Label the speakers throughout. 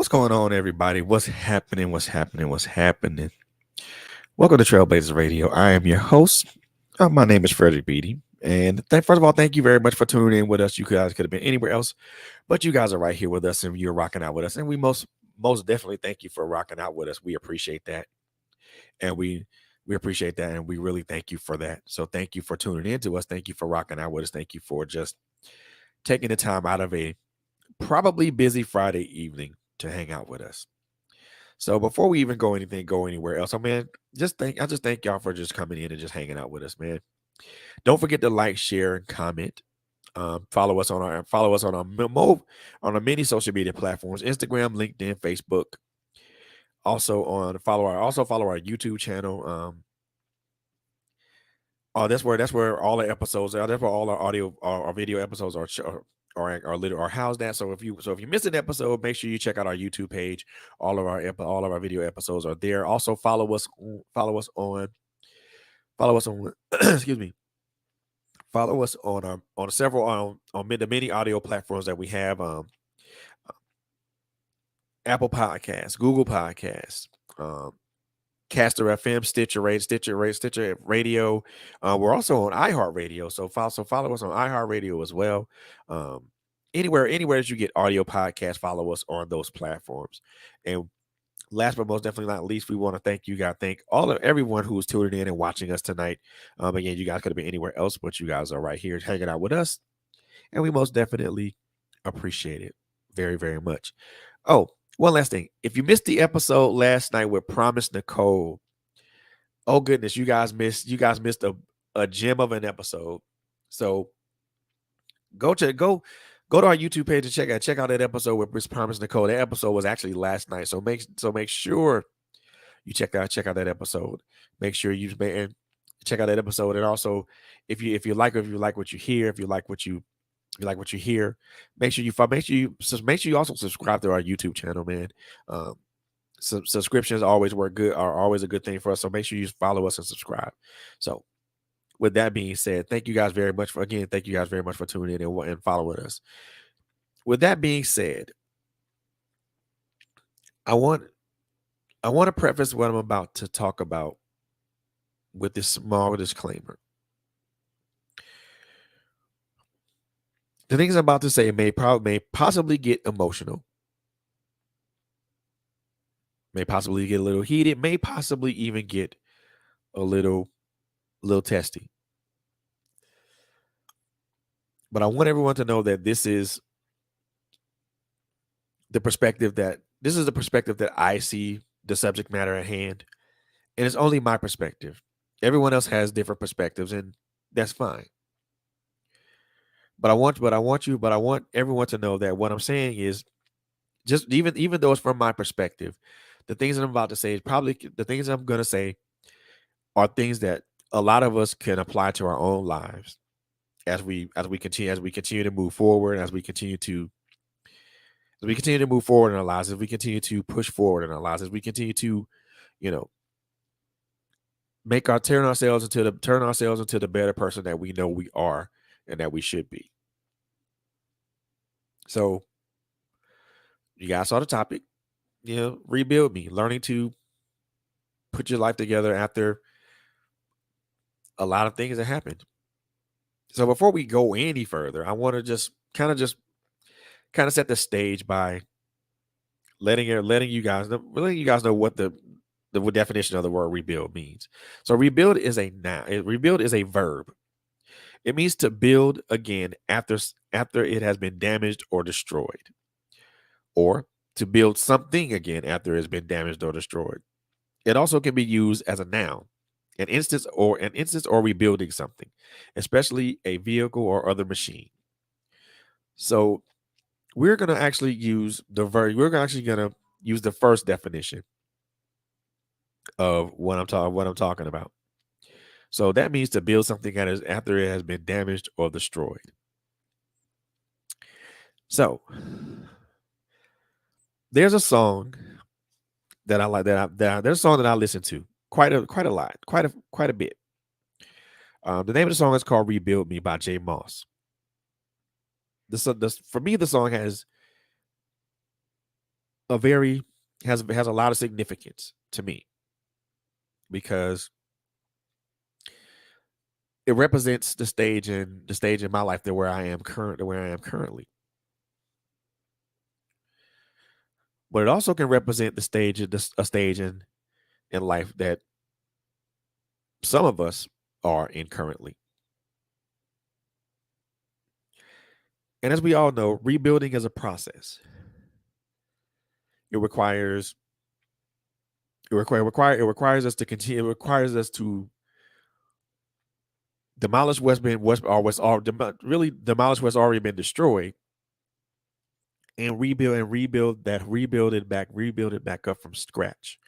Speaker 1: What's going on, everybody? What's happening? What's happening? What's happening? Welcome to Trailblazers Radio. I am your host. My name is Frederick Beatty. And first of all, thank you very much for tuning in with us. You guys could have been anywhere else, but you guys are right here with us and you're rocking out with us. And we most definitely thank you for rocking out with us. We appreciate that. And we appreciate that. And we really thank you for that. So thank you for tuning in to us. Thank you for rocking out with us. Thank you for just taking the time out of a probably busy Friday evening to hang out with us. So before we even go anywhere else, man, I just thank y'all for just coming in and just hanging out with us, man. Don't forget to like, share, and comment. Follow us on our many social media platforms: Instagram, LinkedIn, Facebook. Also follow our YouTube channel. That's where all the episodes are. That's where all our audio, our video episodes are housed at. So if you miss an episode, make sure you check out our YouTube page. All of our video episodes are there. Also follow us on excuse me. Follow us on several the many audio platforms that we have. Apple Podcasts, Google Podcasts, um, Caster FM, Stitcher Radio. We're also on iHeartRadio, so follow us on iHeartRadio as well. Um, anywhere that you get audio podcasts, follow us on those platforms. And last but most definitely not least, we want to thank you guys. Thank everyone who's tuning in and watching us tonight. Again, you guys could have been anywhere else, but you guys are right here hanging out with us, and we most definitely appreciate it very, very much. Oh, one last thing. If you missed the episode last night with Promise Nicole, oh goodness, you guys missed a gem of an episode. So go to go to our YouTube page and check out that episode with Miss Promise Nicole. That episode was actually last night. So make sure you check out that episode. Make sure and check out that episode. And also, if you like what you hear, if you like what you hear, make sure you also subscribe to our YouTube channel, man. Um, Subscriptions are always a good thing for us. So make sure you follow us and subscribe. So with that being said, thank you guys very much for tuning in and following us. With that being said, I want I want to preface what I'm about to talk about with this small disclaimer. The things I'm about to say may possibly get emotional, may possibly get a little heated, may possibly even get a little testy. But I want everyone to know that this is the perspective that I see the subject matter at hand, and it's only my perspective. Everyone else has different perspectives, and that's fine. But I want everyone to know that what I'm saying is just even though it's from my perspective, the things that I'm about to say is probably the things I'm going to say are things that a lot of us can apply to our own lives as we continue to move forward, as we continue to move forward in our lives, as we continue to push forward in our lives, as we continue to, you know, turn ourselves into the better person that we know we are and that we should be. So you guys saw the topic, rebuild me, learning to put your life together after a lot of things that happened. So before we go any further, I want to just set the stage by letting you guys know what the definition of the word rebuild means. So rebuild is a noun. Rebuild is a verb. It means to build again after it has been damaged or destroyed, or to build something again after it's been damaged or destroyed. It also can be used as a noun, an instance or rebuilding something, especially a vehicle or other machine. So we're gonna actually use the verb. We're actually gonna use the first definition of what I'm talking about. So that means to build something after it has been damaged or destroyed. So there's a song that I like there's a song that I listen to quite a lot, quite a bit. The name of the song is called "Rebuild Me" by JMoss. For me, the song has a very has a lot of significance to me because it represents the stage in my life that where I am currently. But it also can represent the stage of a stage in life that some of us are in currently. And as we all know, rebuilding is a process. It requires it requires us to continue. It requires us to demolish really demolish what's already been destroyed and rebuild it back up from scratch.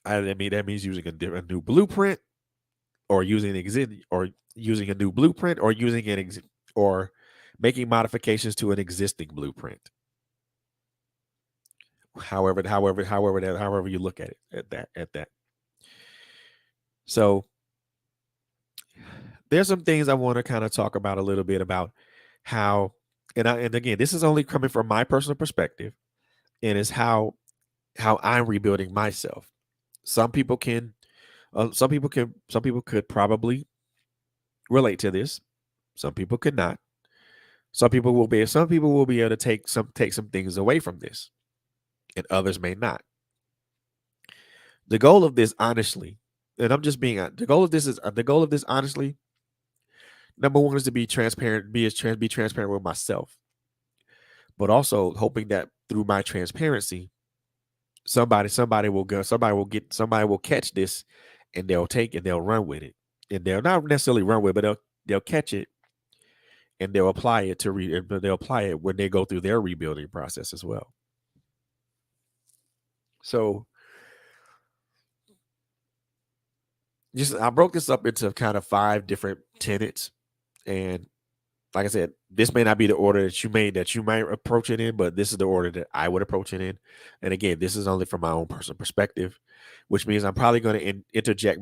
Speaker 1: I mean that means using a new blueprint or using a new blueprint or or making modifications to an existing blueprint. However you look at it at that. So there's some things I want to kind of talk about a little bit about how and again this is only coming from my personal perspective and is how I'm rebuilding myself. Some people can some people could probably relate to this. Some people could not. Some people will be able to take some things away from this and others may not. The goal of this honestly, and I'm just being the goal of this honestly, number one is to be transparent, be transparent with myself, but also hoping that through my transparency, somebody will catch this and they'll take it, they'll run with it. And they'll not necessarily run with it, but they'll catch it and they'll apply it they'll apply it when they go through their rebuilding process as well. So just I broke this up into kind of 5 different tenets. And like I said, this may not be the order that you might approach it in, but this is the order that I would approach it in. And again, this is only from my own personal perspective, which means I'm probably going to interject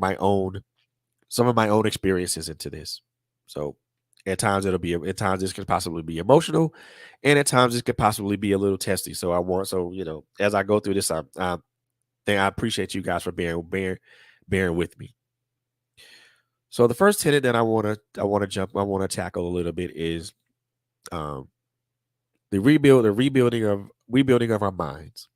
Speaker 1: some of my own experiences into this. So at times this could possibly be emotional, and at times this could possibly be a little testy. So as I go through this, I appreciate you guys for bearing with me. So the first tenet that I want to tackle a little bit is um, the rebuilding of our minds.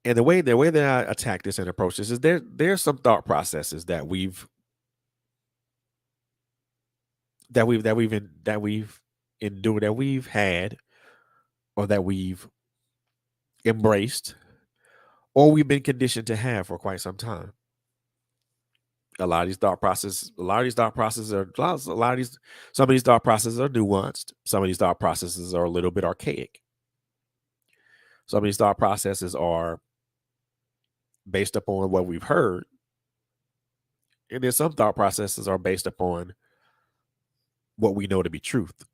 Speaker 1: And the way that I attack this and approach this is there's some thought processes that we've endured, that we've had, or that we've embraced, or we've been conditioned to have for quite some time. A lot of these thought processes, a lot of these thought processes are a lot of these some of these thought processes are nuanced. Some of these thought processes are a little bit archaic. Some of these thought processes are based upon what we've heard, and then some thought processes are based upon what we know to be truth.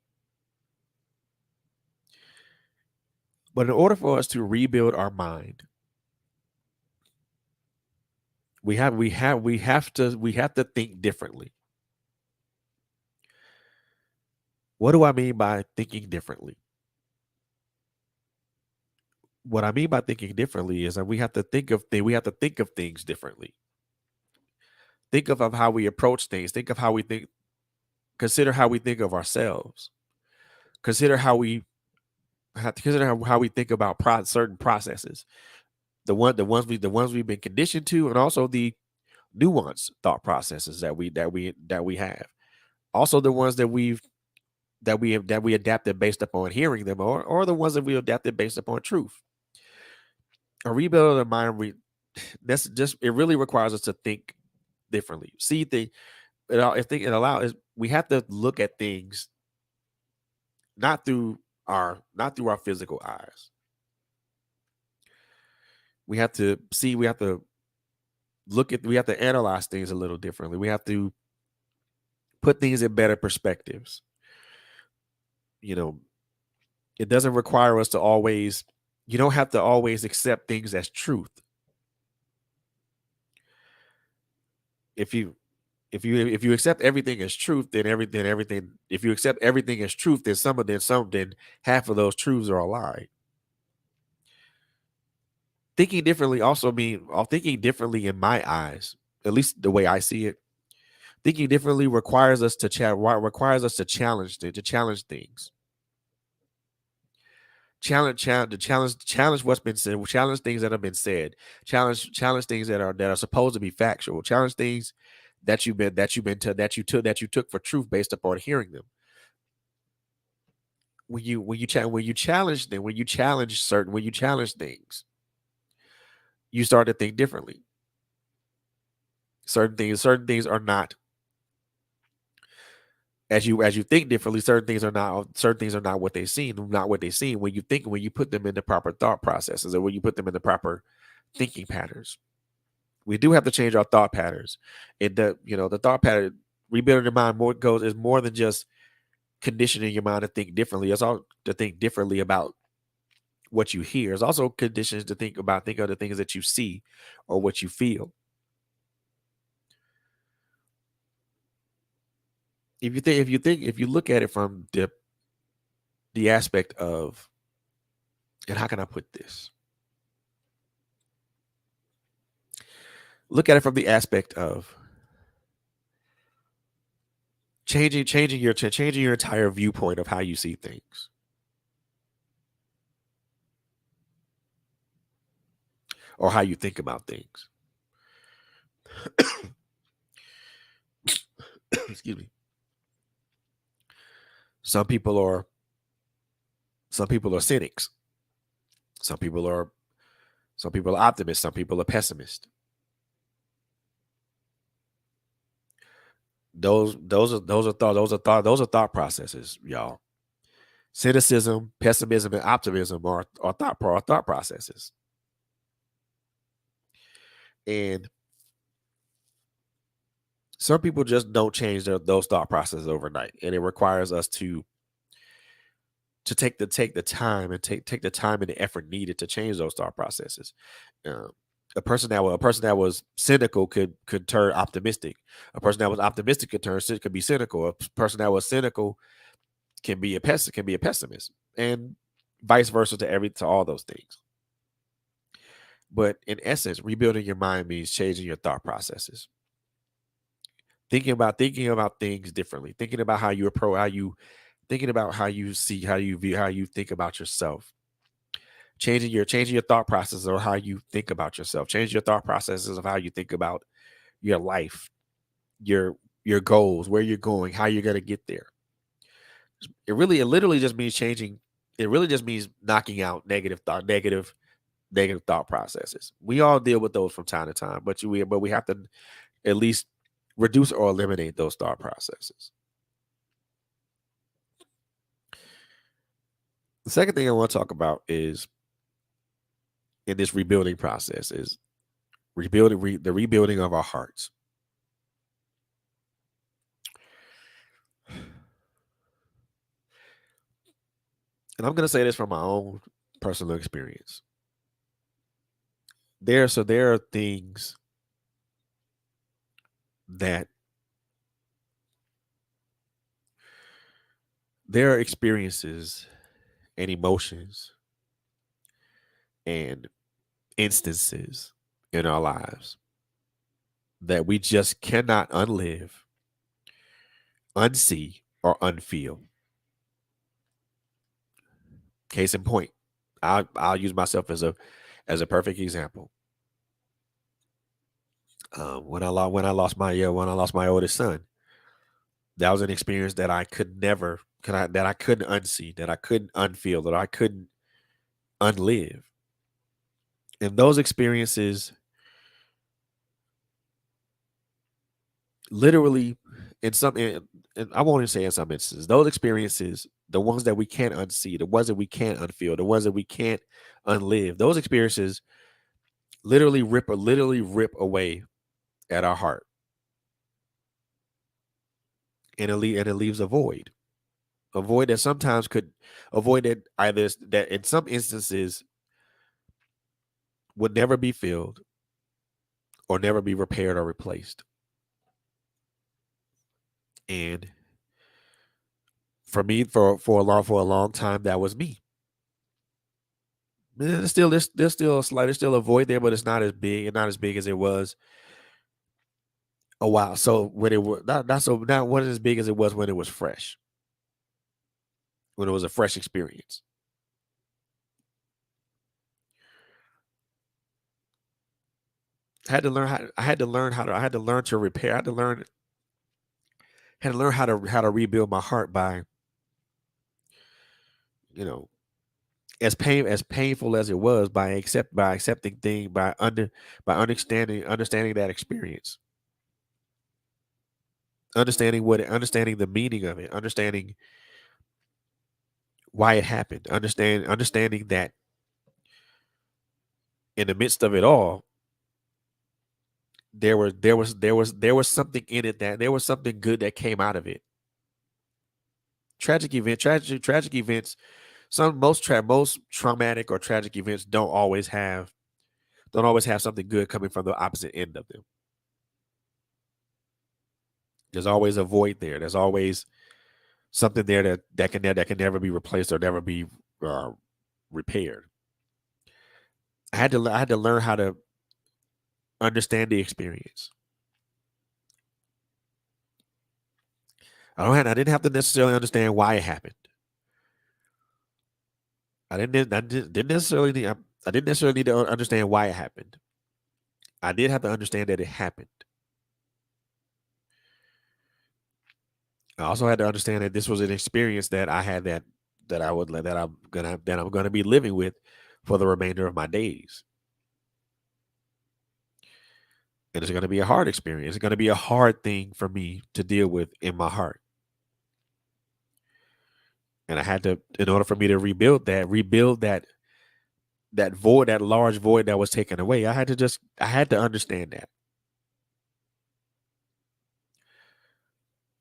Speaker 1: But in order for us to rebuild our mind, we have to think differently. What do I mean by thinking differently? What I mean by thinking differently is that we have to think of things differently. Think of how we approach things. Think of how we think. Consider how we think of ourselves. Consider how we how we think about certain processes. The ones we've been conditioned to, and also the nuanced thought processes that we have. Also, the ones that we adapted based upon hearing them, or the ones that we adapted based upon truth. A rebuild of the mind, it really requires us to think differently. See the I think it allows we have to look at things not through our physical eyes. We have to we have to analyze things a little differently. We have to put things in better perspectives. You know, it doesn't require us to always you don't have to always accept things as truth. If you If you accept everything as truth, then everything if you accept everything as truth, then half of those truths are a lie. Thinking differently also mean thinking differently in my eyes, at least the way I see it. Thinking differently requires us to challenge things. Challenge what's been said, challenge things that have been said, challenge things that are supposed to be factual, challenge things that you took for truth based upon hearing them. When you challenge things, you start to think differently. Certain things are not as you think differently. Certain things are not what they seem when you put them in the proper thought processes, or when you put them in the proper thinking patterns. We do have to change our thought patterns. The thought pattern, rebuilding the mind, is more than just conditioning your mind to think differently. It's all to think differently about what you hear. It's also conditions to think of the things that you see or what you feel. If you look at it from the aspect of, and how can I put this? Look at it from the aspect of changing your entire viewpoint of how you see things, or how you think about things. Excuse me. Some people are cynics. Some people are optimists. Some people are pessimists. Those are thought processes, y'all. Cynicism, pessimism, and optimism are thought processes. And some people just don't change those thought processes overnight, and it requires us to take the time and take the time and the effort needed to change those thought processes. Um, a person that was cynical could turn optimistic. A person that was optimistic could be cynical. A person that was cynical can be a pessimist, and vice versa to all those things. But in essence, rebuilding your mind means changing your thought processes, thinking about things differently, thinking about how you approach how you thinking about how you see how you view how you think about yourself, changing your thought processes or how you think about yourself, changing your thought processes of how you think about your life, your your goals, where you're going, how you're going to get there. It literally just means changing. It really just means knocking out negative thought processes. We all deal with those from time to time, but we have to at least reduce or eliminate those thought processes. The second thing I want to talk about is in this rebuilding process is the rebuilding of our hearts. And I'm going to say this from my own personal experience. There are things that there are experiences and emotions and instances in our lives that we just cannot unlive, unsee, or unfeel. Case in point, I'll use myself as a perfect example. When I lost my oldest son, that was an experience that I could never that I couldn't unsee, that I couldn't unfeel, that I couldn't unlive. And those experiences literally and I won't even say in some instances, those experiences, the ones that we can't unsee, the ones that we can't unfeel, the ones that we can't unlive, those experiences literally rip away at our heart, and it leaves a void that sometimes could avoid that either that in some instances would never be filled or never be repaired or replaced. And for me, for a long time, that was me. There's still a slight there's still a void there, but it's not as big and not as big as it was a while. So when it was not wasn't as big as it was when it was fresh, when it was a fresh experience. I had to learn how to I had to learn to repair. I had to learn how to rebuild my heart by, you know, as painful as it was, by accepting things, by understanding that experience, understanding the meaning of it, understanding why it happened, understanding that in the midst of it all, there was something in it, that there was something good that came out of it. Tragic events, most traumatic or tragic events don't always have something good coming from the opposite end of them. There's always a void there. There's always something there that can never be replaced or never be uh, repaired. I had to learn how to understand the experience. I didn't have to necessarily understand why it happened. I didn't necessarily need to understand why it happened. I did have to understand that it happened. I also had to understand that this was an experience that I had that I'm gonna be living with for the remainder of my days. And it's gonna be a hard experience. It's gonna be a hard thing for me to deal with in my heart. And I had to, in order for me to rebuild that void, that large void that was taken away, I had to understand that.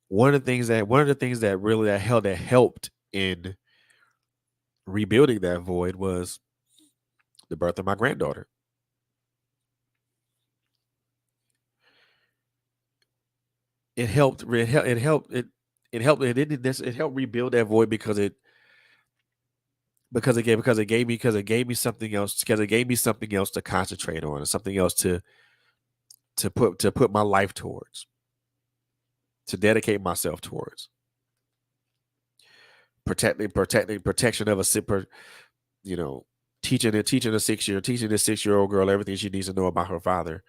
Speaker 1: One of the things that really that helped in rebuilding that void was the birth of my granddaughter. It helped it helped rebuild that void because it gave me something else, because it gave me something else to concentrate on, and something else to put my life towards, to dedicate myself towards. Protection of a super, you know, teaching a 6 year old girl everything she needs to know about her father,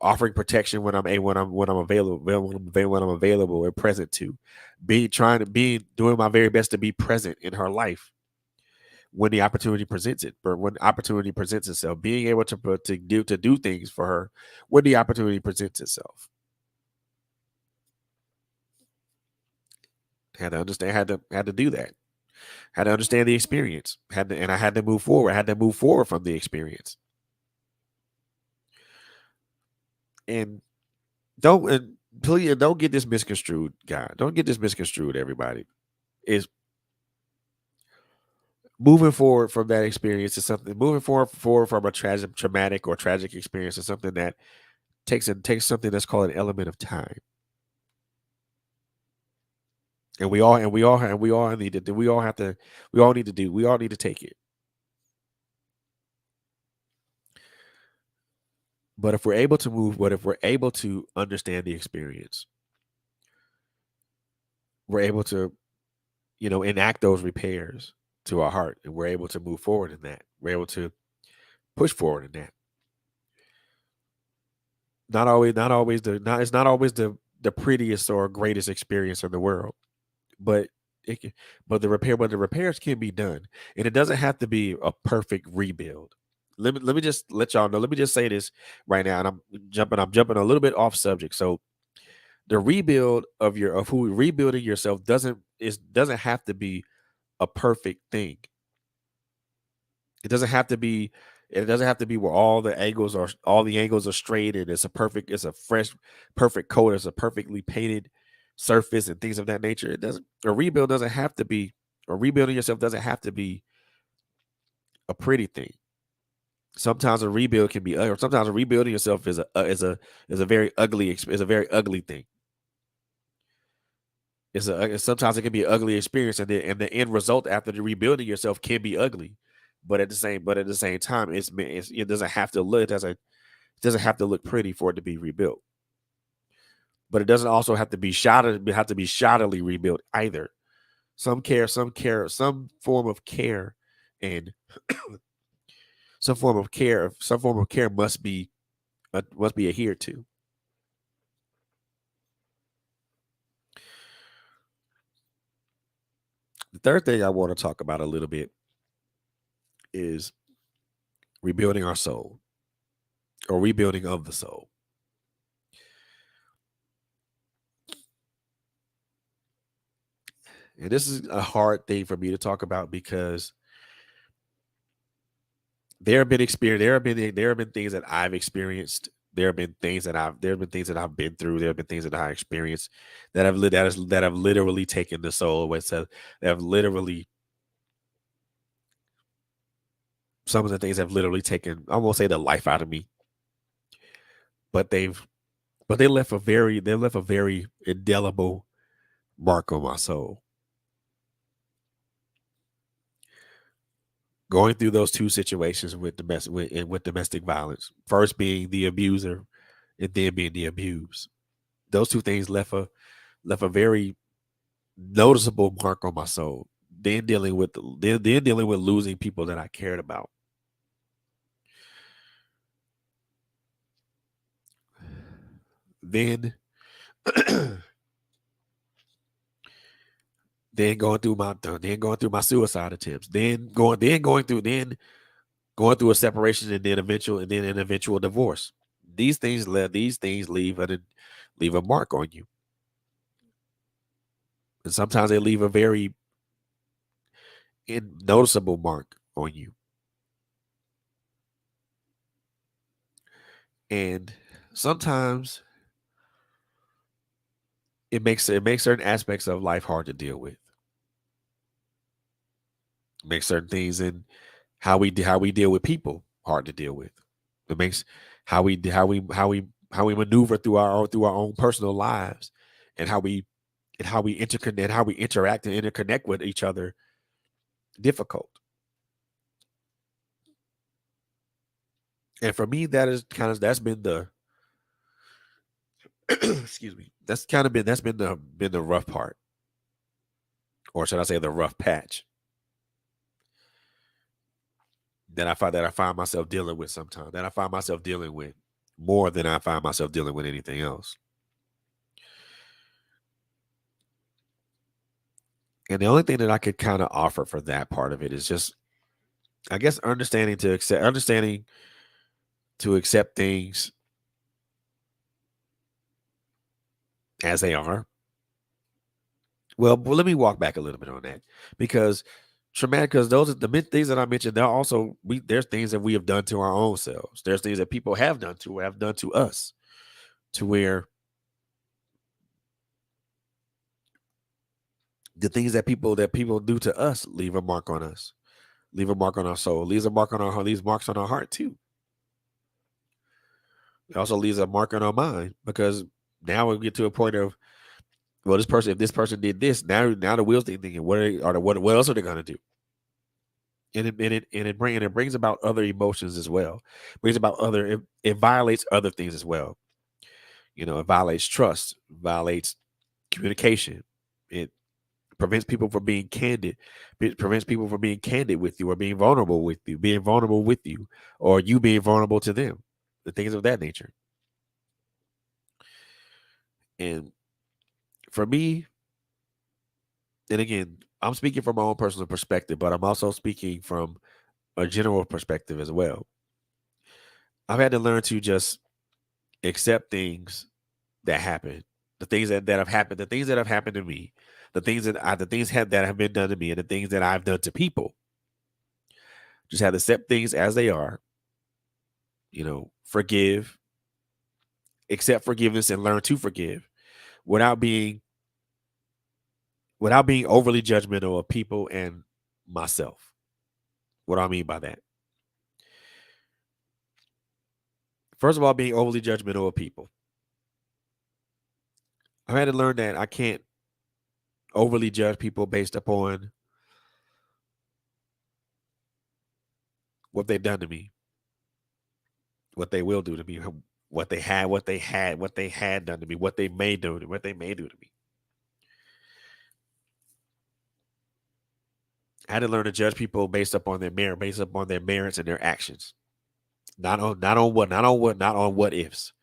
Speaker 1: offering protection when I'm available, when I'm available and present, to be doing my very best to be present in her life when the opportunity presents it, but when opportunity presents itself, being able to do things for her when the opportunity presents itself. Had to do that. Had to understand the experience. And I had to move forward. I had to move forward from the experience. And please don't get this misconstrued, God. Don't get this misconstrued, everybody. Is moving forward from that experience is something forward from a traumatic or tragic experience is something that takes something that's called an element of time. And we all need to we all have to we all need to take it. But if we're able to understand the experience, we're able to, enact those repairs to our heart, and we're able to move forward in that. We're able to push forward in that. It's not always the prettiest or greatest experience in the world, but it can, but the repairs can be done, and it doesn't have to be a perfect rebuild. Let me just let y'all know. Let me just say this right now, and I'm jumping a little bit off subject. So the rebuild of who rebuilding yourself doesn't have to be a perfect thing. It doesn't have to be it doesn't have to be where all the angles are straight, and it's a fresh, perfect coat, it's a perfectly painted surface and things of that nature. It doesn't A rebuild doesn't have to be or rebuilding yourself doesn't have to be a pretty thing. Sometimes a rebuild can be or sometimes rebuilding yourself is a very ugly thing. Sometimes it can be an ugly experience, and the end result after the rebuilding yourself can be ugly. But at the same time, it doesn't have to look it doesn't have to look pretty for it to be rebuilt. But it doesn't also have to be shoddily rebuilt either. Some form of care, and some form of care must be adhered to. The third thing I want to talk about a little bit is rebuilding our soul, or rebuilding of the soul. And this is a hard thing for me to talk about because there have been things that I've experienced. There have been things that I've been through. There have been things that I experienced that have literally taken the soul away. So that have literally some of the things have literally taken, I won't say the life out of me, but they left a very indelible mark on my soul. Going through those two situations with domestic violence, first being the abuser and then being the abused. Those two things left a very noticeable mark on my soul. Then dealing with losing people that I cared about. Then then going through my suicide attempts. Then going through a separation, and then an eventual divorce. These things leave a mark on you. And sometimes they leave a very noticeable mark on you. And sometimes it makes certain aspects of life hard to deal with. It makes certain things in how we deal with people hard to deal with. It makes how we maneuver through our own personal lives, and how we interact and interconnect with each other difficult. And for me, that's been the excuse me. That's been the rough part, or should I say the rough patch that I find myself dealing with sometimes. That I find myself dealing with more than I find myself dealing with anything else. And the only thing that I could kind of offer for that part of it is just, I guess, understanding to accept things as they are. Well, let me walk back a little bit on that, because traumatic, because those are the things that I mentioned. There's things that we have done to our own selves. There's things that people have done to us, to where the things that people do to us leave a mark on us, leave a mark on our soul, leaves marks on our heart too. It also leaves a mark on our mind, because now we get to a point of, well, if this person did this, now the wheels thinking, what else are they gonna do? And it brings about other emotions as well. It violates other things as well. It violates trust, violates communication. It prevents people from being candid. It prevents people from being candid with you, or being vulnerable with you, or you being vulnerable to them. The things of that nature. And for me, and again, I'm speaking from my own personal perspective, but I'm also speaking from a general perspective as well. I've had to learn to just accept things that happen, the things that have happened to me, that have been done to me, and the things that I've done to people. Just have to accept things as they are. Forgive, accept forgiveness, and learn to forgive without being overly judgmental of people and myself. What do I mean by that? First of all, being overly judgmental of people. I've had to learn that I can't. overly judge people based upon what they've done to me, what they will do to me, what they had done to me, what they may do to me. I had to learn to judge people based upon their merit, based upon their merits and their actions, not on what ifs.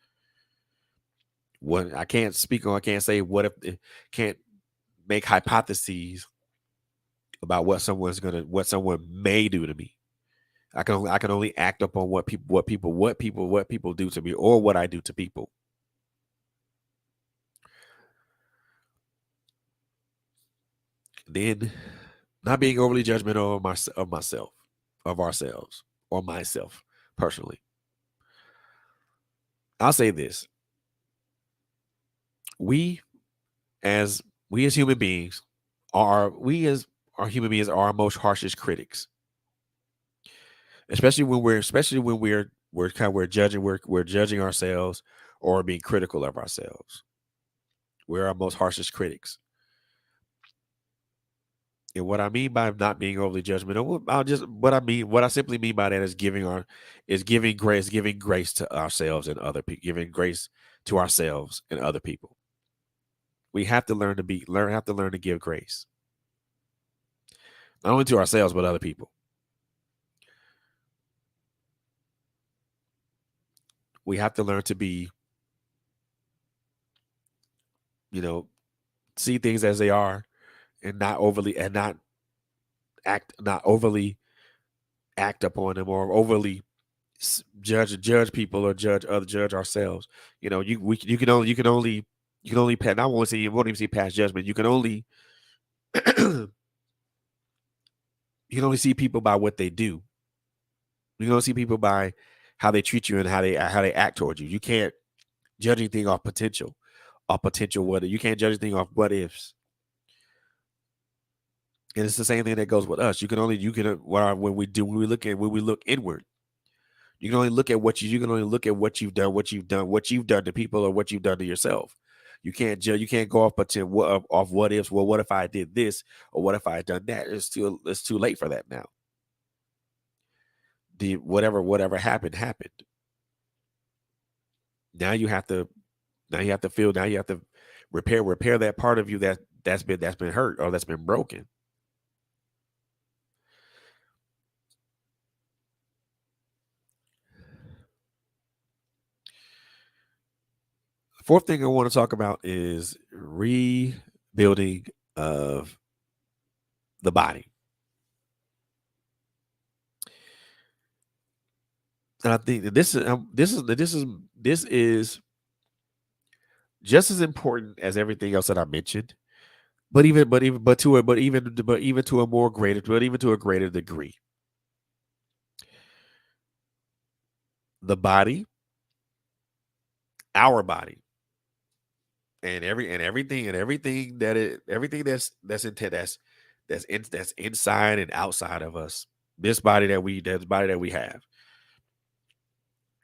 Speaker 1: What I can't speak on, I can't say what if, can't make hypotheses about what someone may do to me. I can only act upon what people do to me or what I do to people. Then not being overly judgmental of myself, of ourselves, or myself personally. I'll say this: we as we as human beings we as our human beings are our most harshest critics, especially when we're judging ourselves or being critical of ourselves. We're our most harshest critics. And what I mean by not being overly judgmental, what I simply mean by that is giving grace to ourselves and other people, giving grace to ourselves and other people. We have to have to learn to give grace, not only to ourselves but other people. We have to learn to be, you know, see things as they are, and not overly act upon them or overly judge people or judge ourselves. You know, you can only pass. I won't say you won't even see past judgment. You can only see people by what they do. You can only see people by how they treat you and how they act towards you. You can't judge anything off potential what you can't judge anything off what ifs. And it's the same thing that goes with us. You can when we look inward. You can only look at you can only look at what you've done to people or what you've done to yourself. You can't judge. You can't go off off what ifs. Well, what if I did this or what if I had done that? It's too late for that now. The whatever happened. Now you have to now you have to repair that part of you that's been hurt or that's been broken. The fourth thing I want to talk about is rebuilding of the body. And I think that this is just as important as everything else that I mentioned, but even to a more greater, but even to a greater degree. The body, our body, everything that it everything that's intent that's inside and outside of us. This body that we have,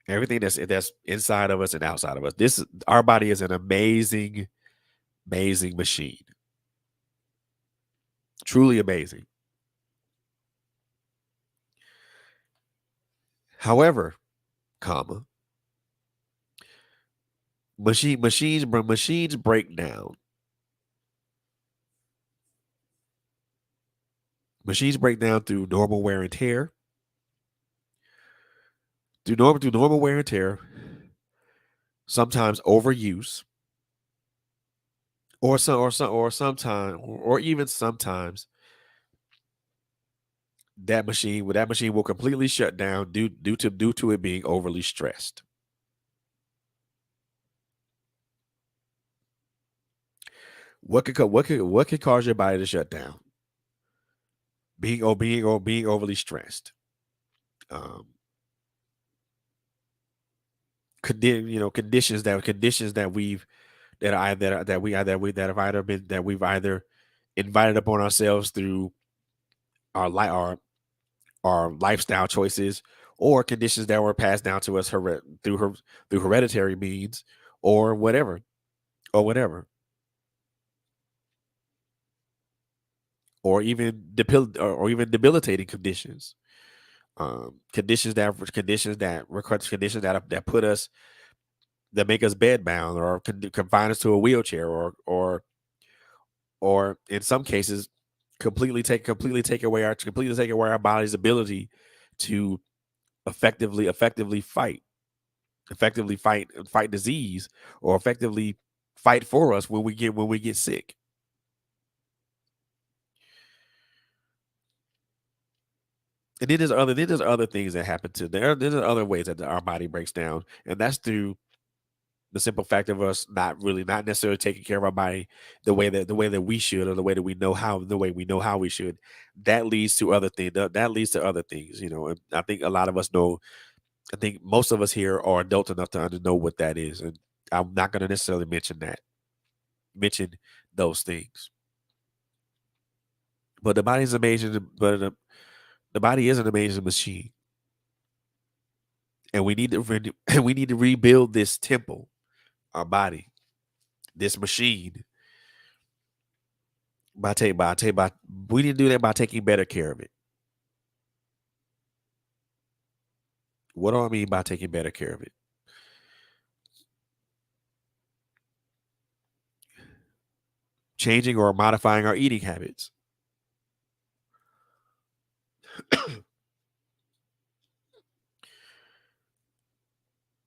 Speaker 1: everything that's inside of us and outside of us. This Our body is an amazing machine, truly amazing. However, comma machines break down. Machines break down through normal wear and tear, through normal wear and tear, sometimes overuse, or sometimes or even sometimes that machine will completely shut down due to it being overly stressed. What could cause your body to shut down? Being overly stressed. Um, conditions that we've that I that we that we that have either been that we've either invited upon ourselves through our li- our lifestyle choices, or conditions that were passed down to us through hereditary means, or whatever or whatever. or even debilitating conditions. Conditions that put us that make us bedbound or confine us to a wheelchair or in some cases completely take away our body's ability to effectively fight disease or effectively fight for us when we get sick. And there's other things that happen too. There's other ways that our body breaks down, and that's through the simple fact of us not necessarily taking care of our body the way that we should, or the way we know how we should. That leads to other things. That leads to other things. And I think a lot of us know. I think most of us here are adult enough to know what that is, and I'm not going to necessarily mention those things. But the body is amazing. But the body is an amazing machine, and we need to rebuild this temple, our body, this machine, by we need to do that by taking better care of it. What do I mean by taking better care of it? Changing or modifying our eating habits.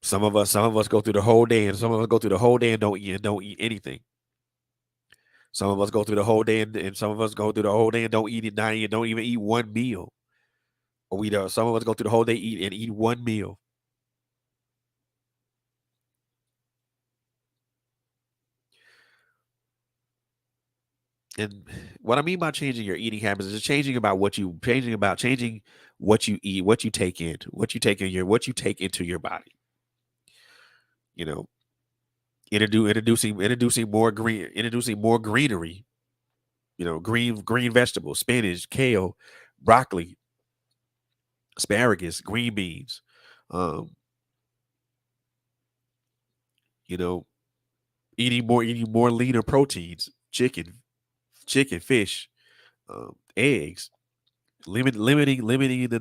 Speaker 1: Some of us go through the whole day, and some of us go through the whole day and don't eat anything. Some of us go through the whole day, and some of us go through the whole day and don't eat it, don't even eat one meal. Or we don't. Some of us go through the whole day eat one meal. And what I mean by changing your eating habits is changing what you eat, what you take in, what you take into your body. You know, introducing more greenery. Green vegetables, spinach, kale, broccoli, asparagus, green beans. Um, you know, eating more leaner proteins, fish, eggs. Limiting the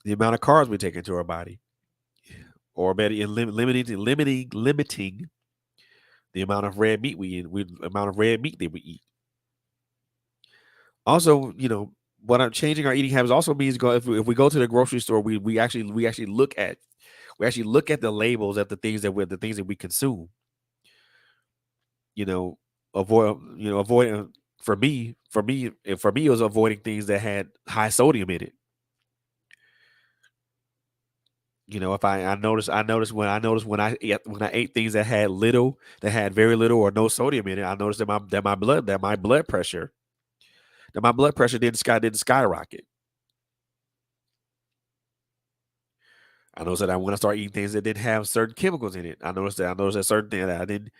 Speaker 1: amount of carbs we take into our body, or better, limiting the amount of red meat we eat, amount of red meat that we eat. Also, what I'm changing our eating habits also means if we go to the grocery store, we actually look at the labels at the things that we consume. You know, avoid for me it was avoiding things that had high sodium in it. If I noticed when I ate things that had very little or no sodium in it, I noticed that my blood pressure didn't skyrocket. I noticed that when I started eating things that didn't have certain chemicals in it, I noticed that certain thing that I didn't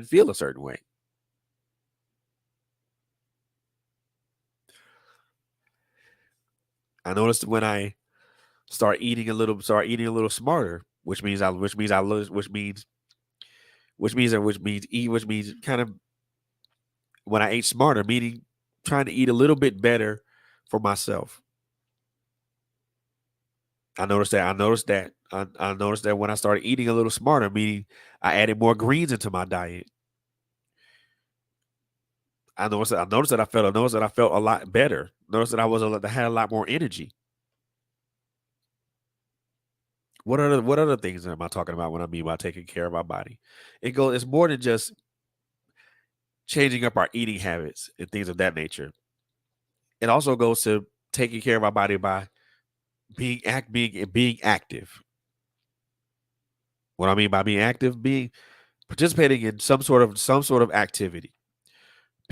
Speaker 1: feel a certain way. I noticed when I start eating a little smarter, which means kind of when I ate smarter, meaning trying to eat a little bit better for myself. I noticed that when I started eating a little smarter, meaning I added more greens into my diet. I noticed that I felt a lot better. Noticed that I had a lot more energy. What other things am I talking about when I mean by taking care of our body? It's more than just changing up our eating habits and things of that nature. It also goes to taking care of our body by being active. What I mean by being active, being participating in some sort of activity.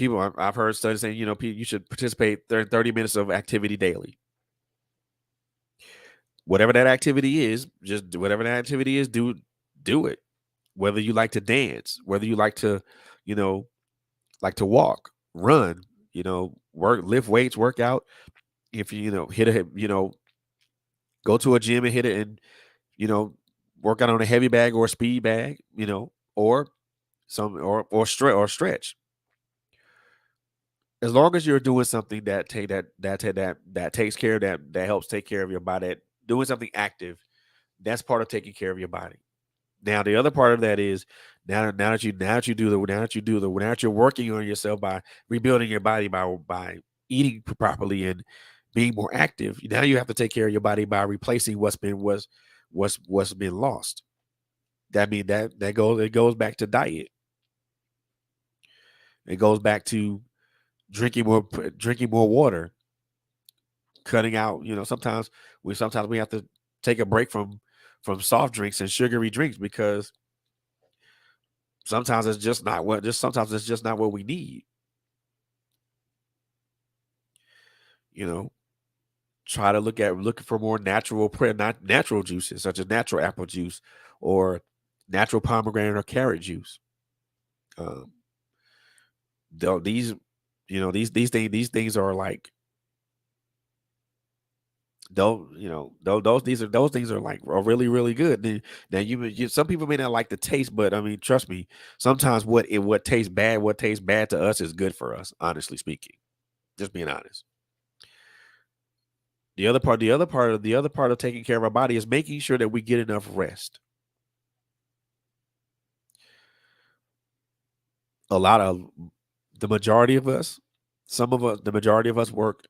Speaker 1: I've heard studies saying, you should participate 30 minutes of activity daily. Whatever that activity is, do it. Whether you like to dance, whether you you know, like to walk, run, lift weights, work out. If hit a, go to a gym and hit it and, you know, work out on a heavy bag or a speed bag, or some or stretch. as long as you're doing something that takes care of that helps take care of your body, doing something active, that's part of taking care of your body. Now the other part of that is now that you're working on yourself by rebuilding your body by eating properly and being more active. Now you have to take care of your body by replacing what's been lost. That mean that goes it goes back to diet. It goes back to drinking more water, cutting out. Sometimes we have to take a break from soft drinks and sugary drinks because sometimes it's just not what we need. You know, try to looking for more not natural juices such as natural apple juice or natural pomegranate or carrot juice. Um, these these things are like those things are like are really really good. Now some people may not like the taste, but I mean trust me, sometimes what tastes bad to us is good for us. Honestly speaking, just being honest. The other part of taking care of our body is making sure that we get enough rest. A lot of the majority of us, the majority of us work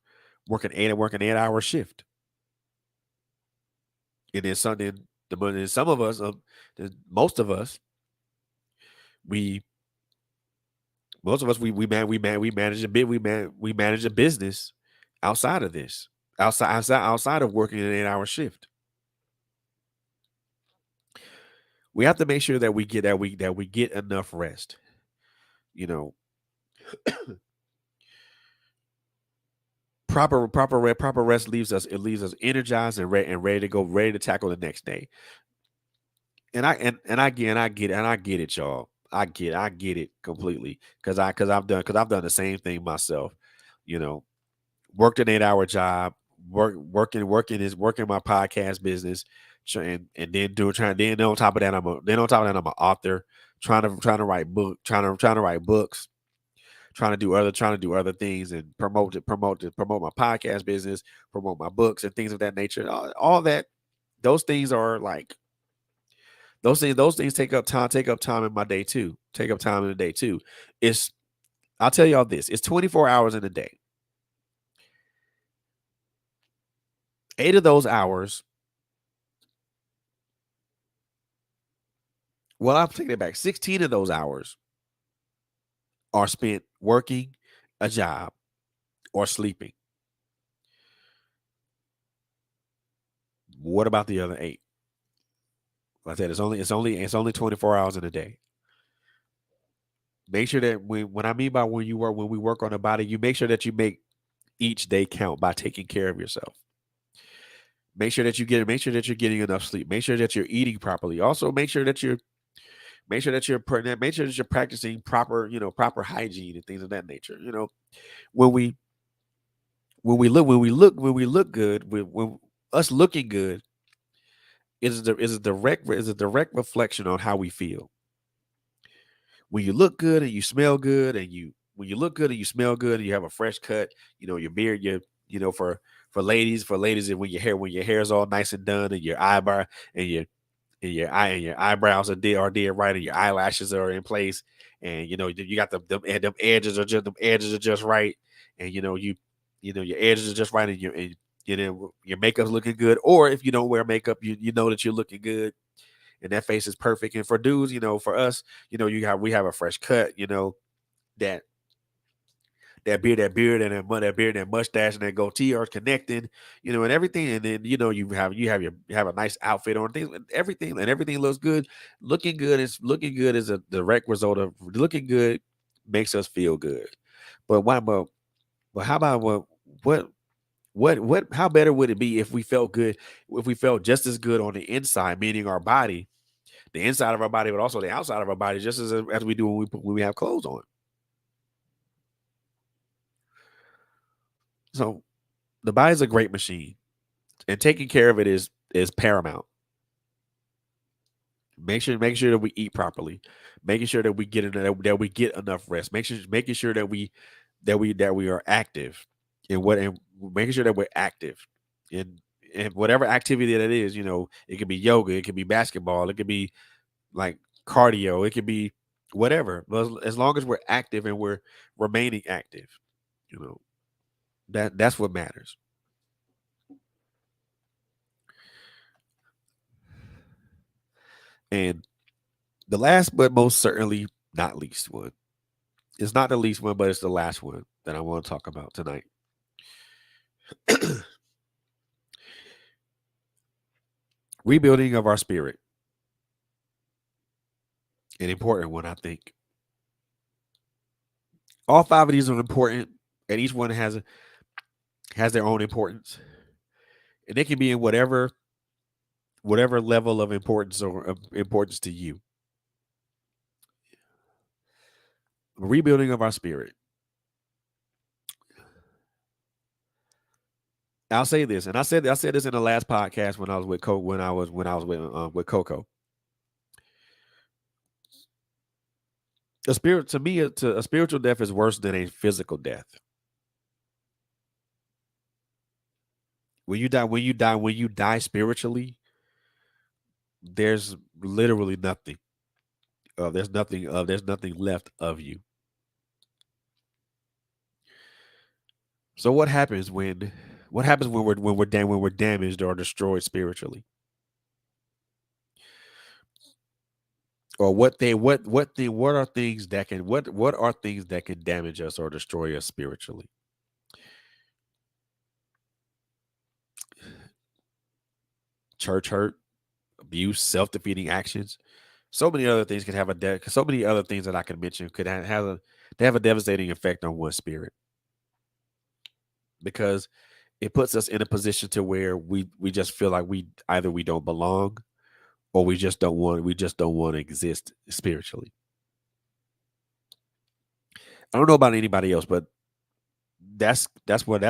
Speaker 1: an 8 hour shift, and then some of us, most of us, we we manage a bit we manage a business outside of this, outside of working an 8 hour shift. We have to make sure that we get enough rest. You know, proper rest leaves us energized and ready to go, ready to tackle the next day. And I get it, y'all. I get it completely because I've done the same thing myself. You know, worked an 8 hour job, working my podcast business, and then doing trying then on top of that I'm an author trying to write trying to write books, trying to do other things and promote my podcast business, promote my books and things of that nature. All that those things are like those things take up time in my day too. Take up time in the day too. It's I'll tell y'all this. It's 24 hours in a day. 8 of those hours, well, I'm taking it back. 16 of those hours are spent working a job or sleeping. What about the other 8? Like I said it's only 24 hours in a day. Make sure that when I mean by when we work on the body, you make sure that you make each day count by taking care of yourself. Make sure that you're getting enough sleep. Make sure that you're eating properly. Also make sure that you're practicing proper hygiene and things of that nature. When we when we look good, when us looking good is a direct reflection on how we feel. When you look good and you smell good and you when you look good and you smell good and you have a fresh cut, your beard, for ladies, and when your hair is all nice and done and your eyebrow and your eyebrows are dead right and your eyelashes are in place and you got them edges are just right and your edges are just right and your makeup's looking good, or if you don't wear makeup you know that you're looking good and that face is perfect. And for dudes, for us, we have a fresh cut, that that beard and mustache and that goatee are connecting, and everything. And then you have a nice outfit on, things, everything looks good. Looking good is a direct result of looking good makes us feel good. But why? But how about what how better would it be if we felt good, if we felt just as good on the inside, meaning our body, the inside of our body, but also the outside of our body, just as we do when we have clothes on. So the body's a great machine, and taking care of it is paramount. Make sure that we eat properly, making sure that we get enough rest. Making sure that that we are active in what and making sure that we're active in whatever activity that it is. It could be yoga, it could be basketball, it could be like cardio, it could be whatever. But as long as we're active and we're remaining active, you know, that's what matters. And the last but most certainly not least one. It's not the least one, but it's the last one that I want to talk about tonight. Rebuilding of our spirit. An important one, I think. All five of these are important, and each one has their own importance. And they can be in whatever level of importance or of importance to you. Rebuilding of our spirit. I'll say this, and I said this in the last podcast when I was with when I was with Coco. A spiritual death is worse than a physical death. When you die spiritually, there's literally nothing. There's nothing left of you. So what happens when we're damaged or destroyed spiritually? Or what are things that can what are things that can damage us or destroy us spiritually? Church hurt, abuse, self-defeating actions. So many other things can have so many other things that I can mention could have a devastating effect on one's spirit, because it puts us in a position to where we just feel like we don't belong, or we just don't want to exist spiritually. I don't know about anybody else, but that's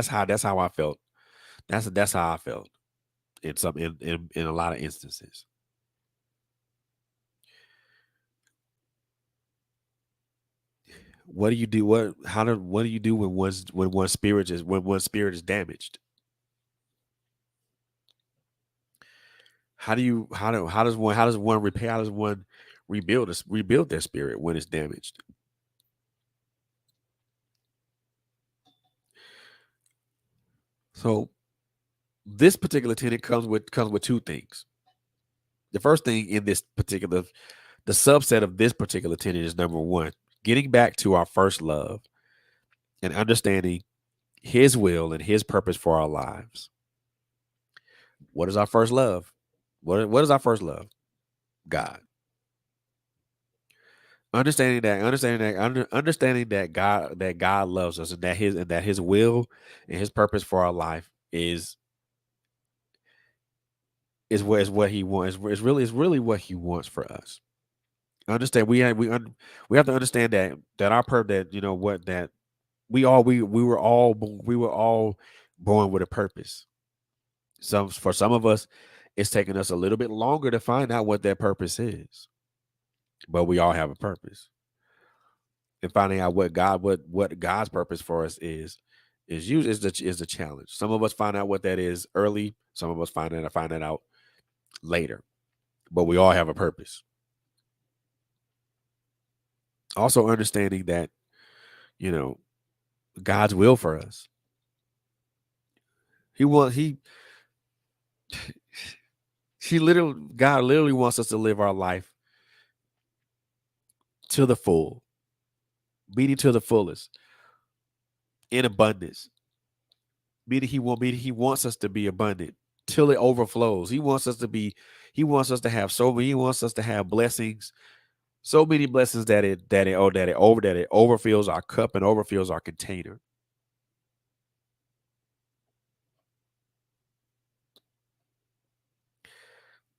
Speaker 1: how I felt. That's how I felt in a lot of instances. What do you do? What do you do when one's spirit is damaged? How does one rebuild their spirit when it's damaged? So this particular tenet comes with two things. The first thing in this particular the subset of this particular tenet is number one, getting back to our first love and understanding his will and his purpose for our lives. What is our first love? What is our first love? God. Understanding that God loves us, and that his will and his purpose for our life is what he wants. Is really what he wants for us. Understand we have to understand that our purpose, that what that we were all born with a purpose. For some of us, it's taken us a little bit longer to find out what that purpose is, but we all have a purpose. And finding out what God's purpose for us is the challenge. Some of us find out what that is early. Some of us find that out later. But we all have a purpose. Also understanding that you know God's will for us. He want he literally God literally wants us to live our life to the full, meaning to the fullest, in abundance. Meaning he wants us to be abundant till it overflows. He wants us to have blessings, so many blessings that it overfills our cup and overfills our container.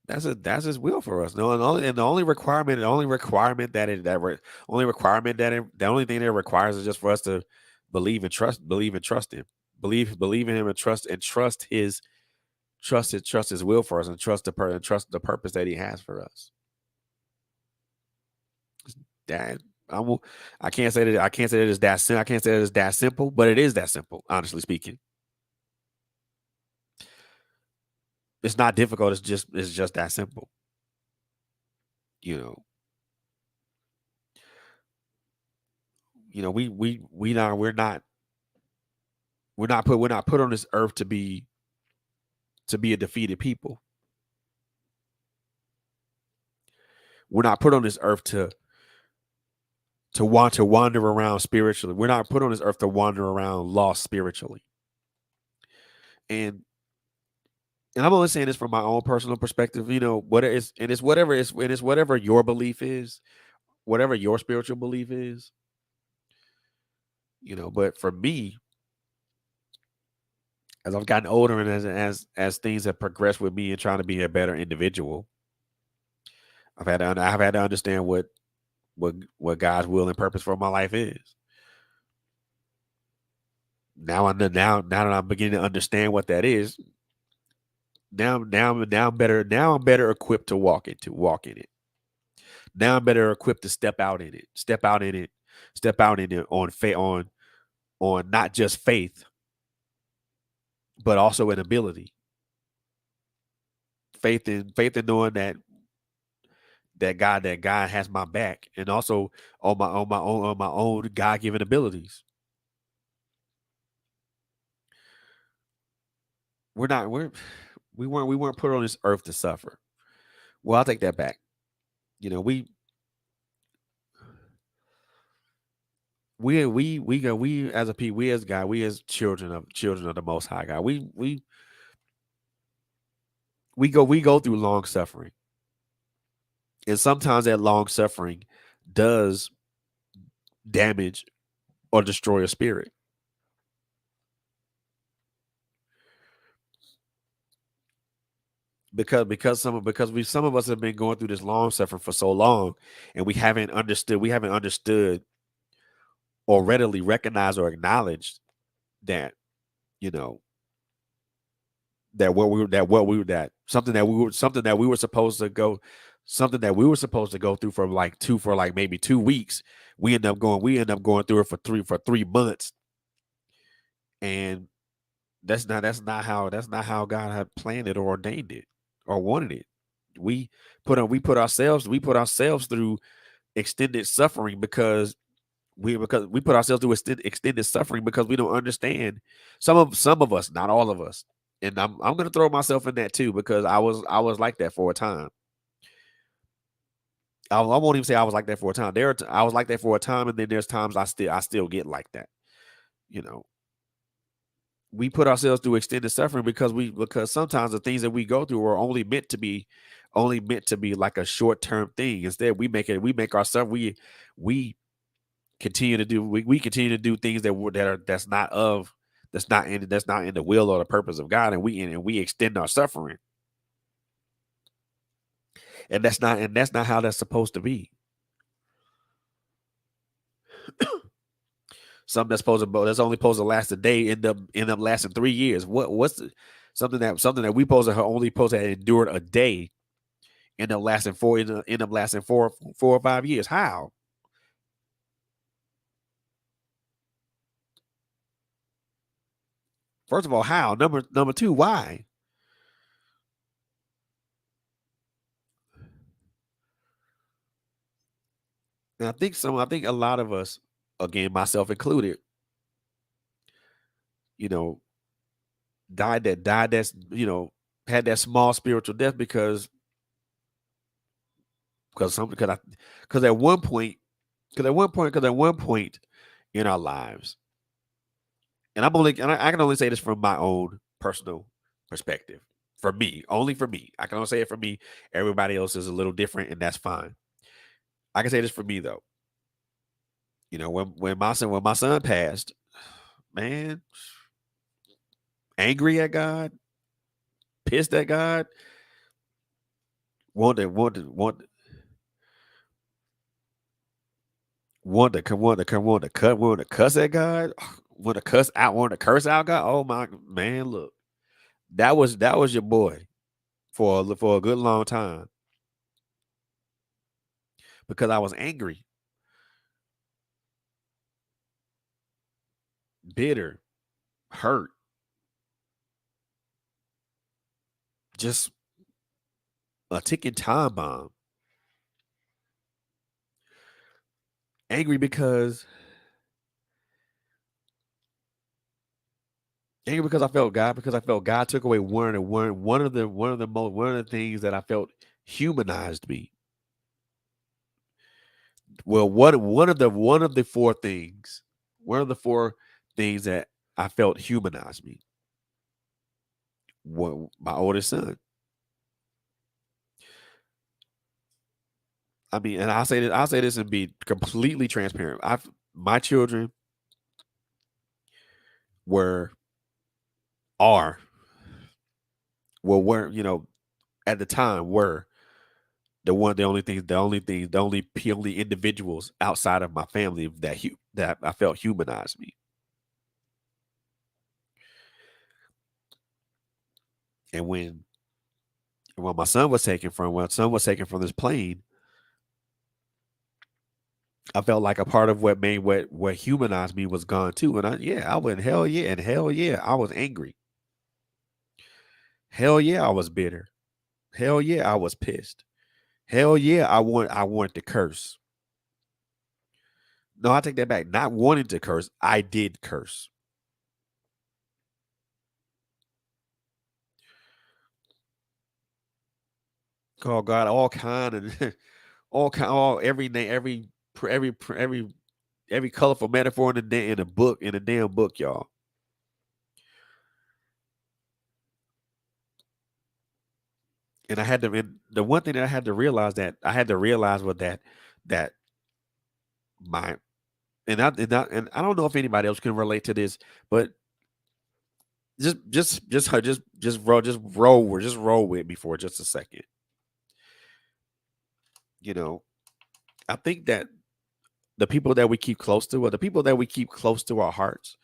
Speaker 1: That's his will for us. No, and the only thing that it requires is just for us to believe and trust him. Believe in him, and trust his will for us, and trust the purpose that he has for us. That I won't. I can't say that it's that. I can't say that it's that simple, but it is that simple. Honestly speaking, it's not difficult. It's just that simple. You know. We not we're not put on this earth to be a defeated people. We're not put on this earth to want to wander around spiritually. We're not put on this earth to wander around lost spiritually. And and I'm only saying this from my own personal perspective. What it is, and it's whatever your belief is, whatever your spiritual belief is. But for me, as I've gotten older and as things have progressed with me and trying to be a better individual, I've had to understand what God's will and purpose for my life is. Now that I'm beginning to understand what that is, now I'm better equipped to walk in it. Now I'm better equipped to step out in it on faith, on not just faith, but also an ability. Faith in knowing that God has my back, and also on my own God given abilities. We're not we're we weren't put on this earth to suffer. Well, I'll take that back. You know, we as a people, we as God, we as children of the Most High God, we go through long suffering, and sometimes that long suffering does damage or destroy a spirit, because some of us have been going through this long suffering for so long, and we haven't understood or readily recognized or acknowledged that you know something that we were supposed to go something that we were supposed to go through for like maybe 2 weeks. We end up going through it for 3 months, and that's not how God had planned it or ordained it or wanted it. We put ourselves through extended suffering because we put ourselves through extended suffering because we don't understand. Some of us, not all of us, and I'm gonna throw myself in that too, because I was like that for a time. I won't even say I was like that for a time. I was like that for a time, and then there's times I still get like that. You know, we put ourselves through extended suffering because sometimes the things that we go through are only meant to be like a short term thing. Instead, we make ourselves we we continue to do things that's not in the will or the purpose of God, and we extend our suffering, and that's not how that's supposed to be. Something that's only supposed to last a day end up lasting 3 years. Something that we supposed to endure a day end up lasting 4 or 5 years? How? First of all, how? Number two, why? And I think a lot of us, again, myself included, you know, died that's had that small spiritual death because I because at one point because at one point in our lives, and I can only say this from my own personal perspective. For me, only for me. I can only say it for me. Everybody else is a little different, and that's fine. I can say this for me though. When my son passed, man, angry at God, pissed at God, wanted wanted to cuss at God, wanted to curse out God. Oh my man, look, that was your boy for a good long time because I was angry. bitter, hurt, just a ticking time bomb. Angry because angry because I felt God took away one of the things that I felt humanized me. Well, one of the four things, one of the four things that I felt humanized me. My oldest son. I mean, and I'll say this and be completely transparent. My children were are were at the time were the only individuals outside of my family that I felt humanized me. And when my son was taken from this plane, I felt like a part of what humanized me was gone too. And I went hell yeah, and hell yeah, I was angry. Hell yeah, I was bitter. Hell yeah, I was pissed. Hell yeah, I wanted to curse. No, I take that back. Not wanting to curse, I did curse. Call God all kind of all every name, every colorful metaphor in the damn book, y'all. And the one thing that I had to realize was that my and I don't know if anybody else can relate to this, but just roll with me for just a second. You know, I think that the people that we keep close to, or the people that we keep close to our hearts,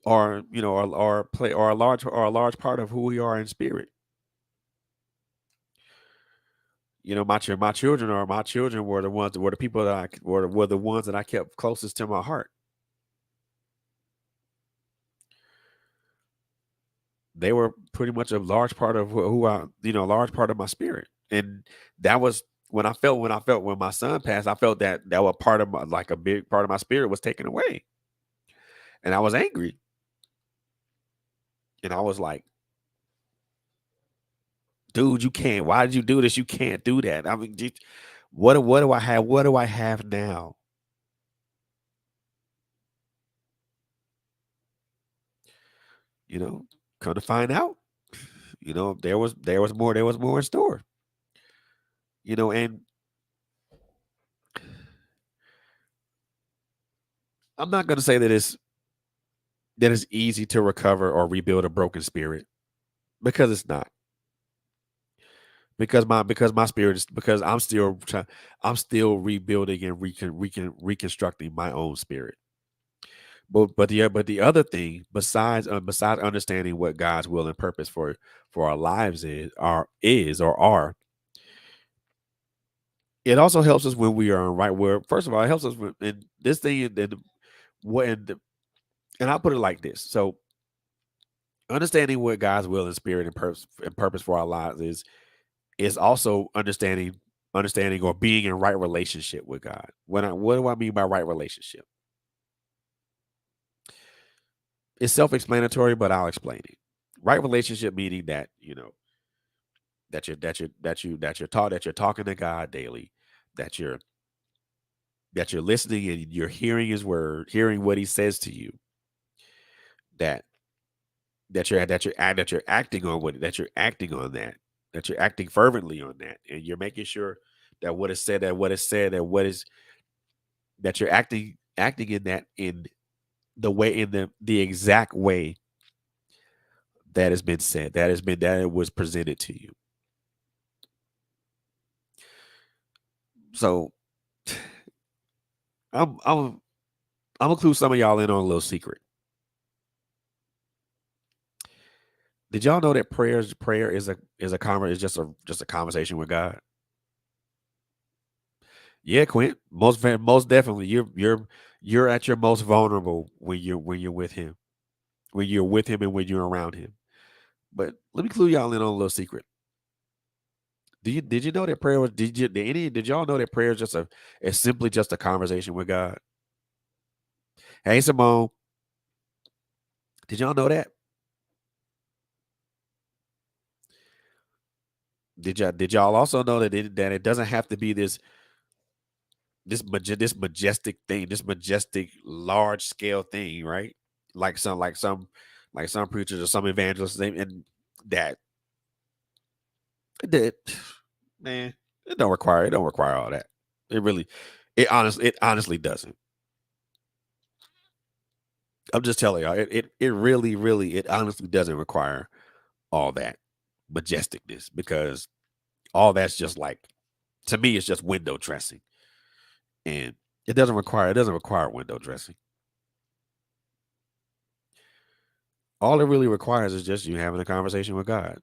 Speaker 1: are a large part of who we are in spirit. My children were the people that were the ones that I kept closest to my heart. They were pretty much a large part of a large part of my spirit. And that was when my son passed, I felt that was part of like a big part of my spirit was taken away. And I was angry. And I was like, dude, you can't. Why did you do this? You can't do that. I mean, what do I have? What do I have now? You know, come to find out, there was more in store. And I'm not gonna say that it's easy to recover or rebuild a broken spirit, because it's not. Because my spirit is because I'm still rebuilding and reconstructing my own spirit. But the other thing, besides understanding what God's will and purpose for our lives are, it also helps us when we are in right where. First of all, it helps us in this thing, what and I'll put it like this. So understanding what God's will and spirit and purpose for our lives is also understanding or being in right relationship with God. What do I mean by right relationship? It's self-explanatory, but I'll explain it. Right relationship meaning that that you're talking to God daily, that you're listening and you're hearing His word, hearing what He says to you, that that you're acting on that you're acting fervently on that, and you're making sure that what is that you're acting in that in the exact way that has been said, that it was presented to you. So I'm I'm I'm gonna clue some of y'all in on a little secret. Did y'all know that prayer is a conver is just a conversation with God? Yeah, Quint. Most definitely. You're at your most vulnerable when you're with him. When you're with him and when you're around him. But let me clue y'all in on a little secret. Did you know that prayer was did y'all know that prayer is just a is simply just a conversation with God? Hey Simone, did y'all know that? Did y'all also know that it doesn't have to be this majestic thing, this majestic large scale thing, right? Like some preachers or some evangelists and that that man, it don't require all that. It really it honestly doesn't. I'm just telling y'all, it really, really, it honestly doesn't require all that majesticness because all that's just like to me, it's just window dressing, and it doesn't require window dressing. All it really requires is just you having a conversation with God.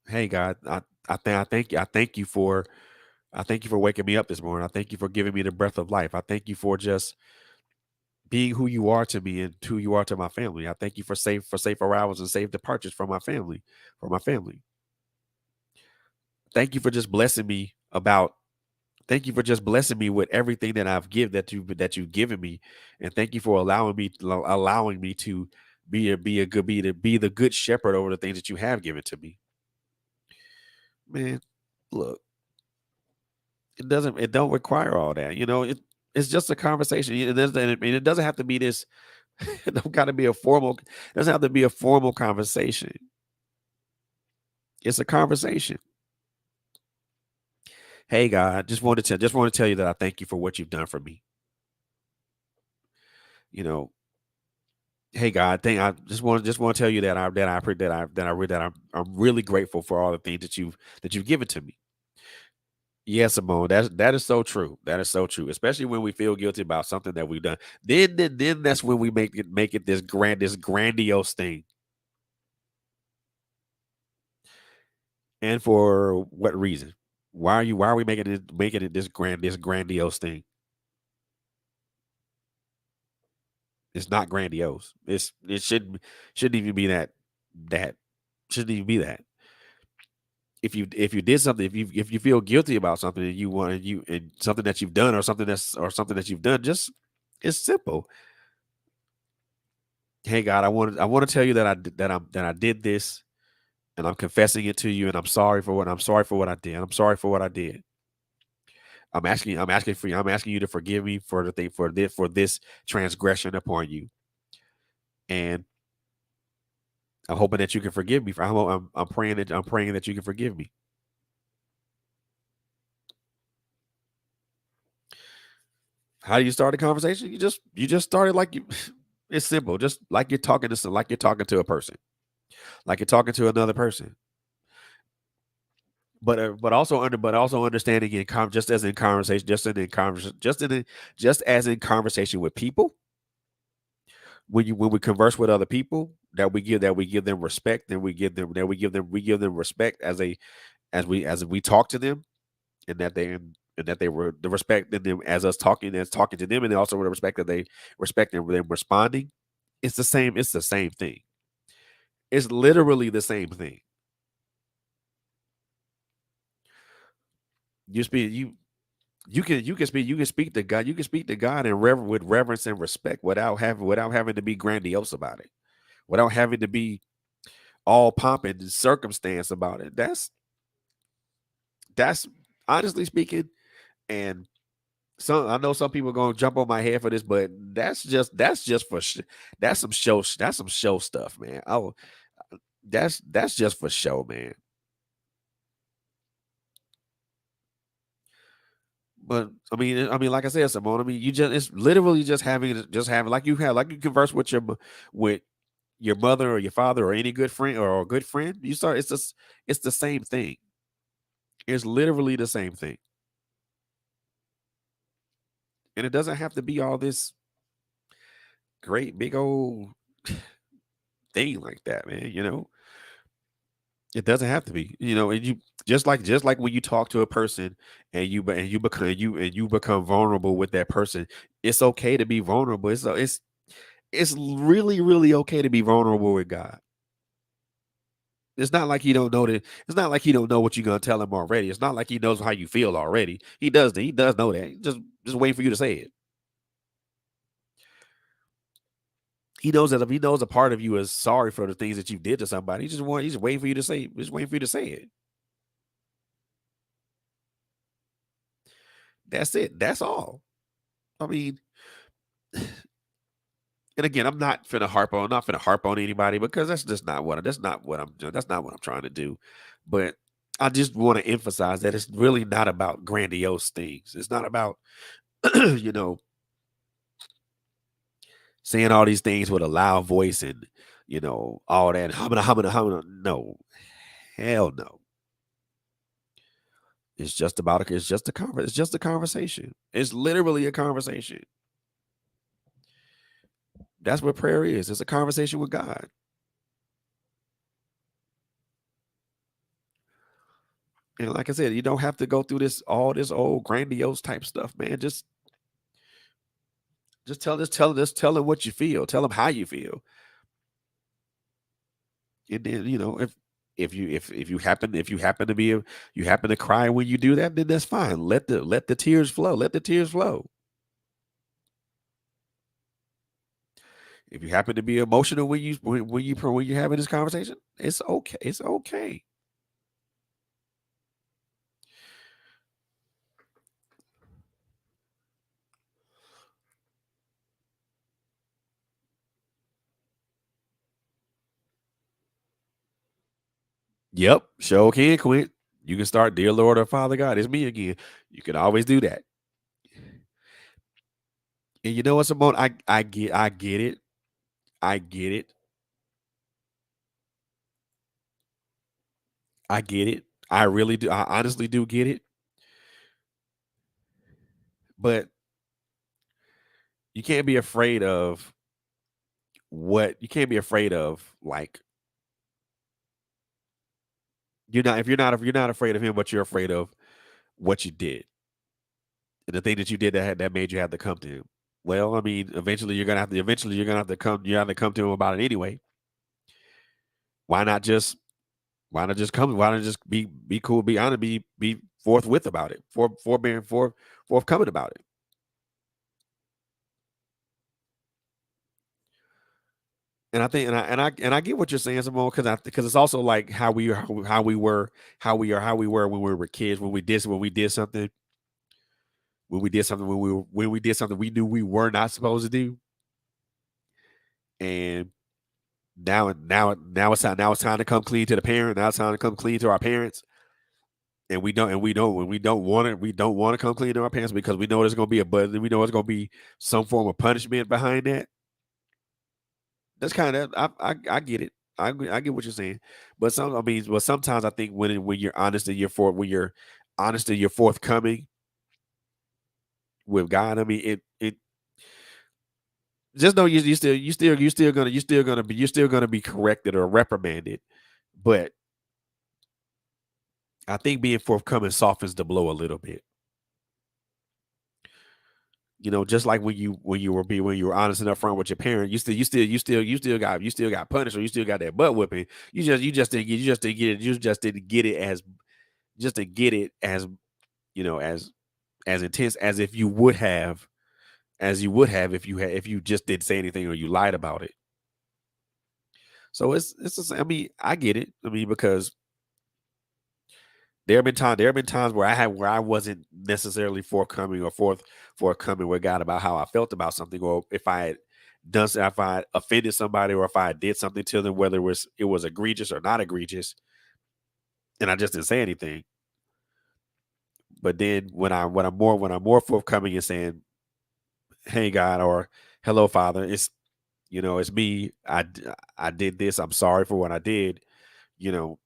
Speaker 1: Hey, God, I thank you for waking me up this morning. I thank you for giving me the breath of life. I thank you for just being who you are to me and who you are to my family. I thank you for safe arrivals and safe departures from my family, for my family. Thank you for just blessing me about thank you for just blessing me with everything that that you've given me, and thank you for allowing me to be the good shepherd over the things that you have given to me. Man, look, it don't require all that. It's just a conversation. It doesn't have to be this. It don't got to be a formal. It doesn't have to be a formal conversation. It's a conversation. Hey, God, just want to tell you that I thank you for what you've done for me. You know, hey God, I just want to tell you that I'm really grateful for all the things that you've given to me. Yes, Simone, that is so true. That is so true. Especially when we feel guilty about something that we've done. Then that's when we make it this grandiose thing. And for what reason? Why are we making it this grandiose thing? It's not grandiose. It shouldn't even be that shouldn't even be that. If you did something, if you feel guilty about something and you and something that you've done or something that you've done, just it's simple. Hey God, I want to tell you that that I did this and I'm confessing it to you and I'm sorry for what I did. I'm sorry for what I did. I'm asking you to forgive me for the thing for this transgression upon you. And I'm hoping that you can forgive me. I'm praying that you can forgive me. How do you start a conversation? You just started like you. It's simple, just like you're talking to a person, like you're talking to another person. But also understanding just as in conversation, just as in conversation with people. When we converse with other people, that we give them respect, and we give them respect as we talk to them, and that they were the respect in them as talking to them, and also the respect that they respect them responding. It's the same thing. It's literally the same thing. You speak you can speak to God. You can speak to God with reverence and respect without having to be grandiose about it. Without having to be all pomp and circumstance about it. That's honestly speaking, and I know some people are gonna jump on my head for this, but that's just that's some show stuff, man. Oh, that's just for show, man. But I mean, like I said, Simone. I mean, it's literally just having like you converse with with your mother or your father or any good friend or a good friend. It's the same thing. It's literally the same thing, and it doesn't have to be all this great big old thing like that, man. It doesn't have to be, and you just like when you talk to a person and you become vulnerable with that person. It's okay to be vulnerable. It's really really okay to be vulnerable with God. It's not like he don't know that. It's not like he don't know what you're gonna tell him already. It's not like he knows how you feel already. He does. He does know that. Just wait for you to say it. He knows that if he knows a part of you is sorry for the things that you did to somebody, he's just waiting for you to say. Just waiting for you to say it. That's it. That's all. I mean, and again, I'm not finna harp on anybody because that's not what I'm doing. That's not what I'm trying to do. But I just want to emphasize that it's really not about grandiose things. It's not about you know saying all these things with a loud voice and all that humming. No, hell no. It's just a conversation. It's literally a conversation. That's what prayer is. It's a conversation with God. And like I said, you don't have to go through this old grandiose type stuff, man. Just tell him what you feel. Tell him how you feel. And then, if you happen to cry when you do that, then that's fine. Let the tears flow. Let the tears flow. If you happen to be emotional when you're having this conversation, it's okay. It's okay. Yep. Show can quit. You can start, dear Lord or Father God, it's me again. You can always do that. And you know what, Simone? I get it. I get it. I get it. I really do. I honestly do get it. But you can't be afraid of you can't be afraid of, like, if you're not afraid of him, but you're afraid of what you did and the thing that you did that made you have to come to him. Well, I mean, eventually you're gonna have to come to him about it anyway. Why not just why not just be cool, be honest, be forthwith about it, forthcoming about it. And I think and I get what you're saying, Simone, because it's also like how we were when we were kids, when we did something we knew we were not supposed to do. And now it's time to come clean to the parent. Now it's time to come clean to our parents. And we don't want to come clean to our parents because we know there's gonna be we know there's gonna be some form of punishment behind that. That's kind of I get it. I get what you're saying. But sometimes I think when you're honest and you're forthcoming with God, I mean it just know you're still gonna be corrected or reprimanded. But I think being forthcoming softens the blow a little bit. Just like when you were honest and upfront with your parent, you still got punished, or you still got that butt whipping. You just didn't get it as just to get it as you know as intense as you would have if you just didn't say anything or you lied about it. So I mean, I get it. I mean, because there have been times where I wasn't necessarily forthcoming with God about how I felt about something, or if I had offended somebody, or if I did something to them, whether it was egregious or not egregious, and I just didn't say anything. But then when I'm more forthcoming and saying, "Hey God," or "Hello Father," it's me. I did this. I'm sorry for what I did. You know,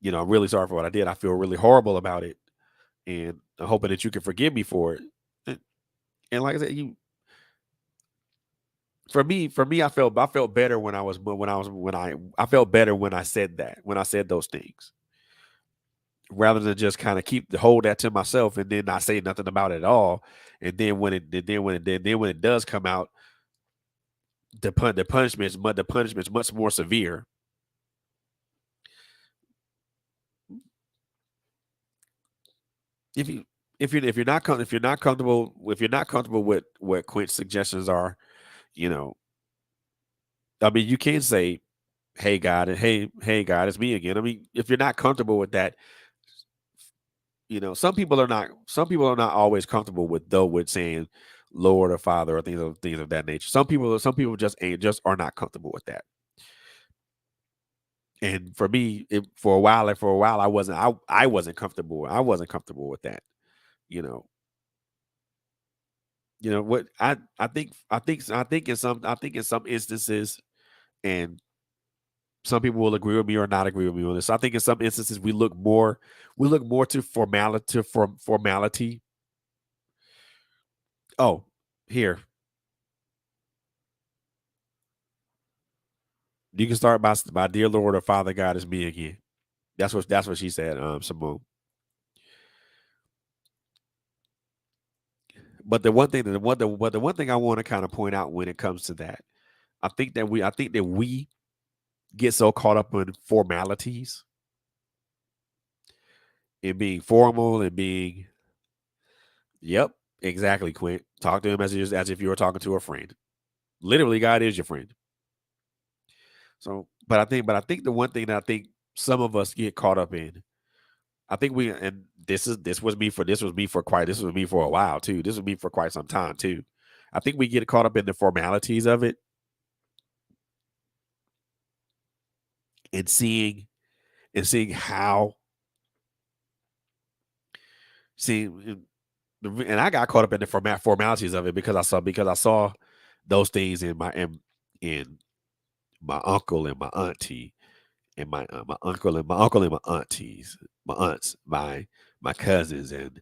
Speaker 1: I'm really sorry for what I did. I feel really horrible about it, and I'm hoping that you can forgive me for it. And, and like I said, For me, I felt better when I felt better when I said that, when I said those things, rather than just kind of hold that to myself and then not say nothing about it at all. And then when it does come out, the punishment's much more severe. If you if you're not comfortable with what Quint's suggestions are, you know, I mean, you can say, "Hey God," and "Hey God, it's me again." I mean, if you're not comfortable with that, some people are not always comfortable with saying Lord or Father or things of that nature. Some people just are not comfortable with that. And for me, for a while, I wasn't comfortable. I wasn't comfortable with that. You know, what I think in some instances, and some people will agree with me or not agree with me on this. I think in some instances we look more to formality. Oh, here, you can start by dear Lord or Father God is me again. That's what she said, Simone. But the one thing I want to kind of point out when it comes to that, I think that we get so caught up in formalities and being formal and being, yep, exactly, Quint. Talk to him as if you were talking to a friend. Literally, God is your friend. So, but I think the one thing that I think some of us get caught up in, I think and this was me for a while too. This was me for quite some time too. I think we get caught up in the formalities of it and seeing how seeing and I got caught up in the formalities of it because I saw those things in my uncle and my auntie and my uncle and my aunties, my aunts, my cousins and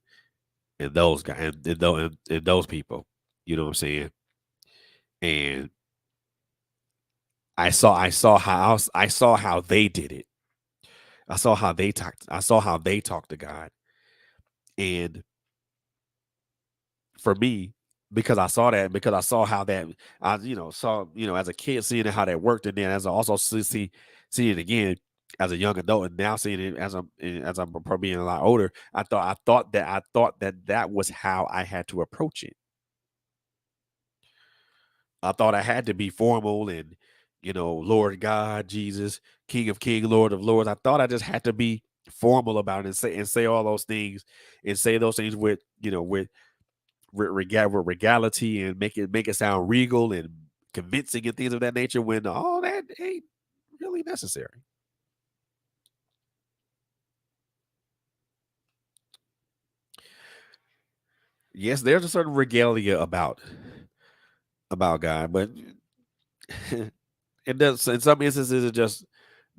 Speaker 1: those guys and those people. You know what I'm saying? And I saw how they did it. I saw how they talked to God. And for me, because I saw that, because I saw how that I saw, as a kid seeing how that worked, and then as I also see it again as a young adult, and now seeing it as I'm probably being a lot older, I thought that that was how I had to approach it. I thought I had to be formal and, Lord God, Jesus, King of King, Lord of Lords. I thought I just had to be formal about it and say all those things and say those things with, with regality and make it sound regal and convincing and things of that nature when all that ain't really necessary. Yes, there's a certain regalia about God, but it does in some instances it just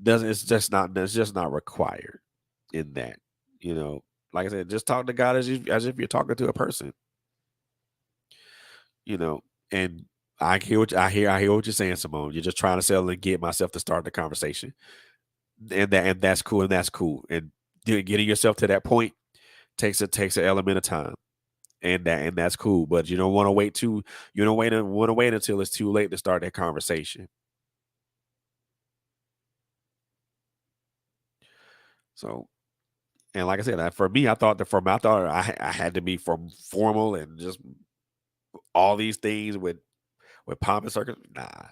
Speaker 1: doesn't it's just not required in that. You know, like I said, just talk to God as if you're talking to a person, you know, and I hear what you're saying, Simone. You're just trying to sell and get myself to start the conversation. And that's cool and that's cool. And getting yourself to that point takes an element of time. And that's cool. But you don't want to wait until it's too late to start that conversation. So and like I said, for me, I thought I had to be from formal and just all these things with pomp and circumstance. Nah,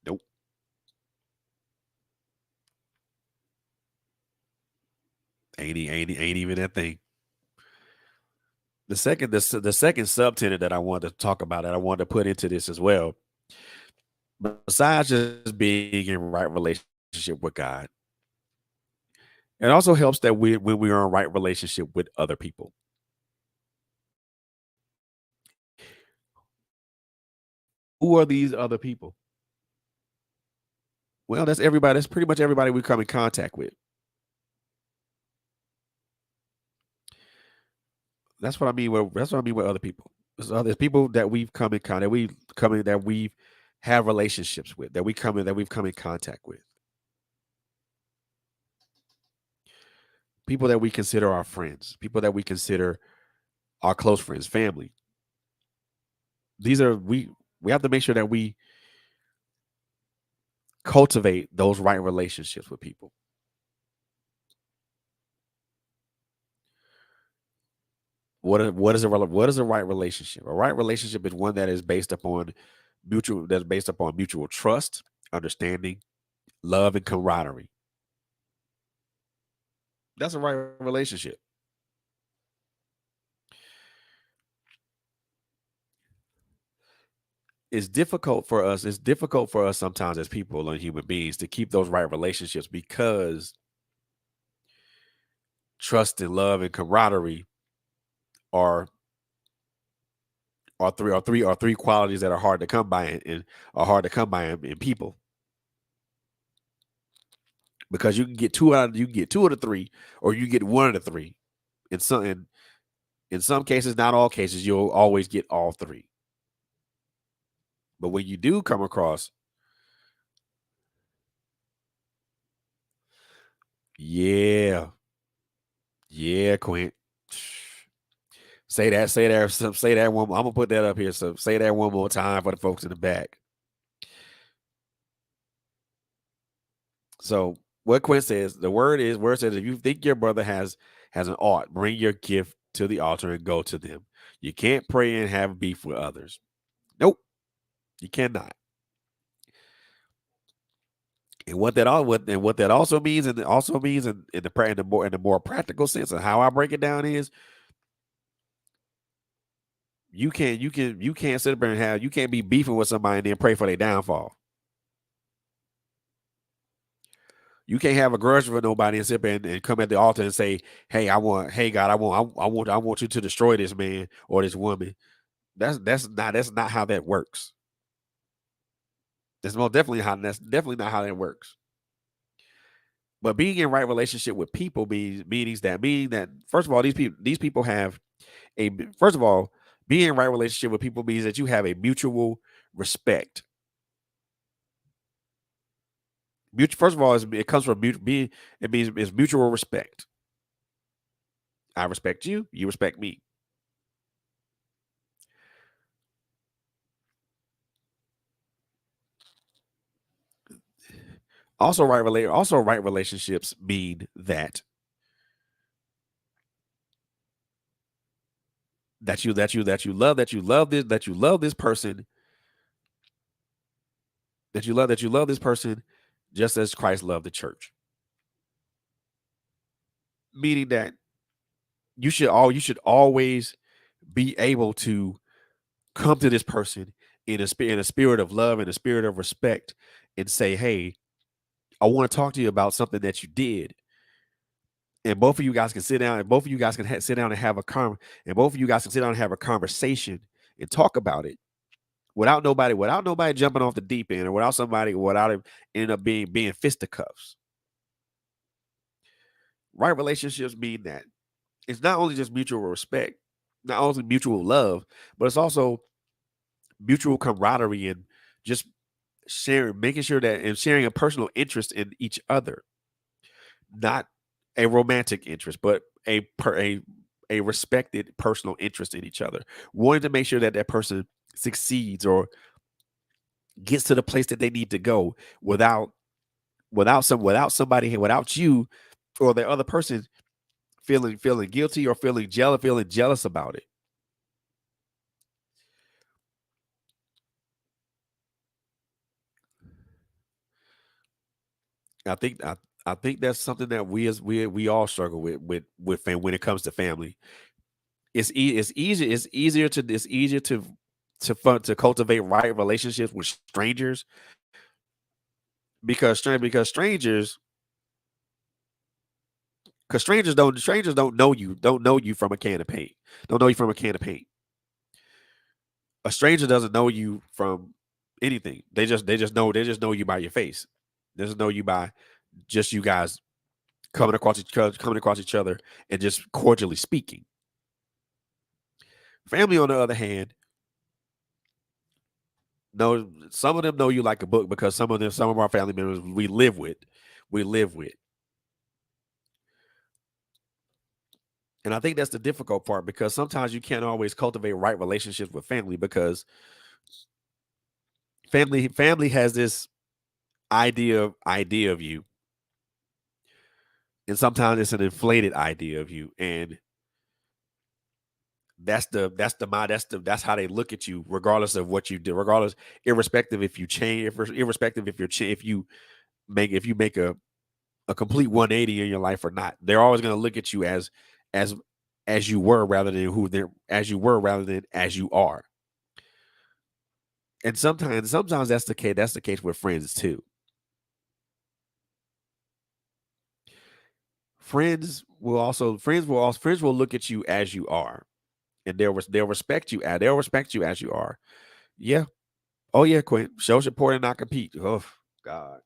Speaker 1: nope, ain't even that thing. The second subtenet that I wanted to talk about that I wanted to put into this as well, besides just being in right relationship with God, it also helps that when we are in right relationship with other people. Who are these other people? Well, that's everybody. That's pretty much everybody we come in contact with. That's what I mean. That's what I mean with other people. So there's people that we've come in contact, that we have relationships with, that we've come in contact with, people that we consider our friends, people that we consider our close friends, family. These are we have to make sure that we cultivate those right relationships with people. What is a right relationship? A right relationship is one that is based upon mutual trust, understanding, love, and camaraderie. That's a right relationship. It's difficult for us sometimes as people and human beings to keep those right relationships because trust and love and camaraderie are are three qualities that are hard to come by and are hard to come by in people, because you can get two of the three, or you get one of the three. In some cases, not all cases, you'll always get all three. But when you do come across, yeah, yeah, Quint. Say that one. I'm gonna put that up here. So say that one more time for the folks in the back. So what Quinn says, word says, if you think your brother has an ought, bring your gift to the altar and go to them. You can't pray and have beef with others. Nope, you cannot. And what that also means, and it also means in the more practical sense, and how I break it down is you can't sit there and you can't be beefing with somebody and then pray for their downfall. You can't have a grudge for nobody and sit there and come at the altar and say, hey God, I want you to destroy this man or this woman. That's not how that works. That's definitely not how that works. But being in right relationship with people meaning that first of all, these people have a first of all, being in right relationship with people means that you have a mutual respect. First of all, it comes from being it means it's mutual respect. I respect you, you respect me. Also right relationships mean that you love this person, that you love this person just as Christ loved the church. Meaning that you should always be able to come to this person in a spirit of love and a spirit of respect and say, "Hey, I want to talk to you about something that you did." And both of you guys can sit down and both of you guys can sit down and have a and both of you guys can sit down and have a conversation and talk about it without nobody jumping off the deep end, or without it ending up being fisticuffs. Right relationships mean that it's not only just mutual respect, not only mutual love, but it's also mutual camaraderie and just making sure that and sharing a personal interest in each other, not a romantic interest, but a respected personal interest in each other, wanting to make sure that that person succeeds or gets to the place that they need to go without you or the other person feeling guilty or feeling jealous about it. I think I think that's something that we all struggle when it comes to family. It's easier to cultivate right relationships with strangers because strangers don't know you from a can of paint. Don't know you from a can of paint. A stranger doesn't know you from anything. They just know you by your face. They just know you by just you guys coming across each other and just cordially speaking. Family, on the other hand, know some of them know you like a book because some of our family members we live with, and I think that's the difficult part because sometimes you can't always cultivate right relationships with family because family has this idea of you, and sometimes it's an inflated idea of you, and that's how they look at you regardless of what you do, regardless, irrespective if you change, irrespective if you make a complete 180 in your life or not. They're always going to look at you as as you were rather than who they're as you were rather than as you are. And sometimes that's the case. That's the case with friends too. Friends will look at you as you are, and they'll respect you as you are. Yeah. Oh yeah, Quinn. Show support and not compete. Oh God.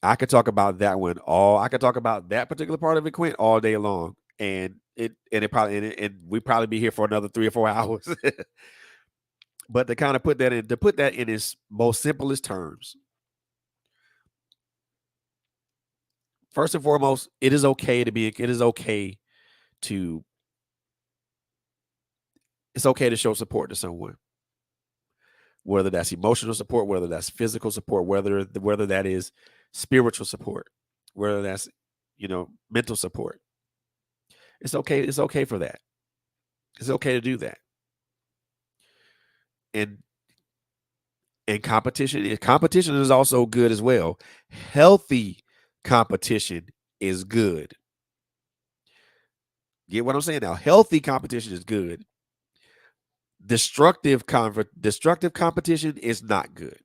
Speaker 1: I could talk about that particular part of it, Quinn, all day long. And we probably be here for another 3 or 4 hours. But to kind of put that in its most simplest terms, first and foremost, to it's okay to show support to someone, whether that's emotional support, whether that's physical support, whether that is spiritual support, whether that's mental support. It's okay. It's okay for that. It's okay to do that. And competition is also good as well. Healthy competition is good. Get what I'm saying now? Healthy competition is good. Destructive competition is not good.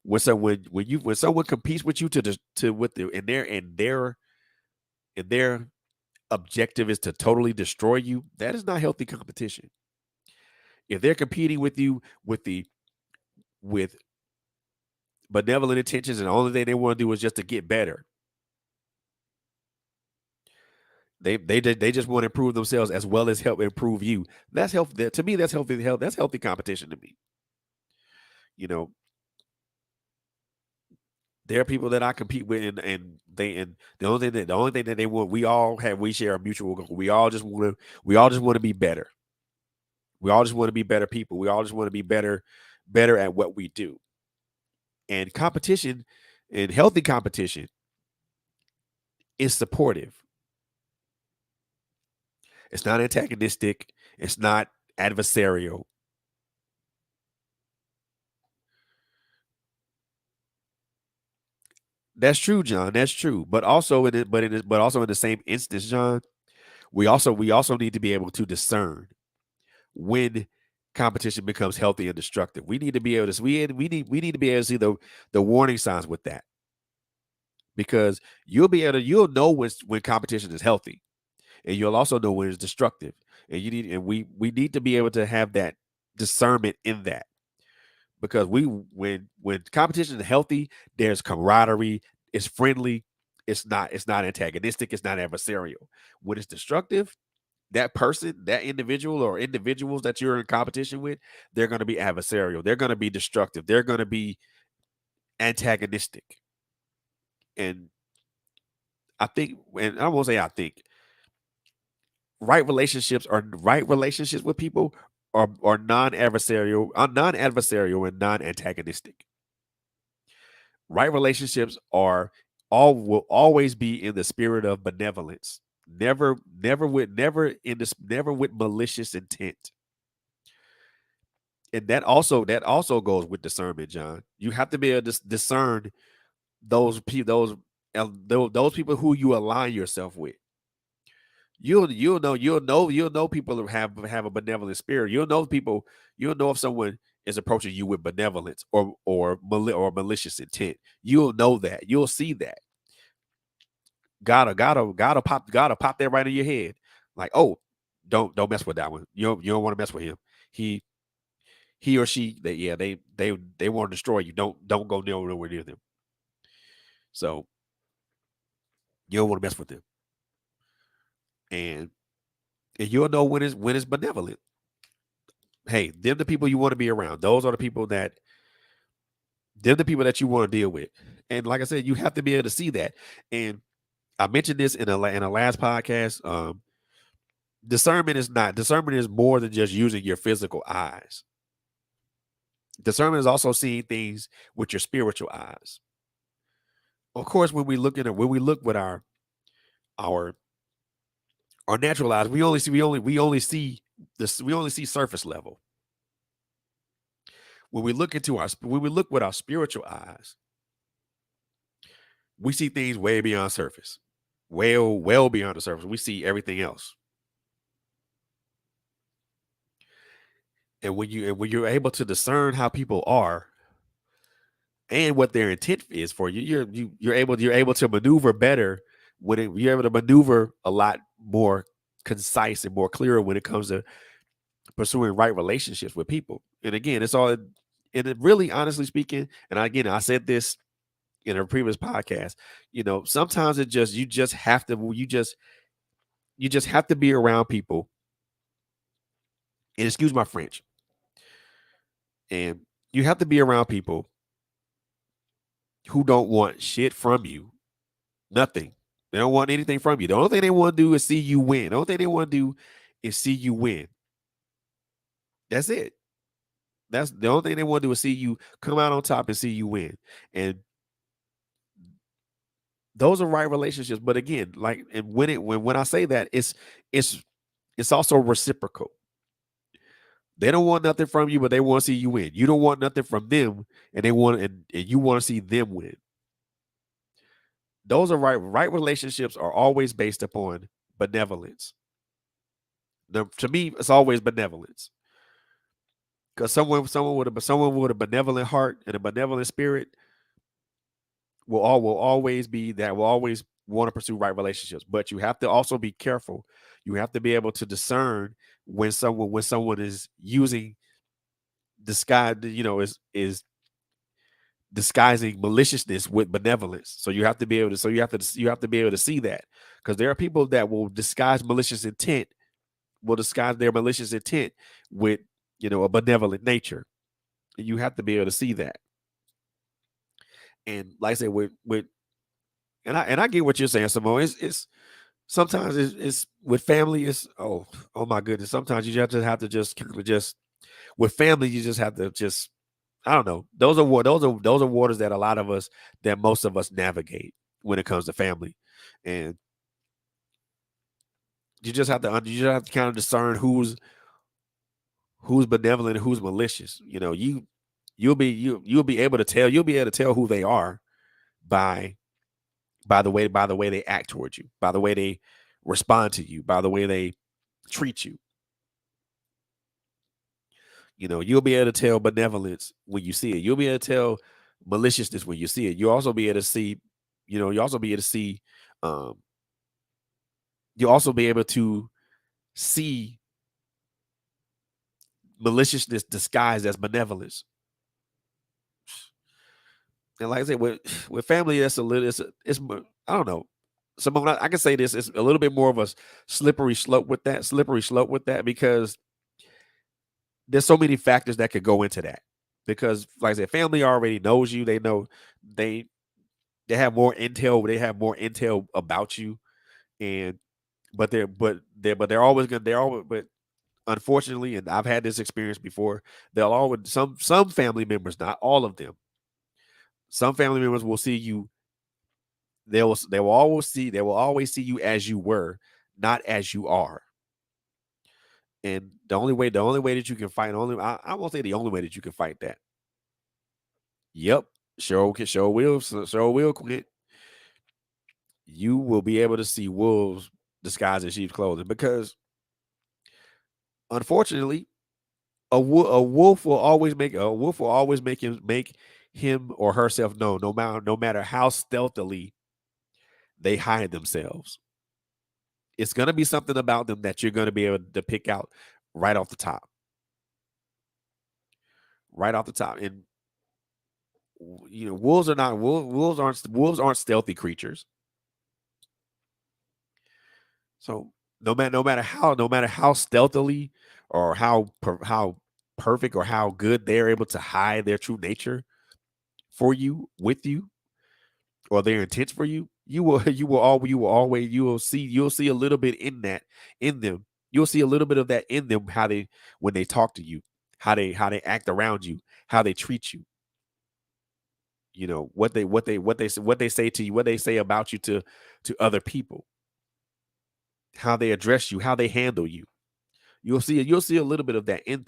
Speaker 1: When someone competes with you to the to with the and their objective is to totally destroy you, that is not healthy competition. If they're competing with you with benevolent intentions and the only thing they want to do is just to get better, they just want to improve themselves as well as help improve you. That's healthy. To me, that's healthy. That's healthy competition to me. You know, there are people that I compete with, and the only thing that they want, we share a mutual goal. We all just want to be better. We all just want to be better people. We all just want to be better at what we do. And competition, and healthy competition, is supportive. It's not antagonistic. It's not adversarial. That's true, John. That's true. But also but also in the same instance, John, we also need to be able to discern when competition becomes healthy and destructive. We need to be able to we need to be able to see the warning signs with that, because you'll know when competition is healthy, and you'll also know when it's destructive. And we need to be able to have that discernment in that, because when competition is healthy, there's camaraderie, it's friendly, it's not antagonistic, it's not adversarial. When it's destructive, that person, that individual or individuals that you're in competition with, they're going to be adversarial, they're going to be destructive, they're going to be antagonistic. And and I won't say I think right relationships with people are non-adversarial and non-antagonistic. Right relationships are all will always be in the spirit of benevolence. Never with malicious intent. And that also goes with discernment, John. You have to be able to discern those people who you align yourself with. You'll know people who have a benevolent spirit. You'll know if someone is approaching you with benevolence or malicious intent. You'll know that. You'll see that. Gotta pop that right in your head. Like, oh, don't mess with that one. You don't want to mess with him. He he or she, they want to destroy you. Don't go nowhere near them. So you don't want to mess with them. and you'll know when it's benevolent. Hey, them the people you want to be around. Those are the people that they're the people that you want to deal with. And like I said, you have to be able to see that. And I mentioned this in a last podcast. Discernment is more than just using your physical eyes. Discernment is also seeing things with your spiritual eyes. Of course, when we look with our our natural eyes, we only see this, we only see surface level. When we look with our spiritual eyes, we see things way beyond surface, well beyond the surface. We see everything else. And when you're able to discern how people are and what their intent is for you, you're able to maneuver better you're able to maneuver a lot more concise and more clearer when it comes to pursuing right relationships with people. And again, it's all, and it really, honestly speaking, and again, I said this in a previous podcast, sometimes you just have to be around people, and excuse my French, and you have to be around people who don't want shit from you. Nothing. They don't want anything from you. The only thing they want to do is see you win. The only thing they want to do is see you win. That's it. That's the only thing they want to do is see you come out on top and see you win. And those are right relationships. But again, like, and when I say that, it's it's also reciprocal. They don't want nothing from you, but they want to see you win. You don't want nothing from them, and and you want to see them win. Those are right relationships are always based upon benevolence. To me, it's always benevolence. Because someone with a benevolent heart and a benevolent spirit will always want to pursue right relationships. But you have to also be careful. You have to be able to discern when someone is using disguise, is disguising maliciousness with benevolence. So you have to be able to see that, because there are people that will disguise their malicious intent with a benevolent nature. And you have to be able to see that. And like I said, with and I get what you're saying, Simone. It's sometimes it's with family. It's oh my goodness. Sometimes you have to just kind of just with family. You just have to just, I don't know. Those are waters that most of us navigate when it comes to family, and you just have to kind of discern who's benevolent and who's malicious. You'll be able to tell who they are by by the way they act towards you, by the way they respond to you, by the way they treat you. You'll be able to tell benevolence when you see it. You'll be able to tell maliciousness when you see it. You'll also be able to see, you also be able to see, um, you'll also be able to see maliciousness disguised as benevolence. And like I said, with family, that's a little, I don't know. Simone, I can say this, it's a little bit more of a slippery slope with that, because there's so many factors that could go into that. Because like I said, family already knows you. They know they they have more intel. They have more intel about you, and they're always gonna they're always but unfortunately, and I've had this experience before, they'll always some family members, not all of them. Some family members will see you. They will always see you as you were, not as you are. And the only way that you can fight, I won't say the only way that you can fight that. Yep, sure will, Quint. You will be able to see wolves disguised in sheep's clothing, because unfortunately, a wolf will always make him or herself known, no matter how stealthily they hide themselves. It's gonna be something about them that you're gonna be able to pick out right off the top, right off the top. And wolves aren't stealthy creatures. So no matter how stealthily or how perfect or how good they're able to hide their true nature for you, with you, or their intents for you, you'll see a little bit in them. You'll see a little bit of that in them, how they when they talk to you, how they act around you, how they treat you. What they say to you, what they say about you to other people, how they address you, how they handle you. You'll see a little bit of that in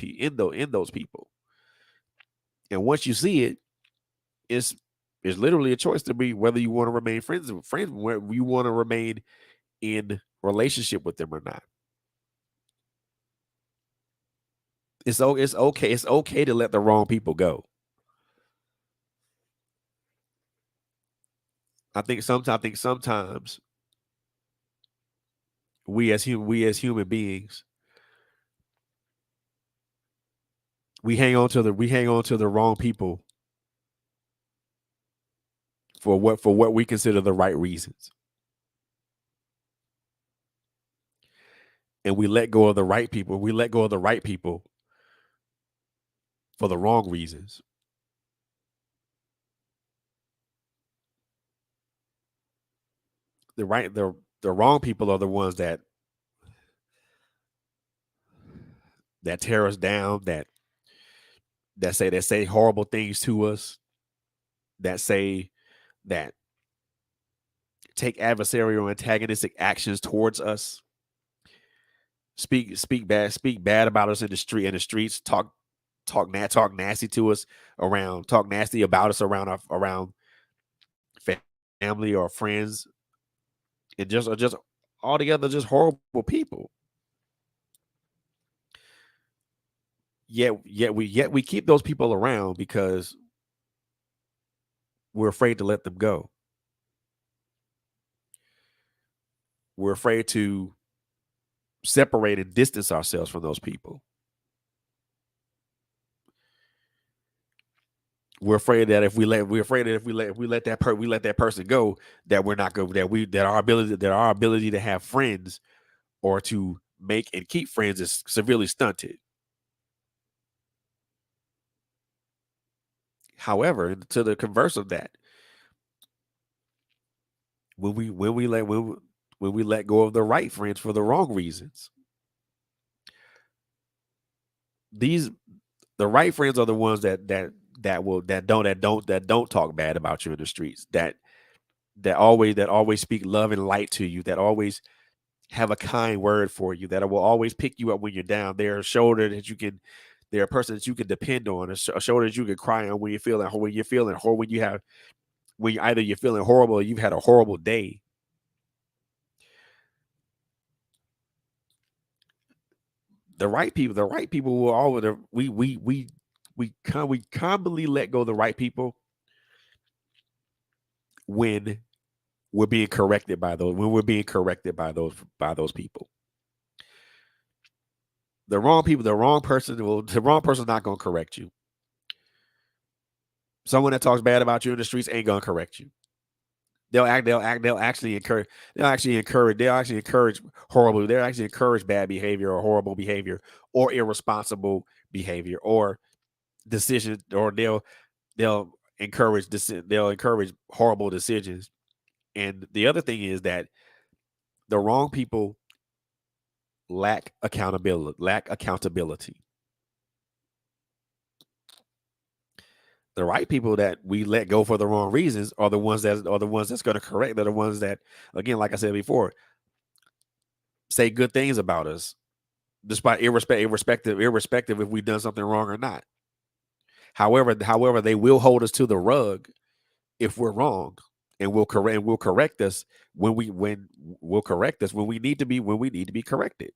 Speaker 1: those people. And once you see it, it's literally a choice to be whether you want to remain friends, whether you want to remain in relationship with them or not. It's okay. It's okay to let the wrong people go. I think sometimes we as human beings, we hang on to the wrong people for what we consider the right reasons, and we let go of the right people for the wrong reasons. The wrong people are the ones that tear us down, that say horrible things to us, that say that take adversarial antagonistic actions towards us, speak bad about us in the streets, talk nasty to us around, talk nasty about us around family or friends, and just altogether just horrible people. Yet we keep those people around because we're afraid to let them go. We're afraid to separate and distance ourselves from those people. We're afraid that if we let that person go, that we're not going that our ability to have friends or to make and keep friends is severely stunted. However, to the converse of that, when we let go of the right friends for the wrong reasons, these the right friends are the ones that don't talk bad about you in the streets, that always speak love and light to you, that always have a kind word for you, that will always pick you up when you're down. They're a person that you can depend on, a shoulder that you can cry on when either you're feeling horrible or you've had a horrible day. The right people will always we commonly let go of the right people when we're being corrected by those people. The wrong person's not going to correct you. Someone that talks bad about you in the streets ain't going to correct you. They'll actually encourage horrible they'll actually encourage bad behavior or horrible behavior or irresponsible behavior or decision, or they'll encourage horrible decisions. And the other thing is that the wrong people lack accountability. The right people that we let go for the wrong reasons are the ones that's going to correct. They're the ones that, again, like I said before, say good things about us, despite irrespective if we've done something wrong or not. However, they will hold us to the rug if we're wrong, and will correct us when we need to be corrected.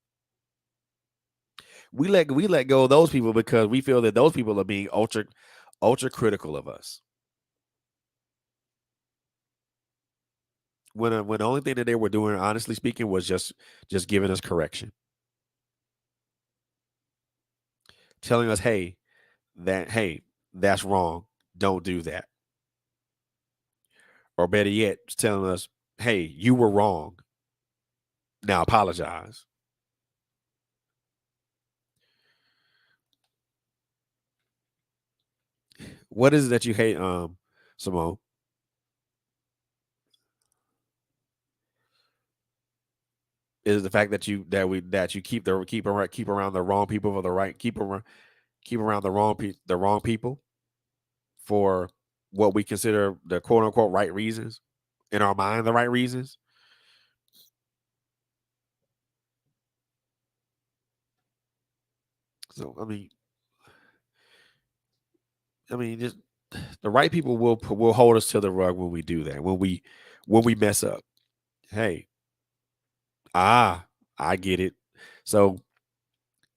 Speaker 1: We let go of those people because we feel that those people are being ultra critical of us. When the only thing that they were doing, honestly speaking, was just giving us correction, telling us, hey, that's wrong, don't do that. Or better yet, telling us, hey, you were wrong, now apologize. What is it that you hate, Simone? Is it the fact that you keep around the wrong people for the right keep around the wrong people for what we consider the quote unquote right reasons in our mind, the right reasons. So I mean, just the right people will hold us to the rug when we do that. When we mess up. Hey, ah, I get it. So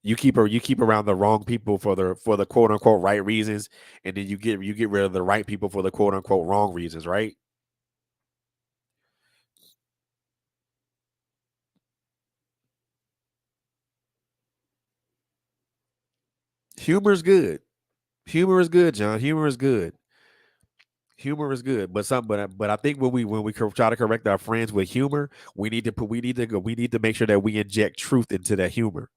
Speaker 1: you keep around the wrong people for the quote unquote right reasons, and then you get rid of the right people for the quote unquote wrong reasons, right? Humor is good. Humor is good, John. Humor is good. Humor is good, but I think when we try to correct our friends with humor, we need to make sure that we inject truth into that humor,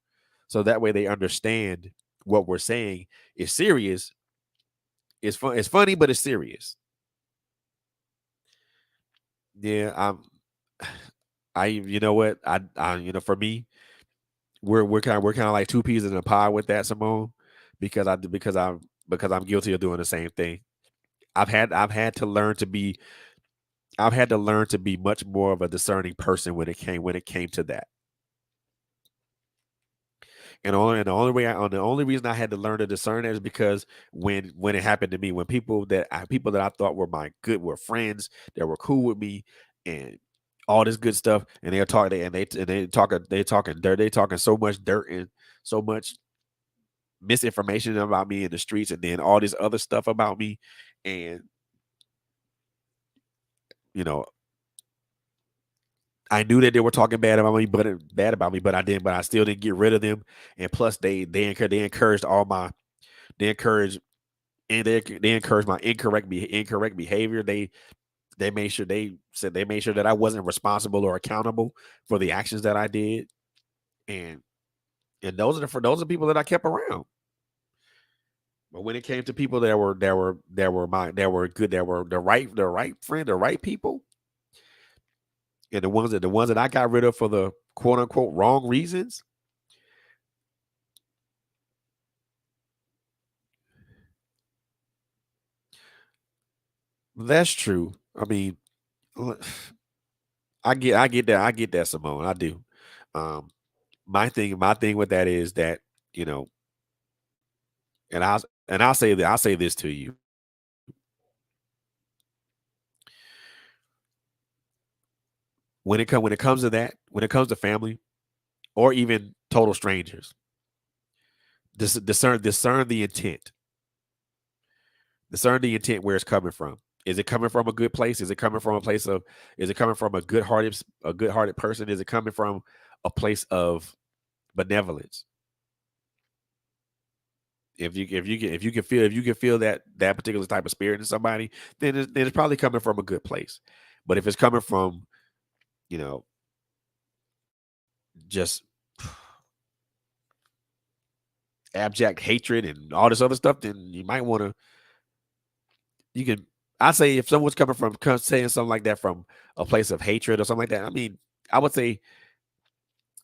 Speaker 1: so that way they understand what we're saying is serious. It's funny, but it's serious. Yeah, you know what for me, we're kind of like two peas in a pod with that, Simone, because I'm guilty of doing the same thing. I've had to learn to be I've had to learn to be much more of a discerning person when it came to that. And the only the only reason I had to learn to discern that is because when it happened to me, when people that I thought were friends that were cool with me and all this good stuff, and they're talking and they talking dirt, they talking so much dirt and so much misinformation about me in the streets, and then all this other stuff about me, and you know I knew that they were talking bad about me, but I still didn't get rid of them. And plus, they encouraged all my they encouraged they encouraged my incorrect behavior. They made sure that I wasn't responsible or accountable for the actions that I did, and those are the people that I kept around. But when it came to people that were good, that were the right friend, the right people, and the ones that I got rid of for the quote unquote wrong reasons. That's true. I mean, l- I get that, Simone. I do. Um, my thing with that is that you know, I'll say this to you. When it comes to family or even total strangers, discern the intent. Discern the intent where it's coming from. Is it coming from a good place? Is it coming from a place of? Is it coming from a good hearted person? Is it coming from a place of benevolence? If you can feel that particular type of spirit in somebody, then it's probably coming from a good place. But if it's coming from you know just abject hatred and all this other stuff, then you might want to you can. I say if someone's saying something like that from a place of hatred or something like that. I mean, I would say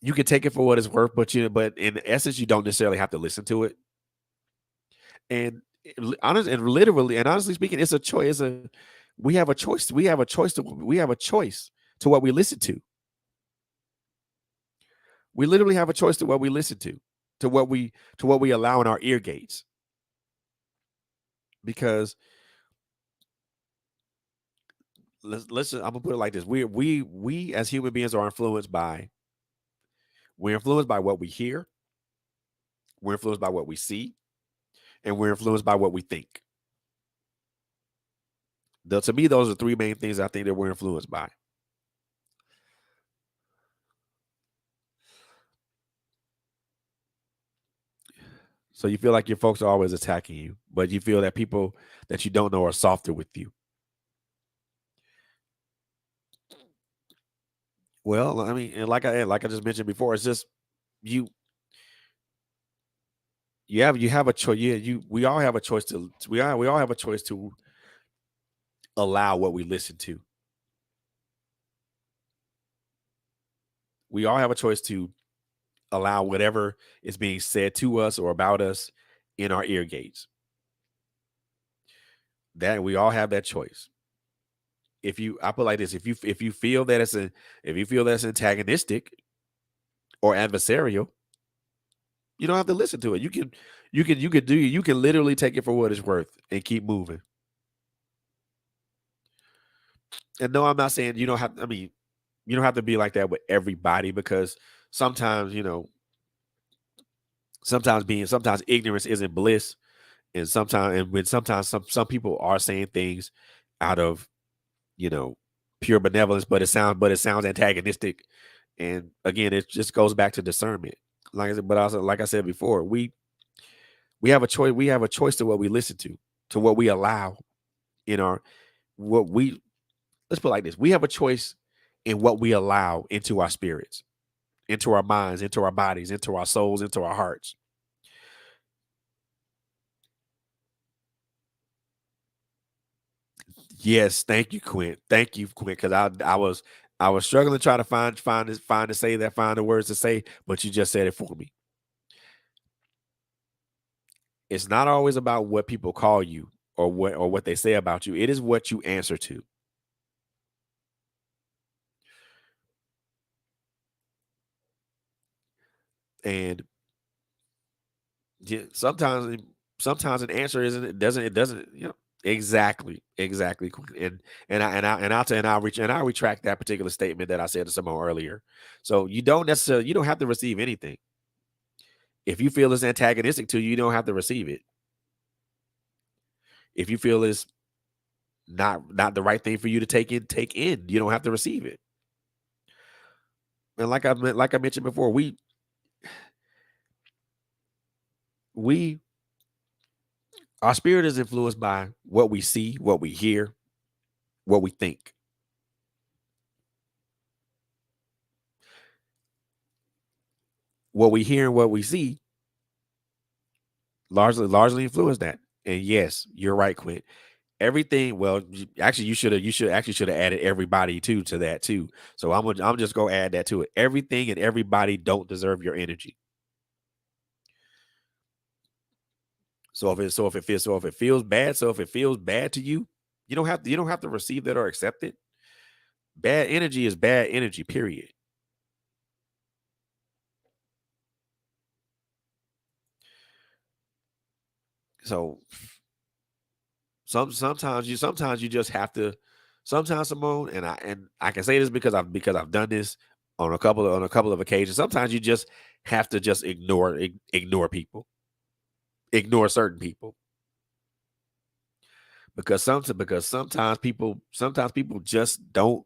Speaker 1: you can take it for what it's worth, but in essence, you don't necessarily have to listen to it. And honestly speaking, it's a choice. We have a choice. We have a choice to what we listen to. We literally have a choice to what we listen to what we allow in our ear gates. Because I'm gonna put it like this: we as human beings are influenced by we're influenced by what we hear, we're influenced by what we see, and we're influenced by what we think. To me, those are three main things I think that we're influenced by. So you feel like your folks are always attacking you, but you feel that people that you don't know are softer with you. Well, I mean, and like I just mentioned before, it's just you you have a choice. Yeah, we all have a choice to we all have a choice to allow what we listen to. We all have a choice to allow whatever is being said to us or about us in our ear gates. That we all have that choice. If you I put like this, if you feel that if you feel that's antagonistic or adversarial, you don't have to listen to it. You can literally take it for what it's worth and keep moving. And no, I'm not saying you don't have I mean, you don't have to be like that with everybody because sometimes, sometimes ignorance isn't bliss. And when sometimes some people are saying things out of, you know, pure benevolence, but it sounds antagonistic. And again, it just goes back to discernment. Like I said, but also like I said before, we have a choice. We have a choice to what we listen to what we allow in our what we let's put it like this. We have a choice in what we allow into our spirits, into our minds, into our bodies, into our souls, into our hearts. Yes, thank you, Quint. Thank you, Quint, because I was struggling to try to find the words to say, but you just said it for me. It's not always about what people call you or what they say about you. It is what you answer to. And sometimes an answer isn't it doesn't exactly Quint. And I'll retract that particular statement that I said to someone earlier. So you don't have to receive anything. If you feel it's antagonistic to you, you don't have to receive it. If you feel it's not the right thing for you to take in. You don't have to receive it. And like I mentioned before, we our spirit is influenced by what we see, what we hear, what we think. What we hear and what we see largely influence that. And yes, you're right, Quint. Everything. Well, actually, you should have added everybody too to that too. So I'm just gonna add that to it. Everything and everybody don't deserve your energy. So if it feels bad to you, you don't have to receive that or accept it. Bad energy is bad energy, period. So sometimes you just have to sometimes, Simone, and I can say this because I've done this on a couple of occasions. Sometimes you just have to just ignore people, ignore certain people because sometimes people just don't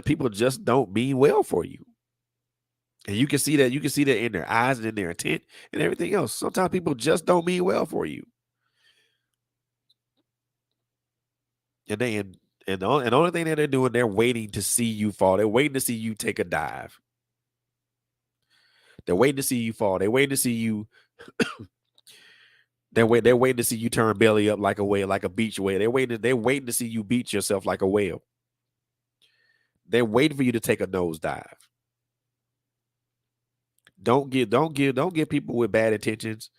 Speaker 1: people just don't mean well for you. And you can see that in their eyes and in their intent and everything else. Sometimes people just don't mean well for you. And the only thing that they're doing, they're waiting to see you fall. They're waiting to see you take a dive. They're waiting to see you fall. They're waiting to see you turn belly up like a whale, like a beach whale. They're waiting to see you beat yourself like a whale. They're waiting for you to take a nosedive. Don't give people with bad intentions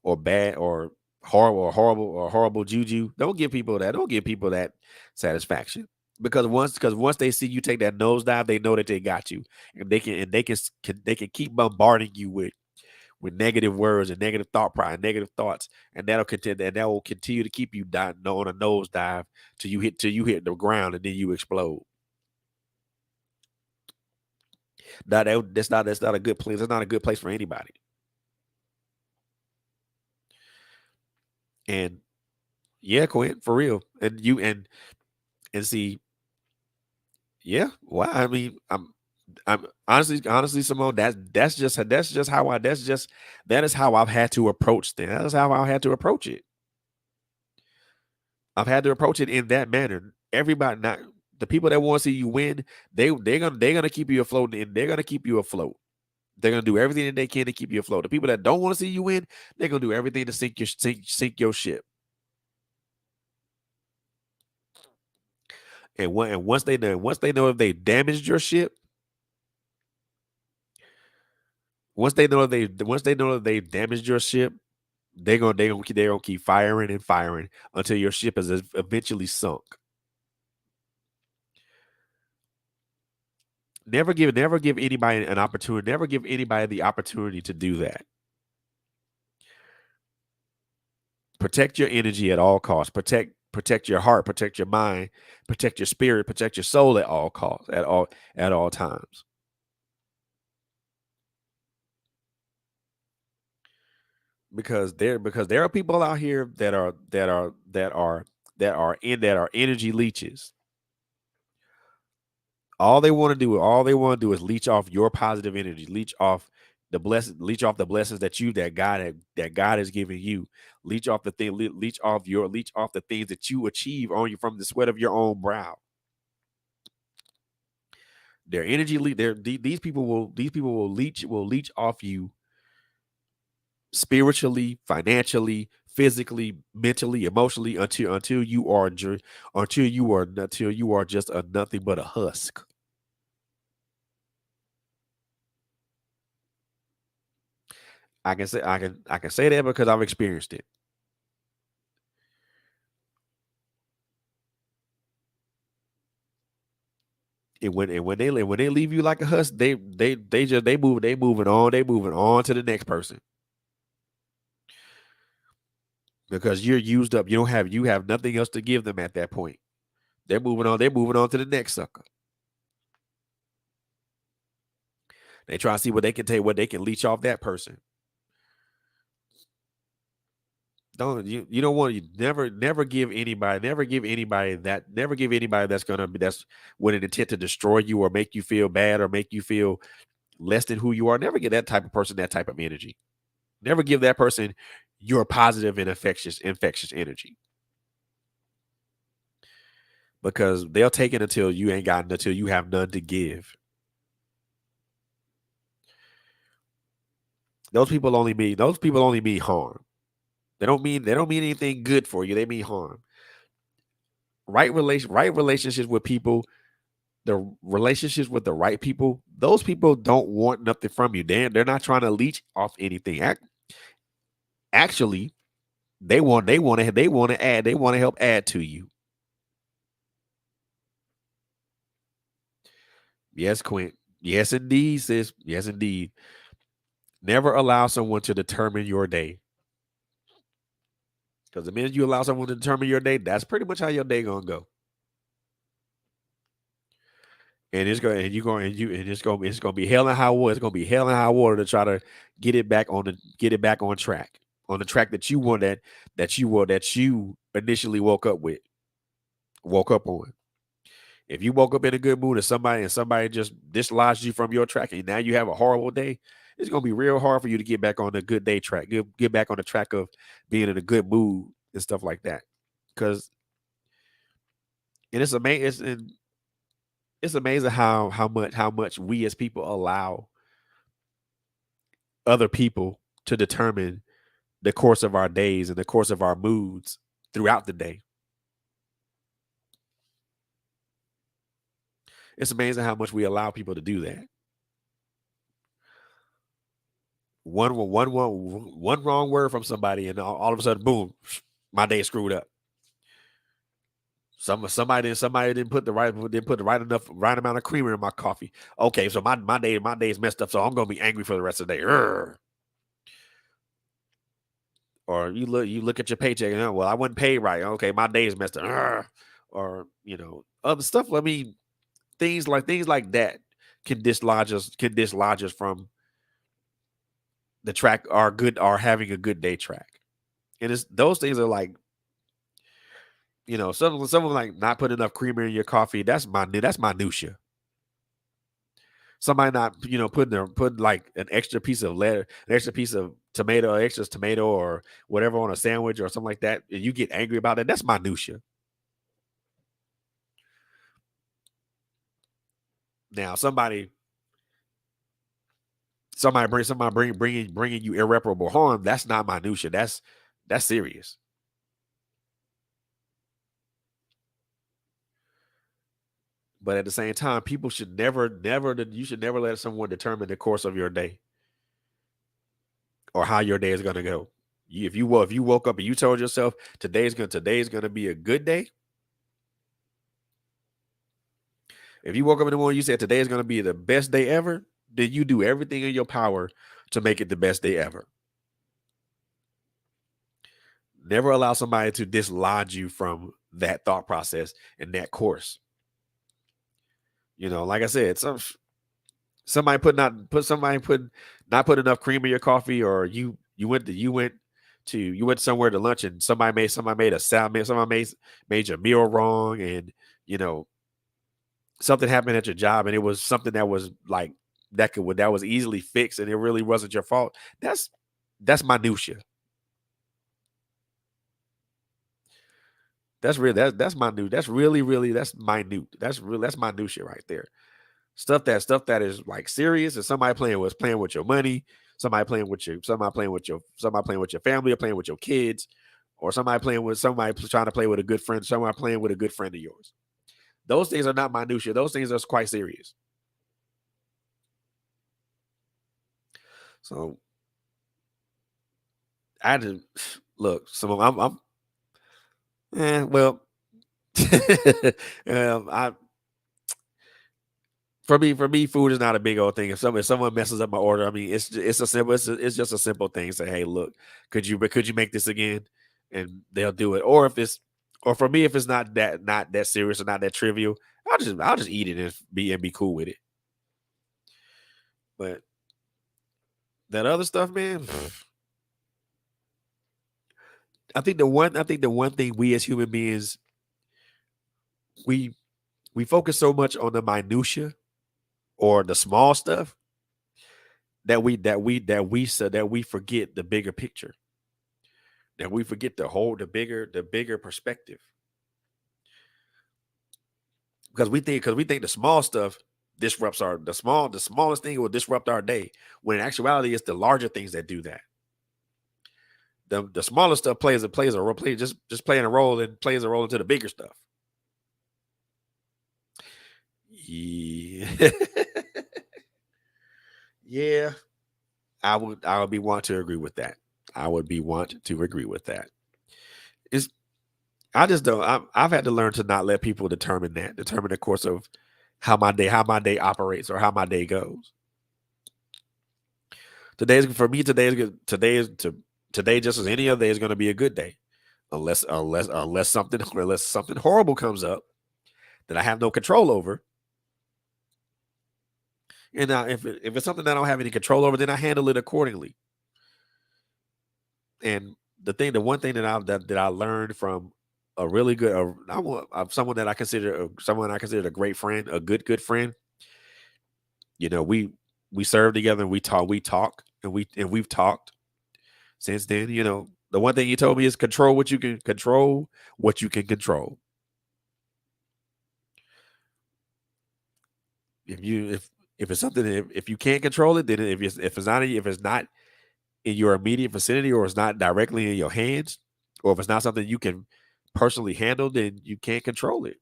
Speaker 1: or bad or horrible juju. Don't give people that. Don't give people that satisfaction. Because once they see you take that nosedive, they know that they got you, and they can keep bombarding you with negative words and negative thought pride, negative thoughts, and that will continue to keep you down on a nosedive till you hit the ground and then you explode. That's not a good place. That's not a good place for anybody. And yeah, Quinn, for real. And see, yeah, wow. I mean, I'm honestly, Simone. That is how I've had to approach things. That is how I had to approach it. I've had to approach it in that manner. Everybody, not the people that want to see you win, they're gonna keep you afloat, and they're gonna keep you afloat. They're gonna do everything that they can to keep you afloat. The people that don't want to see you win, they're gonna do everything to sink your ship. And once they know if they damaged your ship, once they know that they damaged your ship, they're gonna keep firing and firing until your ship is eventually sunk. Never give anybody an opportunity. Never give anybody the opportunity to do that. Protect your energy at all costs. Protect your heart. Protect your mind. Protect your spirit. Protect your soul at all costs. At all times. Because there are people out here that are energy leeches. All they want to do is leech off your positive energy, leech off the blessings that God has given you, leech off the things that you achieve on you from the sweat of your own brow. Their energy these people will leech off you spiritually, financially, physically, mentally, emotionally until you are just a nothing but a husk. I can say that because I've experienced it. And when they leave you like a husk, they moving on to the next person because you're used up. You have nothing else to give them at that point. They're moving on to the next sucker. They try to see what they can take, what they can leech off that person. Don't you don't want you never give anybody that's with an intent to destroy you or make you feel bad or make you feel less than who you are. Never give that type of person that type of energy. Never give that person your positive and infectious energy because they'll take it until you have none to give. Those people only mean harm. They don't mean anything good for you. They mean harm. Right relationships with people, the relationships with the right people, those people don't want nothing from you. They're not trying to leech off anything. Actually, they want to help add to you. Yes, Quint. Yes, indeed, sis. Yes, indeed. Never allow someone to determine your day. Because the minute you allow someone to determine your day, that's pretty much how your day gonna go. And it's going and you going and you and it's gonna be hell and high water. It's gonna be hell and high water to try to get it back on the track that you want that you initially woke up on. If you woke up in a good mood and somebody just dislodged you from your track and now you have a horrible day, it's gonna be real hard for you to get back on the good day track. Get back on the track of being in a good mood and stuff like that. Because and it's amazing how much we as people allow other people to determine the course of our days and the course of our moods throughout the day. It's amazing how much we allow people to do that. One wrong word from somebody, and all of a sudden, boom, my day is screwed up. Somebody didn't put the right amount of creamer in my coffee. Okay, so my day is messed up, so I'm gonna be angry for the rest of the day. Urgh. Or you look at your paycheck and well, I wasn't paid right. Okay, my day is messed up. Urgh. Or other stuff. I mean, things like that can dislodge us from the track are having a good day track. And it's those things are like, some of them like not putting enough creamer in your coffee. That's minutia. Somebody not, putting like an extra piece of letter, an extra piece of tomato, extra tomato or whatever on a sandwich or something like that, and you get angry about that. That's minutia. Now, bringing you irreparable harm. That's not minutia. That's serious. But at the same time, people should never you should never let someone determine the course of your day or how your day is gonna go. If you woke up and you told yourself today's gonna be a good day. If you woke up in the morning, you said today is gonna be the best day ever, then you do everything in your power to make it the best day ever. Never allow somebody to dislodge you from that thought process and that course. Like I said, somebody put not put enough cream in your coffee, or you went somewhere to lunch and somebody made a salad, made your meal wrong, and you know something happened at your job, and it was something that was like that was easily fixed, and it really wasn't your fault. That's minutia. That's minute. That's really that's minute. That's minutia right there. Stuff that is like serious, and somebody playing with your money, somebody playing with your family, or playing with your kids, or somebody trying to play with a good friend, somebody playing with a good friend of yours. Those things are not minutia. Those things are quite serious. So I just look. Some I'm well, I for me, food is not a big old thing. If someone messes up my order, I mean, it's just a simple thing. Say, hey, look, could you make this again, and they'll do it. Or for me, if it's not that serious or not that trivial, I'll just eat it and be cool with it. But that other stuff, man, I think the one thing we as human beings we we focus so much on the minutia or the small stuff that we forget the bigger picture, that we forget the bigger perspective, because we think the small stuff disrupts our the smallest thing will disrupt our day, when in actuality it's the larger things that do that. The smaller stuff plays a role, just playing a role, and plays a role into the bigger stuff. Yeah. Yeah, I would be want to agree with that. I would be want to agree with that. It's I just don't. I've had to learn to not let people determine the course of how my day operates or how my day goes. Today's for me. Today is good. Today, just as any other day, is going to be a good day, unless something horrible comes up that I have no control over. And now, if it's something that I don't have any control over, then I handle it accordingly. And the one thing that I learned from a really good, I want someone I consider a great friend, a good friend. We serve together, and we talk, and we've talked since then. The one thing he told me is control what you can control, what you can control. If it's something, if you can't control it, then if it's not in your immediate vicinity, or it's not directly in your hands, or if it's not something you can personally handle, then you can't control it.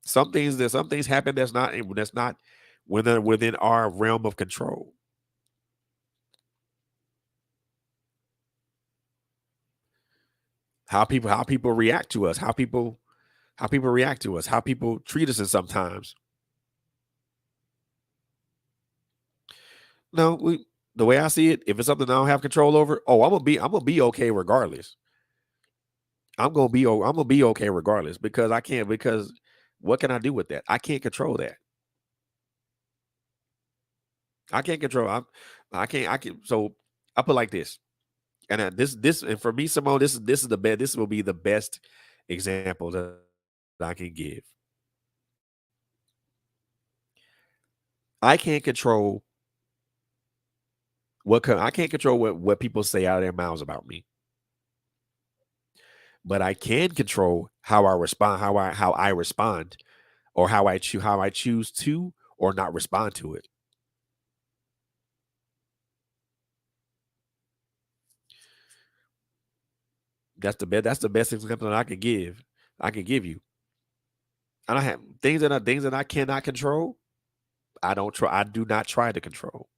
Speaker 1: Some things happen that's not within our realm of control. How people react to us, how people react to us, how people treat us, and sometimes no, the way I see it, if it's something I don't have control over, oh, I'm gonna be okay regardless. I'm gonna be okay regardless, because what can I do with that? I can't control that. I can't control. I can. So I put like this, and and for me, Simone, this is the best. This will be the best example that I can give. I can't control I can't control what people say out of their mouths about me, but I can control how I respond, or how I choose to or not respond to it. That's the best example that I could give. I can give you. I don't have things that I cannot control. I don't try. I do not try to control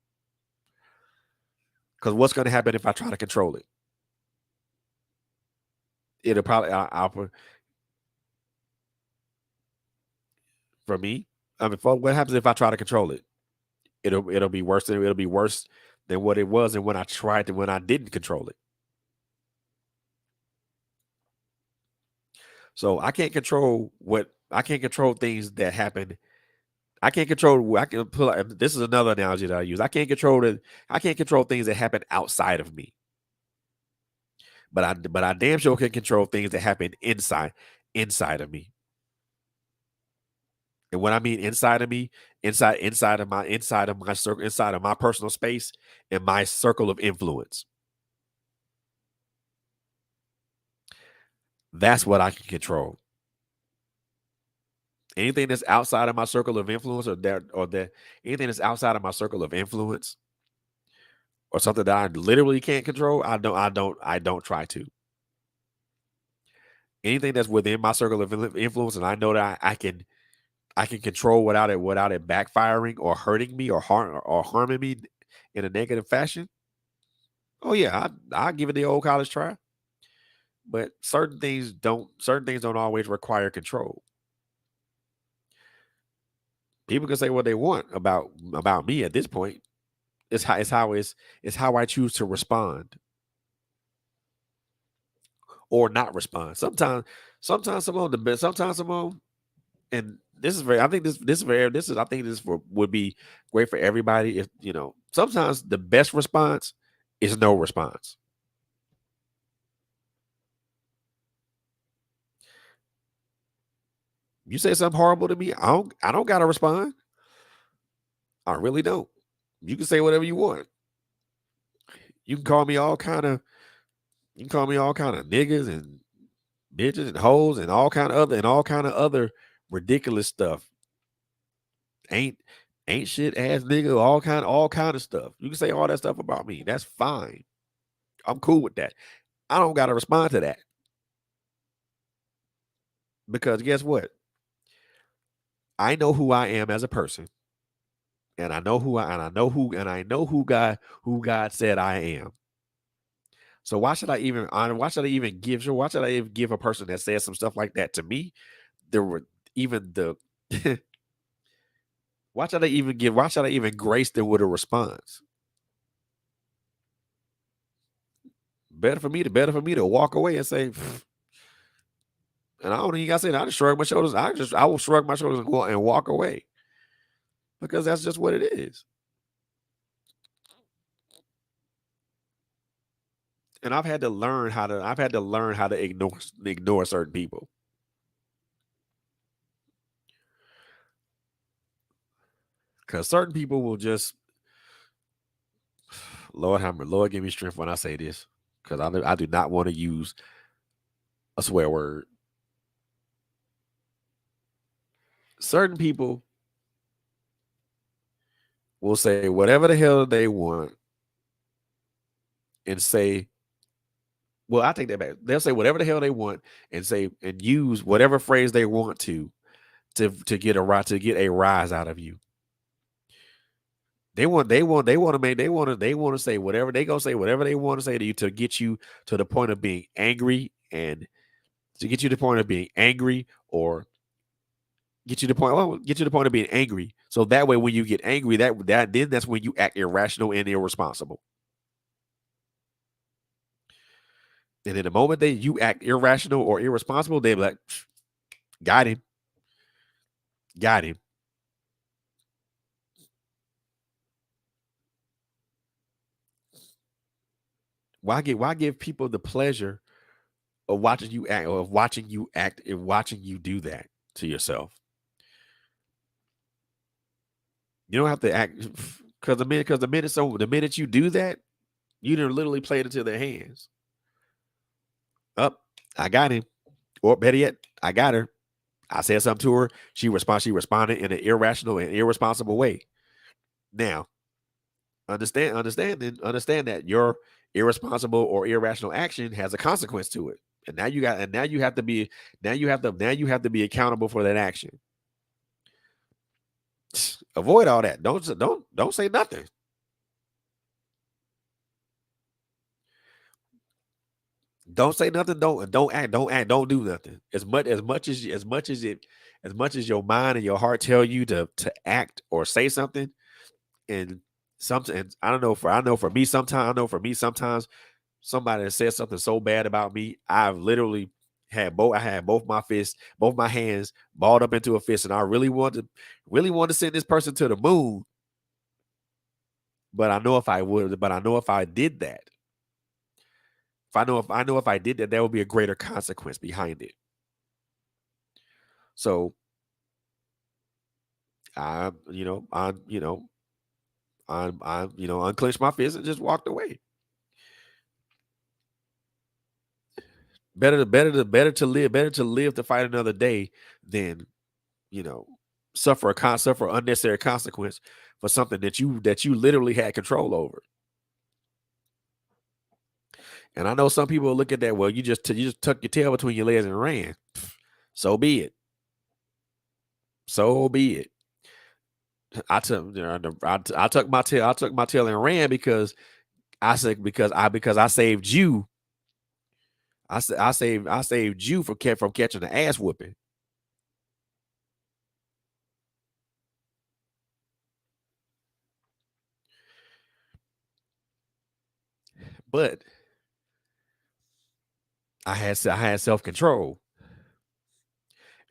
Speaker 1: because what's going to happen if I try to control it? It'll probably. For me. I mean, what happens if I try to control it? It'll be worse than it'll be worse than what it was and when I tried to when I didn't control it. So I can't control things that happen. I can't control. I can pull. This is another analogy that I use. I can't control things that happen outside of me, but I damn sure can control things that happen inside of me. And when I mean inside of me, inside of my circle, inside of my personal space and my circle of influence. That's what I can control. Anything that's outside of my circle of influence or that anything that's outside of my circle of influence or something that I literally can't control, I don't try to. Anything that's within my circle of influence and I know that I can control without it backfiring or hurting me or harming me in a negative fashion. Oh yeah, I give it the old college try. But certain things don't always require control. People can say what they want about me at this point. It's how I choose to respond or not respond. Sometimes some of the best sometimes some of and this is very I think this is very this is I think this would be great for everybody if sometimes the best response is no response. You say something horrible to me, I don't gotta respond. I really don't. You can say whatever you want. You can call me all kind of you can call me all kind of niggas and bitches and hoes and all kind of other ridiculous stuff. Ain't ain't shit ass nigga, all kind of stuff. You can say all that stuff about me. That's fine. I'm cool with that. I don't gotta respond to that. Because guess what? I know who I am as a person. And I know who God said I am. So why should I even give why should I even give a person that says some stuff like that to me even the why should I even grace them with a response? Better for me to walk away and say, "Pfft," and I don't even gotta say that. I just shrug my shoulders. I will shrug my shoulders and walk away because that's just what it is. And I've had to learn how to ignore certain people because certain people will just Lord give me strength when I say this because I do not want to use a swear word. Certain people will say whatever the hell they want and say, well, I take that back. They'll say whatever the hell they want and say and use whatever phrase they want to get a rise out of you. They want to say whatever they gonna say whatever they want to say to you to get you to the point of being angry and to get you to the point of being angry or get you to the point of being angry. So that way when you get angry, that's when you act irrational and irresponsible. And in the moment that you act irrational or irresponsible, they be like, got him, got him. Why give people the pleasure of watching you act and watching you do that to yourself? You don't have to act the minute you do that, you done literally played into their hands. Up, I got him. Or better yet, I got her. I said something to her. She responded in an irrational and irresponsible way. Now, understand that your irresponsible or irrational action has a consequence to it. And now you have to be now you have to be accountable for that action. Avoid all that. Don't say nothing. Don't say nothing. Don't act. Don't act. Don't do nothing. As much as your mind and your heart tell you to act or say something, and something. And I know for me sometimes. I know for me sometimes somebody that said something so bad about me, I've literally I had both my fists, both my hands balled up into a fist, and I really want to send this person to the moon. But I know if I would, but I know if I did that, if I know if I did that, there would be a greater consequence behind it. So I, you know, unclenched my fist and just walked away. Better to live to fight another day than, you know, suffer unnecessary consequence for something that you literally had control over. And I know some people look at that, well, you just tuck your tail between your legs and ran. So be it. So be it. I took my tail and ran because because I saved you. I saved you from catching the ass whooping. But I had self control.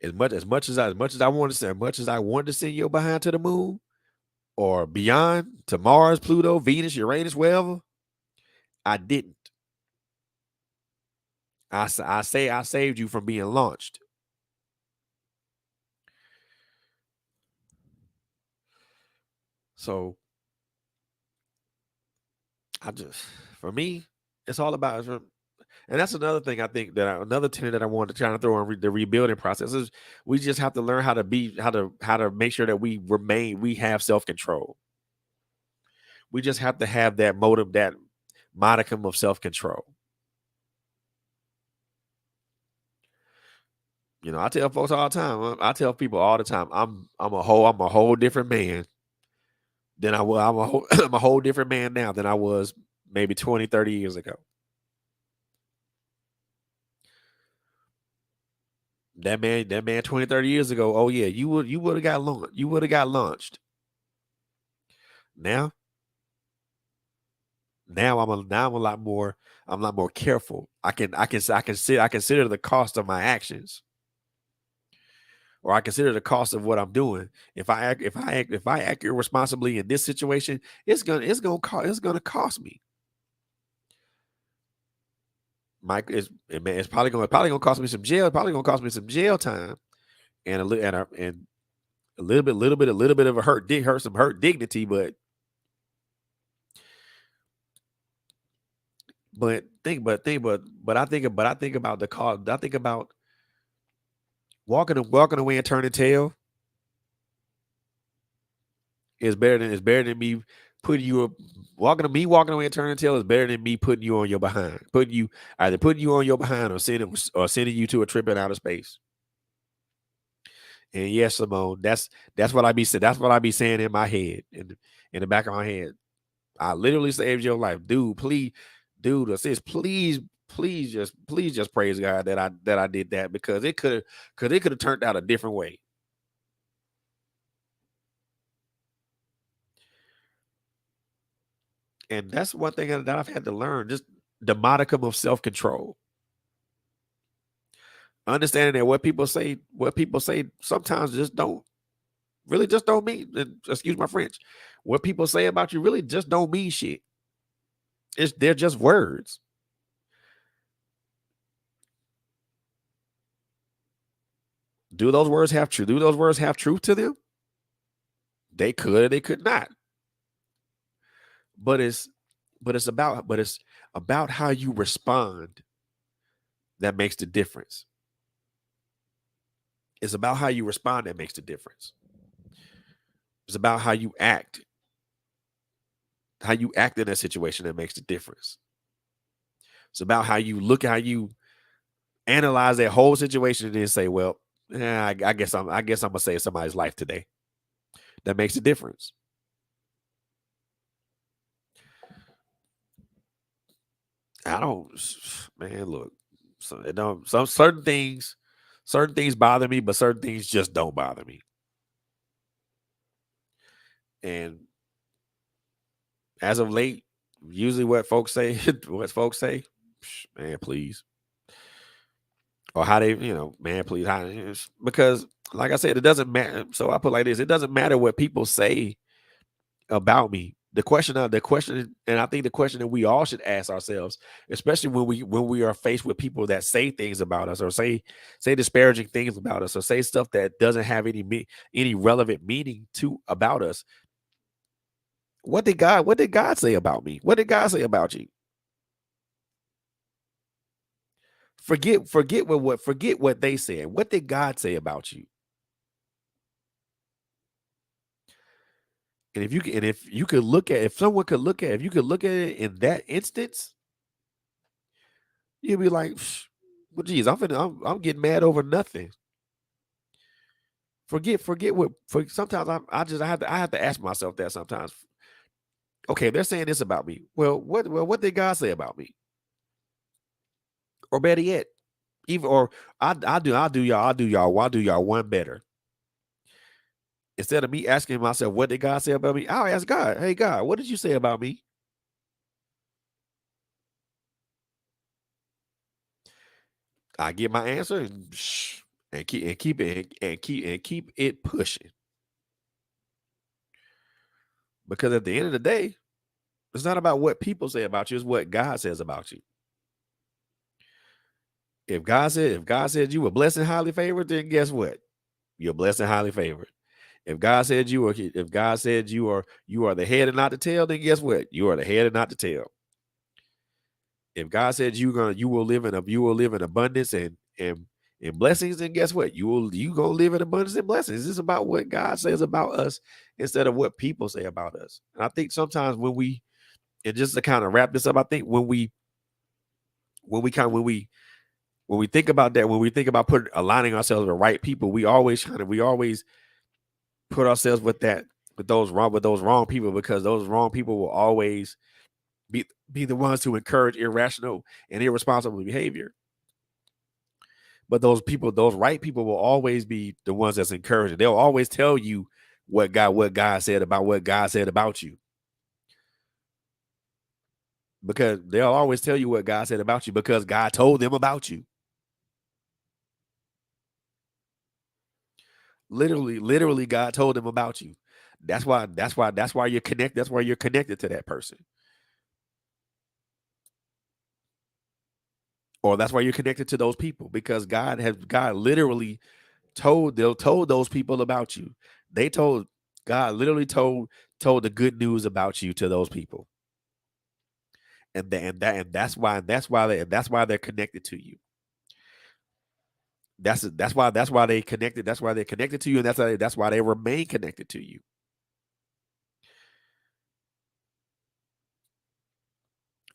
Speaker 1: As much as I wanted to send your behind to the moon or beyond to Mars, Pluto, Venus, Uranus, wherever, I didn't. I saved you from being launched. So I just for me, it's all about and that's another thing I think another tenet that I wanted to try to throw in the rebuilding process is we just have to learn how to make sure that we have self control. We just have to have that modicum of self control. You know, I tell folks all the time. I tell people all the time. I'm a whole different man than I was. I'm a whole different man now than I was maybe 20, 30 years ago. That man 20, 30 years ago. Oh yeah, you would have got launched. You would have got launched. Now, now I'm a lot more careful. I consider the cost of my actions, or I consider the cost of what I'm doing. If I act irresponsibly in this situation, it's gonna cost me. Mike is it's probably gonna cost me some jail. Probably gonna cost me some jail time and and a little bit of a hurt dignity. But I think about the cost. I think about walking away and turning tail is better than me putting you walking away and turning tail is better than me putting you on your behind. Putting you on your behind or sending you to a trip in outer space. And yes, Simone, that's what I be saying. That's what I be saying in my head, in the back of my head. I literally saved your life, dude. Please, dude, assist. Please just praise God that I did that because it could have turned out a different way. And that's one thing that I've had to learn, just the modicum of self control. Understanding that what people say sometimes just don't mean. Excuse my French. What people say about you really just don't mean shit. They're just words. Do those words have truth? Do those words have truth to them? They could not. But it's about how you respond that makes the difference. It's about how you respond that makes the difference. It's about how you act in that situation that makes the difference. It's about how you look, analyze that whole situation and then say, well, I guess I'm gonna save somebody's life today. That makes a difference. I don't, man. Look, so it don't. Some certain things bother me, but certain things just don't bother me. And as of late, usually what folks say, what folks say, man, please, or how they, man, please, because, like I said, it doesn't matter. So I put like this: it doesn't matter what people say about me. The question, and I think the question that we all should ask ourselves, especially when we are faced with people that say things about us, or say disparaging things about us, or say stuff that doesn't have any relevant meaning to about us. What did God say about me? What did God say about you? Forget what they said. What did God say about you? And if you could look at if someone could look at if you could look at it in that instance, you'd be like, well, geez, I'm getting mad over nothing. Forget what for sometimes I have to ask myself that sometimes. Okay, they're saying this about me. What did God say about me? Or better yet, even or I'll do y'all one better. Instead of me asking myself, what did God say about me? I'll ask God, hey God, what did you say about me? I get my answer and keep it pushing. Because at the end of the day, it's not about what people say about you, it's what God says about you. If God said you were blessed and highly favored, then guess what? You're blessed and highly favored. If God said you are the head and not the tail, then guess what? You are the head and not the tail. If God said you will live in abundance and blessings, then guess what? You gonna live in abundance and blessings. It's about what God says about us instead of what people say about us. And I think sometimes and just to kind of wrap this up, I think when we kind of when we think about that, when we think about aligning ourselves with the right people, we always put ourselves with those wrong people, because those wrong people will always be the ones who encourage irrational and irresponsible behavior. But those right people will always be the ones that's encouraging. They'll always tell you what God said about what God said about you. Because they'll always tell you what God said about you because God told them about you. Literally, God told them about you. That's why you're connected. That's why you're connected to that person. Or that's why you're connected to those people, because God literally told those people about you. They told God literally told the good news about you to those people. And that's why they're connected to you. That's why they're connected to you, and that's why they remain connected to you.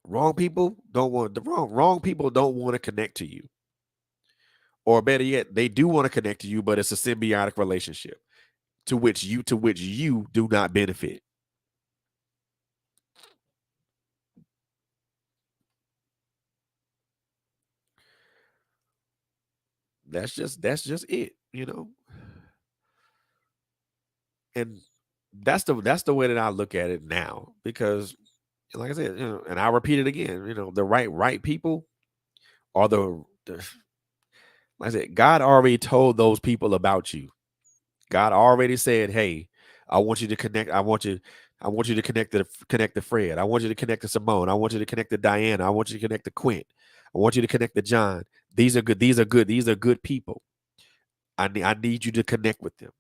Speaker 1: Wrong people don't want to connect to you. Or better yet, they do want to connect to you, but it's a symbiotic relationship to which you do not benefit. That's just it. And that's the way that I look at it now, because like I said, and I repeat it again, the right people are the like I said, God already told those people about you. God already said, "Hey, I want you to connect. I want you to connect to Fred. I want you to connect to Simone. I want you to connect to Diana. I want you to connect to Quint. I want you to connect to John. These are good. These are good. These are good people. I need you to connect with them.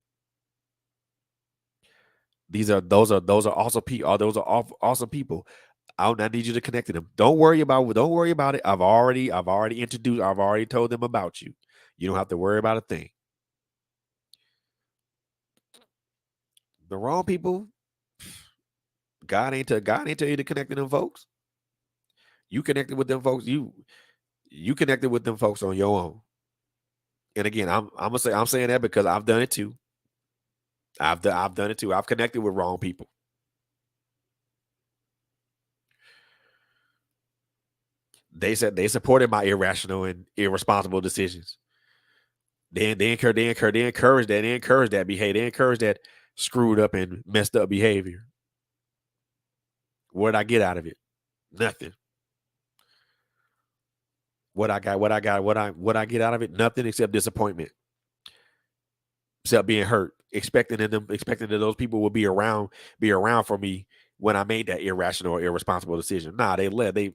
Speaker 1: Those are awesome people. Those are awesome people. I need you to connect to them. Don't worry about it. I've already introduced. I've already told them about you. You don't have to worry about a thing. The wrong people, God ain't tell you to connect to them folks. You connected with them folks. You connected with them folks on your own. And again, I'm saying that because I've done it too. I've done it too. I've connected with wrong people. They said they supported my irrational and irresponsible decisions. They encourage that behavior. They encourage that screwed up and messed up behavior. What did I get out of it? Nothing. What I get out of it? Nothing except disappointment, except being hurt, expecting that those people would be around for me when I made that irrational or irresponsible decision. Nah, they left. They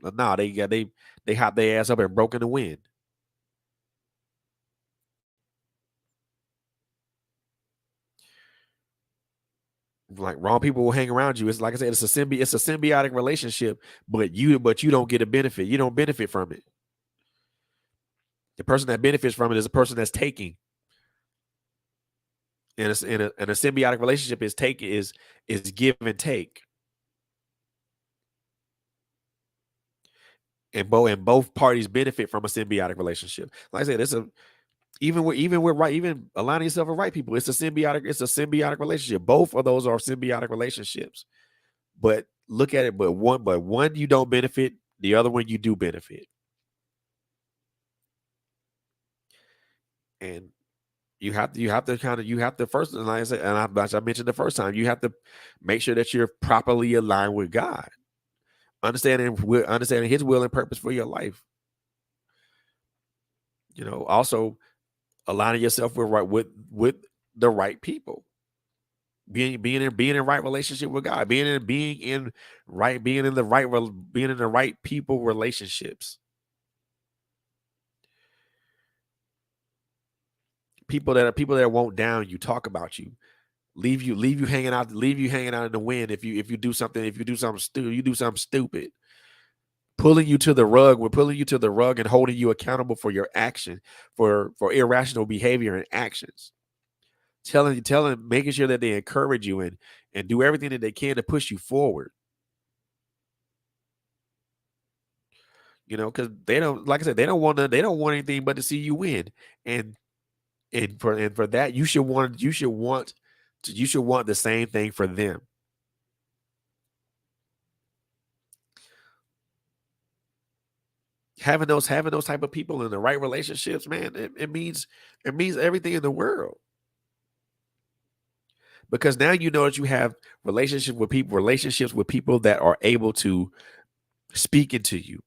Speaker 1: hopped their ass up and broke in the wind. Like wrong people will hang around you. It's like I said, it's a symbiotic relationship, but you don't get a benefit. You don't benefit from it. The person that benefits from it is a person that's taking. And a symbiotic relationship is give and take. And both parties benefit from a symbiotic relationship. Like I said, it's a even aligning yourself with right people. It's a symbiotic relationship. Both of those are symbiotic relationships. But look at it, but one you don't benefit, the other one you do benefit. And you have to first, and like I said, and I mentioned the first time, you have to make sure that you're properly aligned with God, understanding His will and purpose for your life. Also aligning yourself with the right people, being in right relationship with God, being in the right people relationships. People that won't down you, talk about you, leave you hanging out in the wind if you do something stupid, pulling you to the rug and holding you accountable for your action, for irrational behavior and actions. Making sure that they encourage you and do everything that they can to push you forward. Because they don't, like I said, they don't want anything but to see you win. And for that, you should want the same thing for them. Having those type of people in the right relationships, man, it means everything in the world. Because now you know that you have relationships with people that are able to speak into you,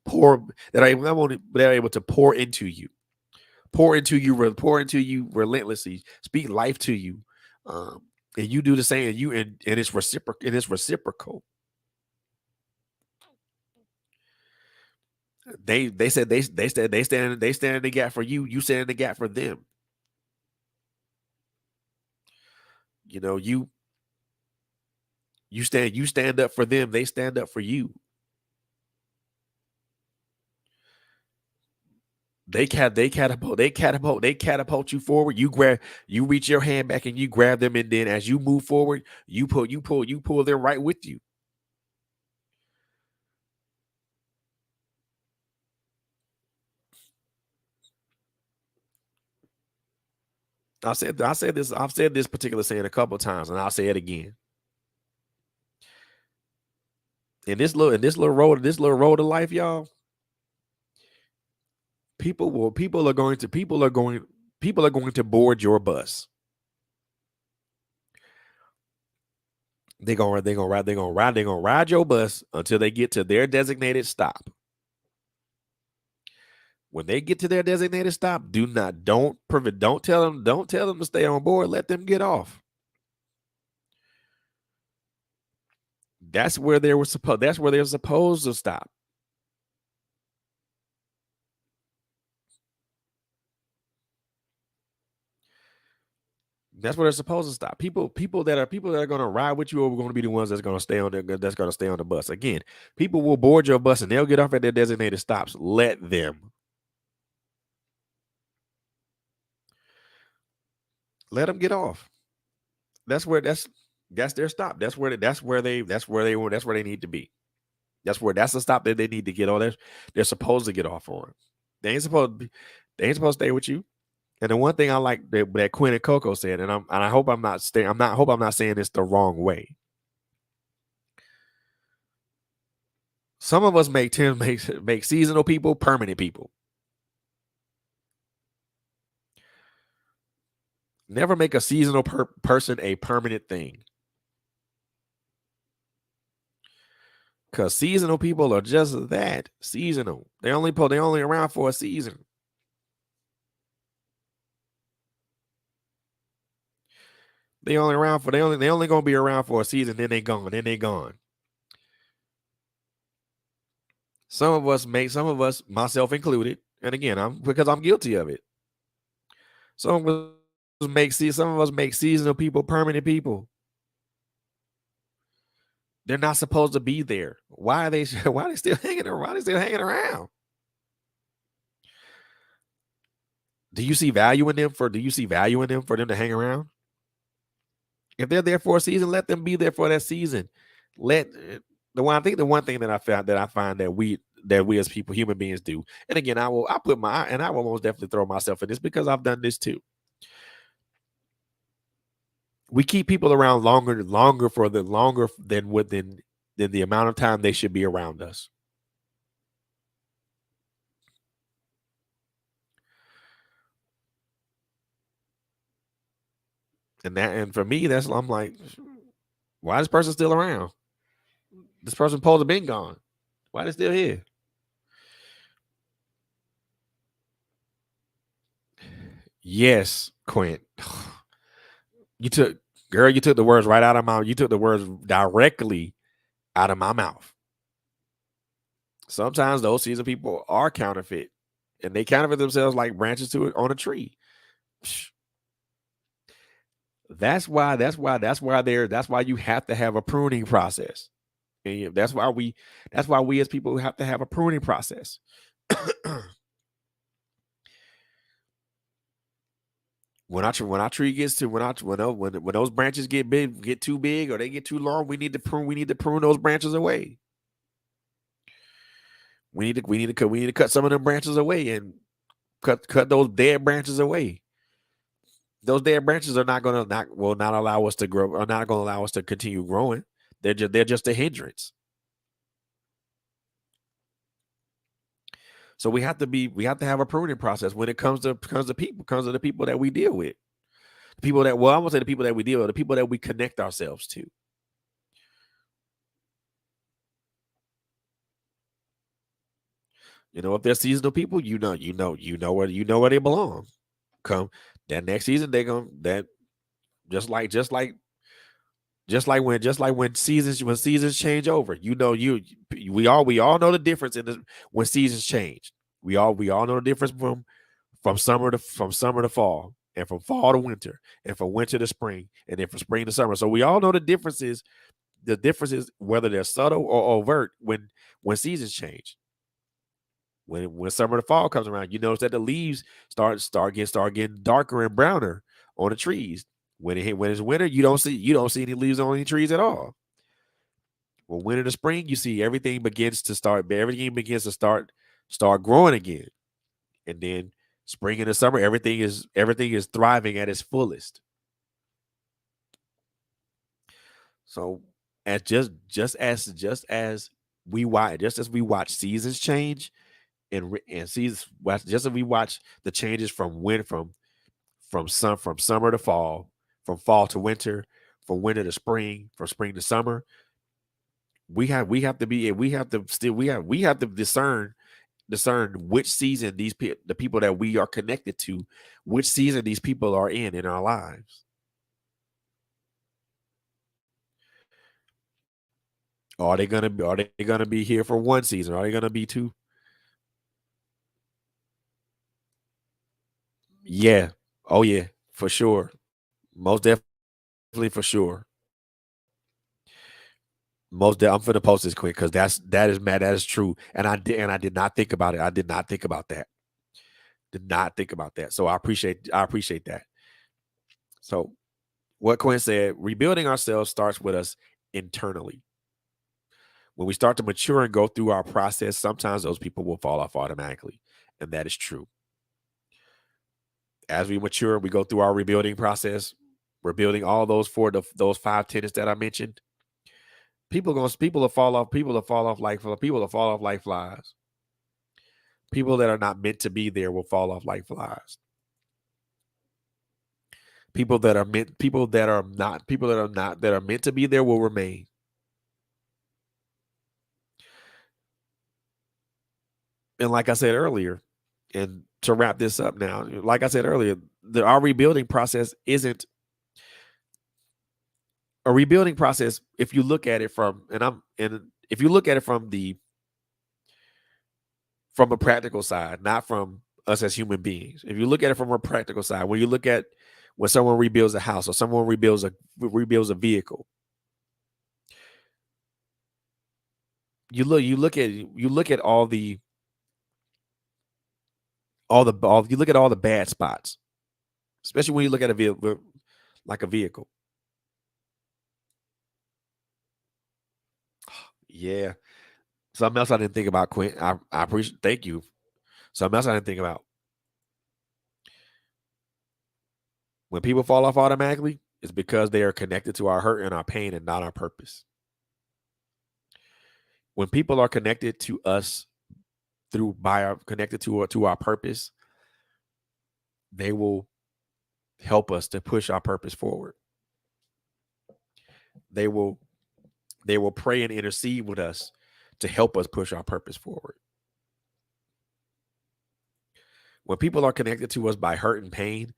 Speaker 1: pour that are not only they're able to pour into you relentlessly, speak life to you, um, and you do the same, and it's reciprocal. They said they stand in the gap for you. You stand in the gap for them. You know you stand up for them. They stand up for you. They catapult you forward. You reach your hand back and you grab them, and then as you move forward, you pull them right with you. I've said this particular saying a couple of times, and I'll say it again. In this little road of life, y'all, people are going to board your bus. They're gonna ride your bus until they get to their designated stop. When they get to their designated stop, don't tell them to stay on board. Let them get off. That's where they're supposed to stop. That's where they're supposed to stop. People that are going to ride with you are going to be the ones that's going to stay on the bus. Again, people will board your bus and they'll get off at their designated stops. Let them. Let them get off. That's their stop. That's where they need to be. That's the stop that they need to get on. They're supposed to get off on. They ain't supposed to stay with you. And the one thing I like that Quinn and Coco said, and I hope I'm not staying, I'm not hope I'm not saying this the wrong way. Some of us make seasonal people permanent people. Never make a seasonal person a permanent thing. Because seasonal people are just that, seasonal. They only around for a season. They only gonna be around for a season, then they gone. Some of us, myself included, and again, because I'm guilty of it. Some of us make seasonal people permanent people. They're not supposed to be there. Why are they why are they still hanging around? Why are they still hanging around? Do you see value in them for them to hang around? If they're there for a season, let them be there for that season. Let the one thing that I find that we as people, human beings do. And again, I will most definitely throw myself in this because I've done this too. We keep people around longer than the amount of time they should be around us. And for me, I'm like, why is this person still around? This person supposed to have been gone. Why they still here? Yes, Quint. You took the words right out of my you took the words directly out of my mouth. Sometimes those seasoned people are counterfeit, and they counterfeit themselves like branches on a tree. That's why you have to have a pruning process. And that's why we as people have to have a pruning process. When our tree gets to when those branches get too big or they get too long, we need to prune those branches away. We need to cut some of them branches away and cut those dead branches away. Those dead branches are will not allow us to grow, are not going to allow us to continue growing. They're just a hindrance. So we have to have a pruning process when it comes to the people that we deal with. People that I won't say the people that we deal with, the people that we connect ourselves to. If they're seasonal people, where they belong. Come that next season, they're gonna that just like when seasons change over. We all know the difference when seasons change. We all know the difference from summer to fall, and from fall to winter, and from winter to spring, and then from spring to summer. So we all know the differences. The differences, whether they're subtle or overt, when seasons change. When summer to fall comes around, you notice that the leaves start getting darker and browner on the trees. When it's winter, you don't see any leaves on any trees at all. When winter to spring, you see everything begins to start growing again. And then spring into summer, everything is thriving at its fullest. So just as we watch seasons change and seasons just as we watch the changes from summer to fall, from fall to winter, from winter to spring, from spring to summer, we have to discern which season the people that we are connected to, which season these people are in our lives. Are they gonna be here for one season? Are they gonna be two? Yeah. Oh yeah, for sure. Most definitely for sure. I'm finna post this quick because that is mad. That is true. And I did not think about it. I did not think about that. Did not think about that. So I appreciate that. So what Quinn said, rebuilding ourselves starts with us internally. When we start to mature and go through our process, sometimes those people will fall off automatically. And that is true. As we mature, we go through our rebuilding process. We're building all those those 5 tenets that I mentioned. People will fall off. People will fall off like flies. People that are not meant to be there will fall off like flies. People that are meant to be there will remain. And like I said earlier, and to wrap this up now, like I said earlier, our rebuilding process isn't a rebuilding process. If you look at it if you look at it from a practical side, not from us as human beings. If you look at it from a practical side, when you look at when someone rebuilds a house or someone rebuilds a vehicle, you look at you look at all the bad spots, especially when you look at a vehicle like a vehicle. Yeah. Something else I didn't think about, Quint. I appreciate thank you. Something else I didn't think about. When people fall off automatically, it's because they are connected to our hurt and our pain and not our purpose. When people are connected to us connected to our purpose, they will help us to push our purpose forward. They will pray and intercede with us to help us push our purpose forward. When people are connected to us by hurt and pain,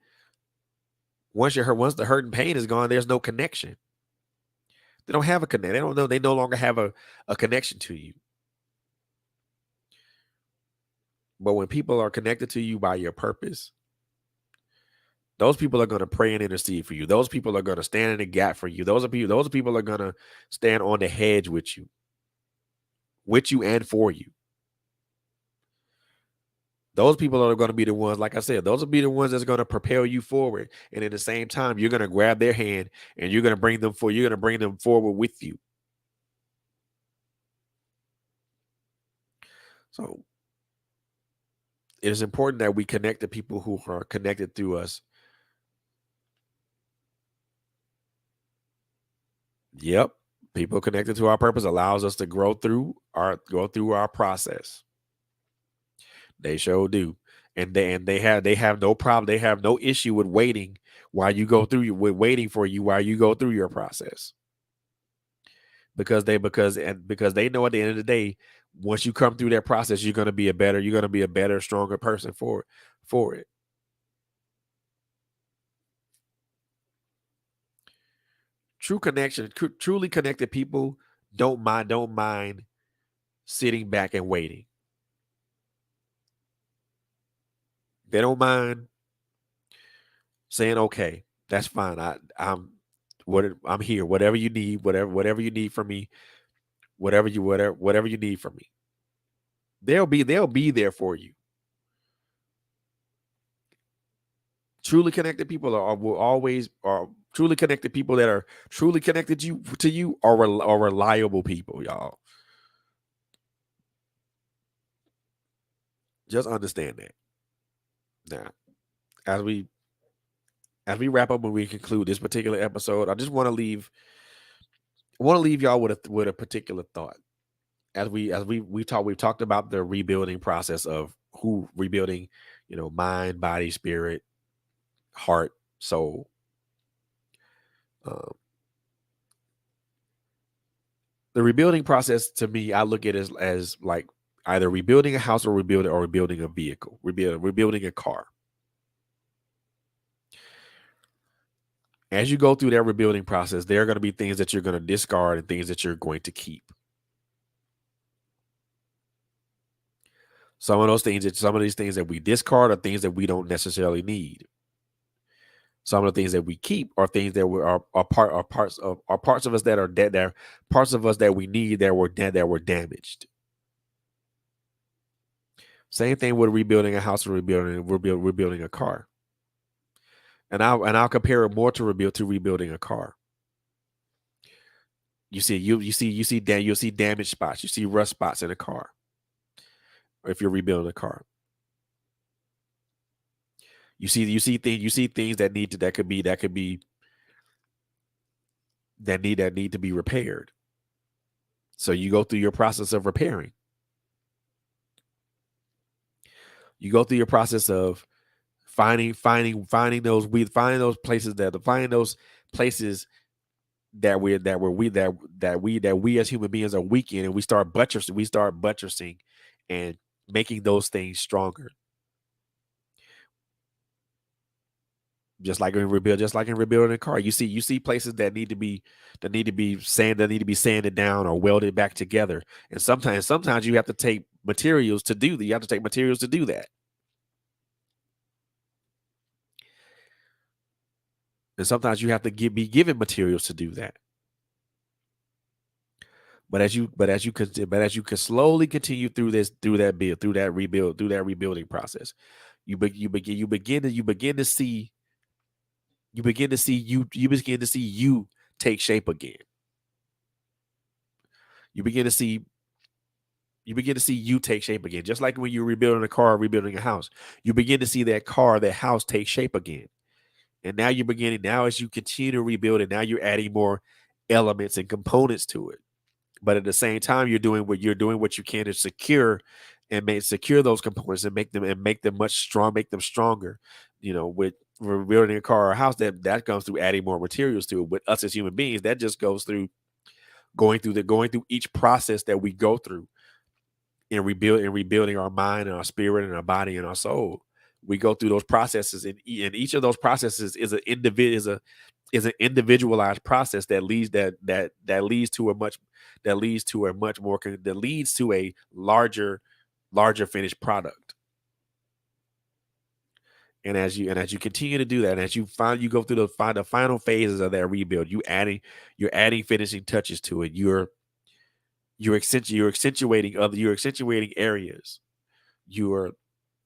Speaker 1: once the hurt and pain is gone, there's no connection. They don't have a connect. They don't know. They no longer have a connection to you. But when people are connected to you by your purpose, those people are going to pray and intercede for you. Those people are going to stand in the gap for you. Those people are going to stand on the hedge with you and for you. Those people are going to be the ones, like I said, those will be the ones that's going to propel you forward. And at the same time, you're going to grab their hand and you're going to bring them forward with you. So it is important that we connect to people who are connected through us. Yep. People connected to our purpose allows us to go through our process. They sure do. They have no problem. They have no issue with waiting while you go through with waiting for you while you go through your process. Because they know at the end of the day, once you come through that process, you're gonna be a better, stronger person for it. Truly connected people don't mind sitting back and waiting. They don't mind saying, "Okay, that's fine. I'm here. Whatever you need, whatever you need from me, whatever you need from me, they'll be there for you." Truly connected people will always are truly connected people that are truly connected to you are reliable people, y'all. Just understand that. Now, as we wrap up and we conclude this particular episode, I just want to leave y'all with a particular thought. We've talked about the rebuilding process of who rebuilding, mind, body, spirit, heart, soul. Um, the rebuilding process to me, I look at it as like either rebuilding a house or rebuilding a vehicle, rebuilding a car. As you go through that rebuilding process, there are going to be things that you're going to discard and things that you're going to keep. Some of these things that we discard are things that we don't necessarily need. Some of the things that we keep are things that are parts of us that are dead. That parts of us that we need that were damaged. Same thing with rebuilding a house or rebuilding a car. And I'll compare it more to rebuilding a car. you'll see damage spots, you see rust spots in a car, or if you're rebuilding a car. You see things that need to that need to be repaired. So you go through your process of repairing. You go through your process of finding those places that we as human beings are weak in, and we start buttressing and making those things stronger. Just like in rebuilding a car, you see places that need to be sanded down or welded back together. And sometimes you have to take materials to do that. You have to take materials to do that. And sometimes you have to be given materials to do that. But as you can slowly continue through that rebuilding process, you begin to see you take shape again. You begin to see you begin to see you take shape again. Just like when you're rebuilding a car, rebuilding a house, you begin to see that house take shape again. And now as you continue to rebuild it, now you're adding more elements and components to it. But at the same time, you're doing what you can to secure those components and make them stronger. With rebuilding a car or a house, that comes through adding more materials to it. With us as human beings, that just goes through going through each process that we go through in rebuilding our mind and our spirit and our body and our soul. We go through those processes, and each of those processes is an individualized process that leads to a larger finished product. And as you continue to do that, and as you go through the final phases of that rebuild, you're adding finishing touches to it. You're accentuating areas. You're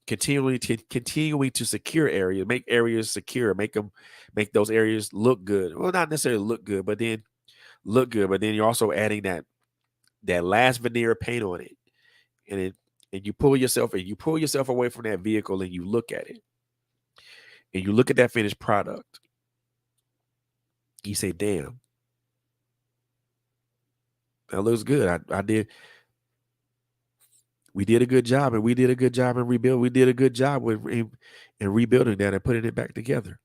Speaker 1: continuing to secure areas, make areas secure, make those areas look good. Well, not necessarily look good, but then you're also adding that last veneer of paint on it. And it and you pull yourself away from that vehicle, and you look at it, and you look at that finished product. You say, damn, that looks good. I did We did a good job, and we did a good job in rebuild. We did a good job in rebuilding that and putting it back together.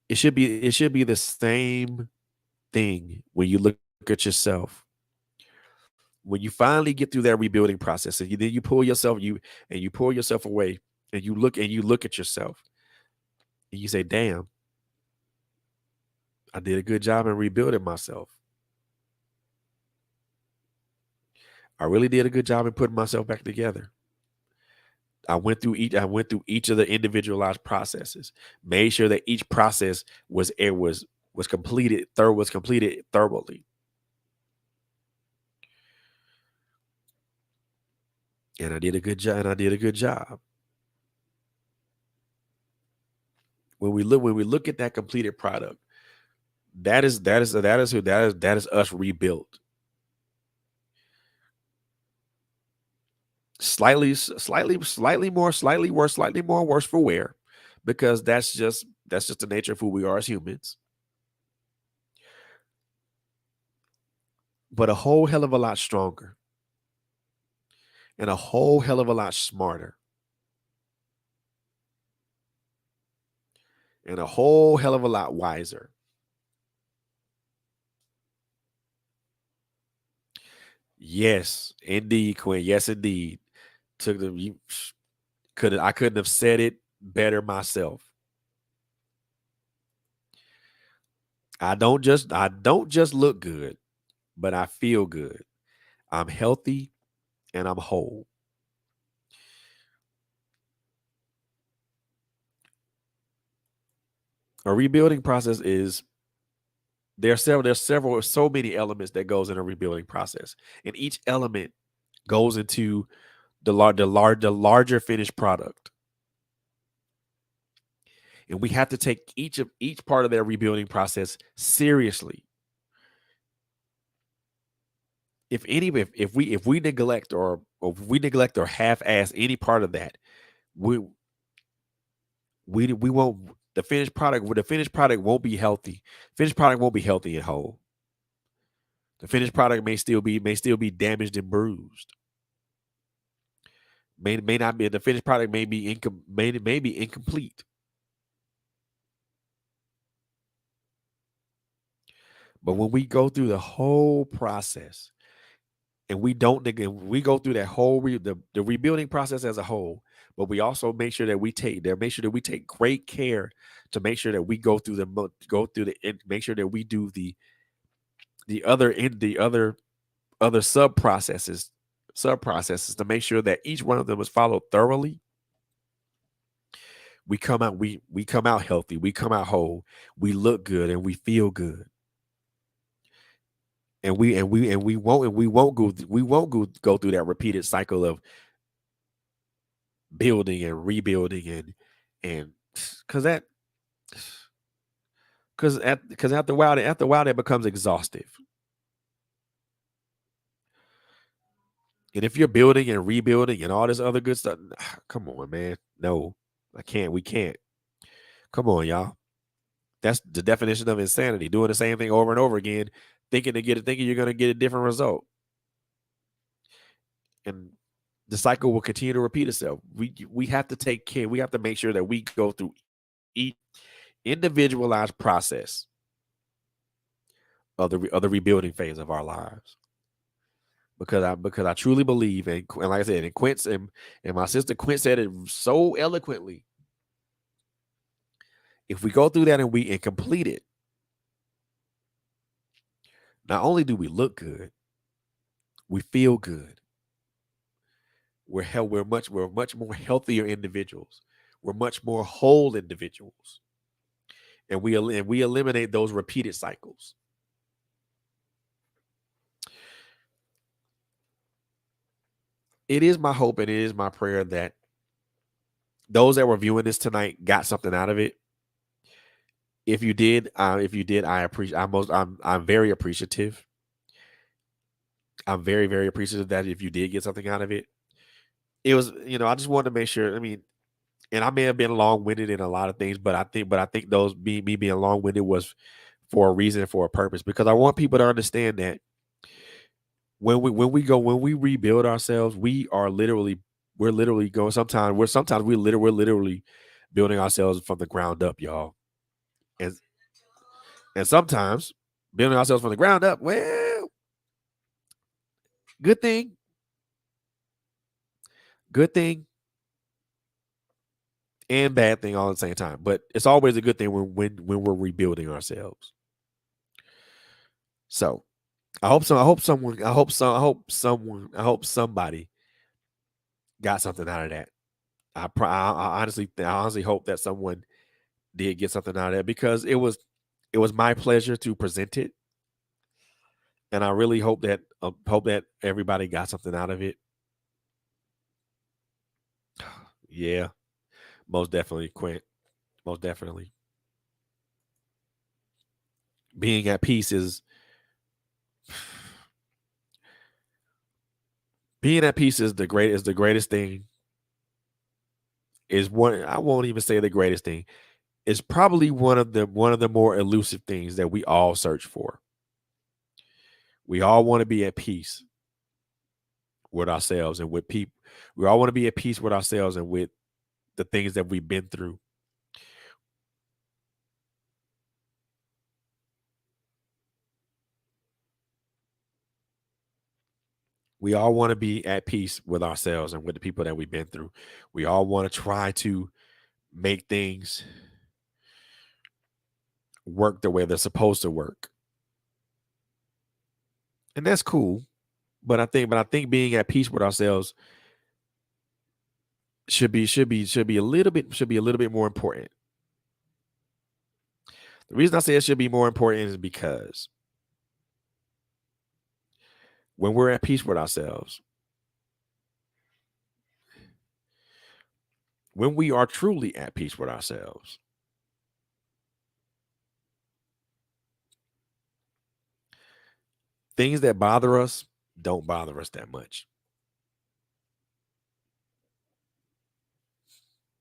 Speaker 1: It should be the same thing when you look at yourself. When you finally get through that rebuilding process, and then you pull yourself away, and you look at yourself, and you say, "Damn, I did a good job in rebuilding myself. I really did a good job in putting myself back together. I went through each of the individualized processes, made sure that each process was completed thoroughly, and I did a good job. When we look at that completed product, that is us rebuilt. Slightly worse, slightly more worse for wear, because that's just the nature of who we are as humans. But a whole hell of a lot stronger, and a whole hell of a lot smarter, and a whole hell of a lot wiser. Yes, indeed, Quinn. Yes, indeed. Took them. You couldn't. I couldn't have said it better myself. I don't just look good, but I feel good. I'm healthy and I'm whole. A rebuilding process is so many elements that goes in a rebuilding process, and each element goes into the larger finished product. And we have to take each part of that rebuilding process seriously. If we neglect or if we neglect or half-ass any part of that, we we won't the finished product won't be healthy. Finished product won't be healthy and whole. The finished product may still be damaged and bruised. May not be the finished product may be incomplete. But when we go through the whole process and we go through that whole the rebuilding process as a whole, but we also make sure that we take great care to make sure that we go through make sure that we do the other sub processes to make sure that each one of them is followed thoroughly. We come out healthy, we come out whole, we look good and we feel good. And we won't go through that repeated cycle of building and rebuilding and because that because after a while that becomes exhaustive. And if you're building and rebuilding and all this other good stuff, come on, man. No, I can't. We can't. Come on, y'all. That's the definition of insanity. Doing the same thing over and over again, thinking you're gonna get a different result. And the cycle will continue to repeat itself. We have to take care. We have to make sure that we go through each individualized process of the rebuilding phase of our lives. Because I truly believe, and like I said, and Quint and my sister Quint said it so eloquently. If we go through that and complete it, not only do we look good, we feel good. We're much more healthier individuals. We're much more whole individuals, and we eliminate those repeated cycles. It is my hope and it is my prayer that those that were viewing this tonight got something out of it. If you did, I appreciate. I'm very appreciative. I'm very very appreciative that if you did get something out of it, it was I just wanted to make sure. I mean, and I may have been long winded in a lot of things, but I think those me being long winded was for a reason, for a purpose, because I want people to understand that when we rebuild ourselves, we're literally going sometimes we're literally building ourselves from the ground up, y'all. And and sometimes building ourselves from the ground up, well, good thing, good thing and bad thing all at the same time. But it's always a good thing when we're rebuilding ourselves. So I hope somebody got something out of that. I honestly hope that someone did get something out of that because it was my pleasure to present it, and I really hope that everybody got something out of it. Yeah, most definitely, Quint. Most definitely, being at peace is the greatest thing. Is one I won't even say the greatest thing. It's probably one of the more elusive things that we all search for. We all want to be at peace with ourselves and with people. We all want to be at peace with ourselves and with the things that we've been through. We all want to be at peace with ourselves and with the people that we've been through. We all want to try to make things work the way they're supposed to work. And that's cool. But I think being at peace with ourselves should be a little bit more important. The reason I say it should be more important is because when we're at peace with ourselves, when we are truly at peace with ourselves, Things that bother us don't bother us that much.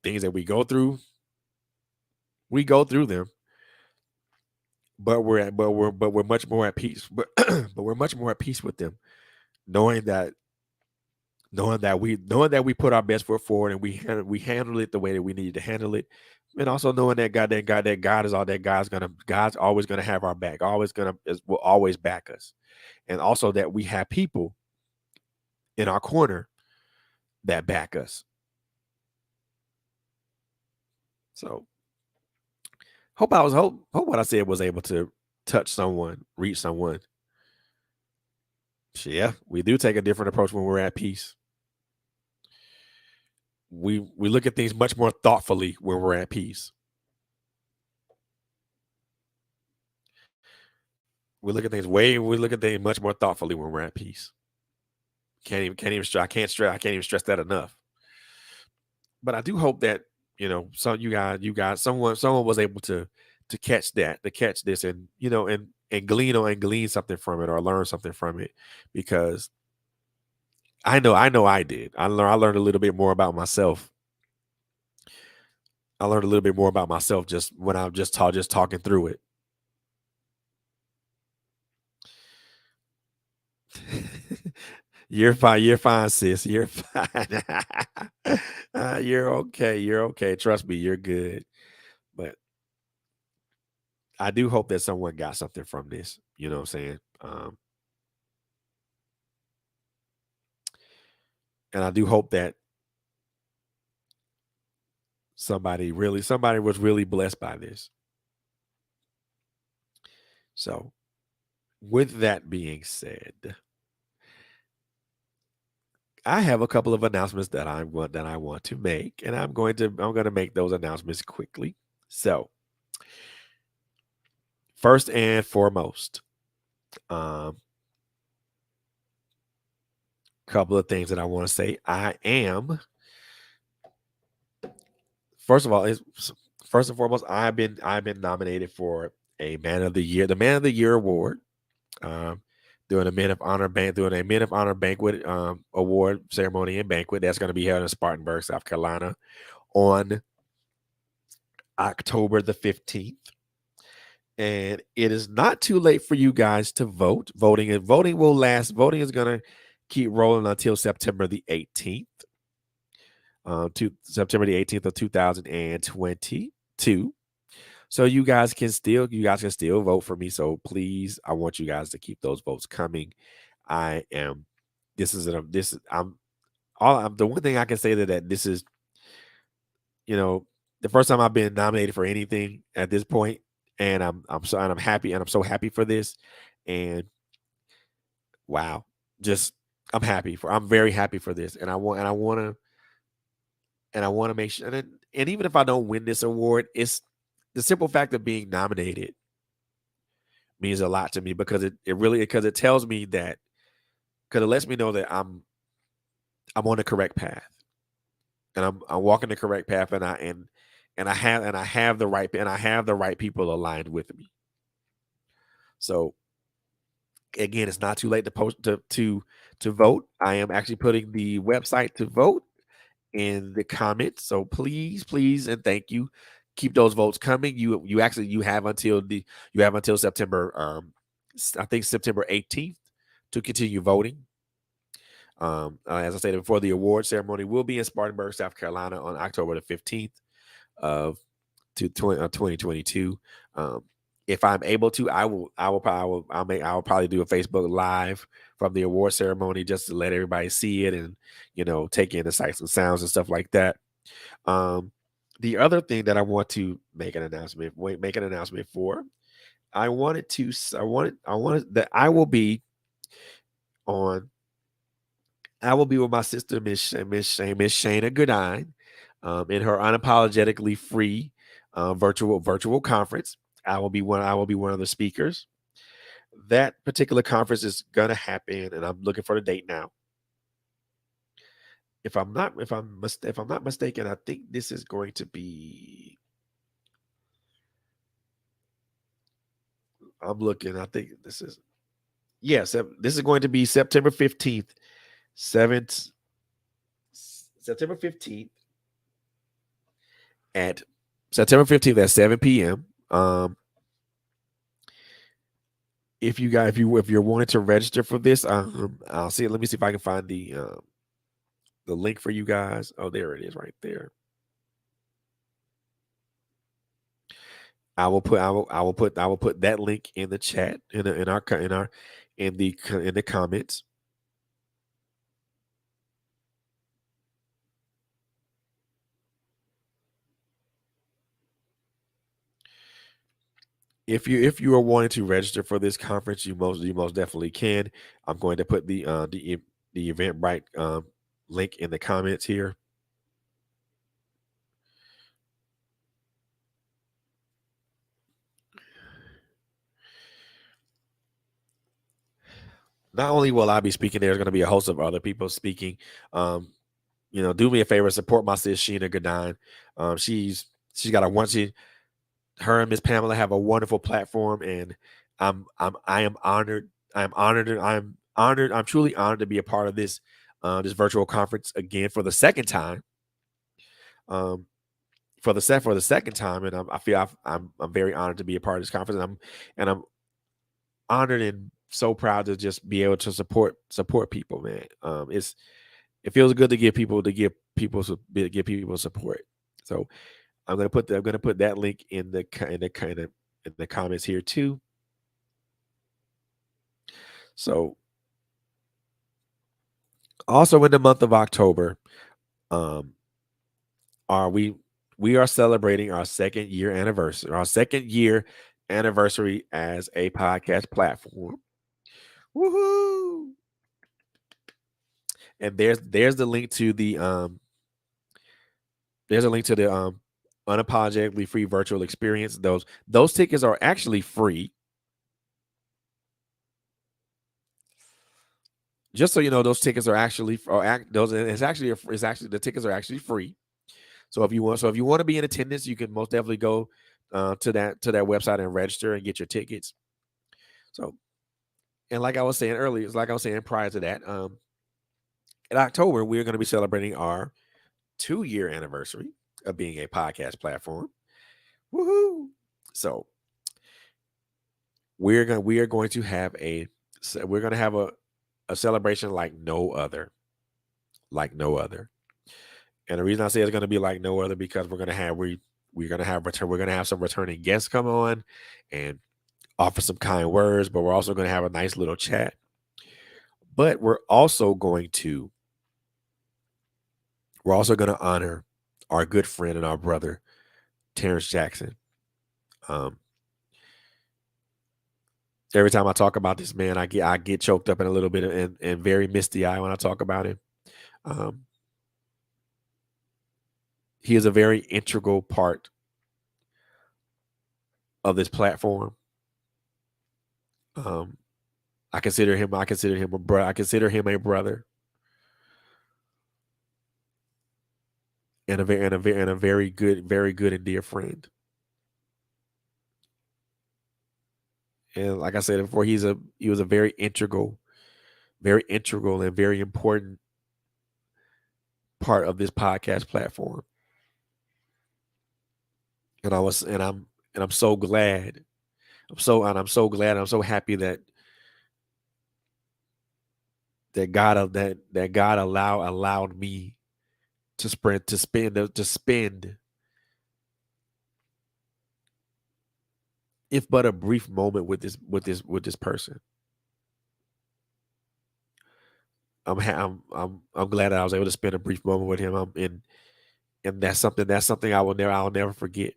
Speaker 1: Things that we go through them, but we're much more at peace. But but we're much more at peace with them, knowing that knowing that we put our best foot forward and we handle it the way that we need to handle it, and also knowing that God is all that God's always gonna have our back, will always back us, and also that we have people in our corner that back us. So hope what I said was able to touch someone, reach someone. Yeah, we do take a different approach when we're at peace. We look at things much more thoughtfully when we're at peace. We look at things much more thoughtfully when we're at peace. I can't even stress that enough. But I do hope that, so you guys someone was able to catch that, to catch this, and and glean something from it or learn something from it, because I know I did. I learned a little bit more about myself. I learned a little bit more about myself just when I'm just talking through it. You're fine, sis. You're fine. You're okay. You're okay. Trust me, you're good. But I do hope that someone got something from this. You know what I'm saying? And I do hope that somebody was really blessed by this. So, with that being said, I have a couple of announcements that I want to make, and I'm going to make those announcements quickly. So, first and foremost, um, couple of things that I want to say. I am first of all, is first and foremost, I've been nominated for the Man of the Year award. Um, doing a Men of Honor banquet award ceremony and banquet that's going to be held in Spartanburg, South Carolina, on October the 15th. And it is not too late for you guys to vote. Voting will last. Voting is going to keep rolling until September the 18th. To September the 18th of 2022. So you guys can still vote for me. So please, I want you guys to keep those votes coming. I am this is an this is I'm the one thing I can say that this is, you know, the first time I've been nominated for anything at this point, and I'm happy, and I'm so happy for this. And wow, just I'm very happy for this, and I want to make sure. And even if I don't win this award, it's the simple fact of being nominated means a lot to me, because it really, because it tells me that, because it lets me know that I'm on the correct path, and I'm walking the correct path, and I have the right people aligned with me. So again, it's not too late to to vote. I am actually putting the website to vote in the comments. So please, and thank you. Keep those votes coming. You have until September, I think September 18th, to continue voting. As I said before, the award ceremony will be in Spartanburg, South Carolina, on October the 15th of 2022. Um, if I'm able to, I will probably do a Facebook live from the award ceremony, just to let everybody see it, and take in the sights and sounds and stuff like that. Um, the other thing that I want to make an announcement for, I wanted that on I will be with my sister, Miss Shayna Goodine, in her unapologetically free virtual conference. I will be one of the speakers. That particular conference is gonna happen, and I'm looking for the date now. If I'm not mistaken, I think this is going to be. I'm looking. I think this is. Yes, this is going to be September 15th, 7th, September 15th at September 15th at 7 p.m. If you're wanting to register for this, I'll see. Let me see if I can find the link for you guys. Oh, there it is, right there. I will put that link in the chat in the comments. If you are wanting to register for this conference, you most definitely can. I'm going to put the Eventbrite link in the comments here. Not only will I be speaking, there's going to be a host of other people speaking. Um, do me a favor, support my sis Sheena Gadine. She's got a one. Her and Miss Pamela have a wonderful platform, and I am honored. I'm honored. I'm honored. I'm truly honored to be a part of this virtual conference again for the second time. Um, for the second time, and I feel I'm very honored to be a part of this conference. And I'm honored and so proud to just be able to support people, man. It feels good to give people support. So I'm gonna put that link in the comments here too. So also in the month of October, um, are we are celebrating our second year anniversary as a podcast platform. Woohoo! And there's the link to the unapologetically free virtual experience. Those tickets are actually free. Just so you know, those tickets are actually are act those it's actually the tickets are actually free. So if you want to be in attendance, you can most definitely go to that website and register and get your tickets. So and like I was saying earlier, it's like I was saying prior to that, in October we're going to be celebrating our 2-year anniversary of being a podcast platform. Woohoo! So we are going to have we're going to have a celebration like no other, like no other. And the reason I say it's going to be like no other because we're going to have some returning guests come on and offer some kind words, but we're also going to have a nice little chat. But we're also going to honor our good friend and our brother Terrence Jackson. Um, every time I talk about this man, I get choked up in a little bit and very misty eye when I talk about him. Um, he is a very integral part of this platform. Um, I consider him a brother. I consider him a brother and a very good and dear friend. And like I said before, he was a very integral and very important part of this podcast platform. And I was and I'm so glad. I'm so happy that God allowed me to spend if but a brief moment with this person. I'm glad that I was able to spend a brief moment with him. And that's something I'll never forget.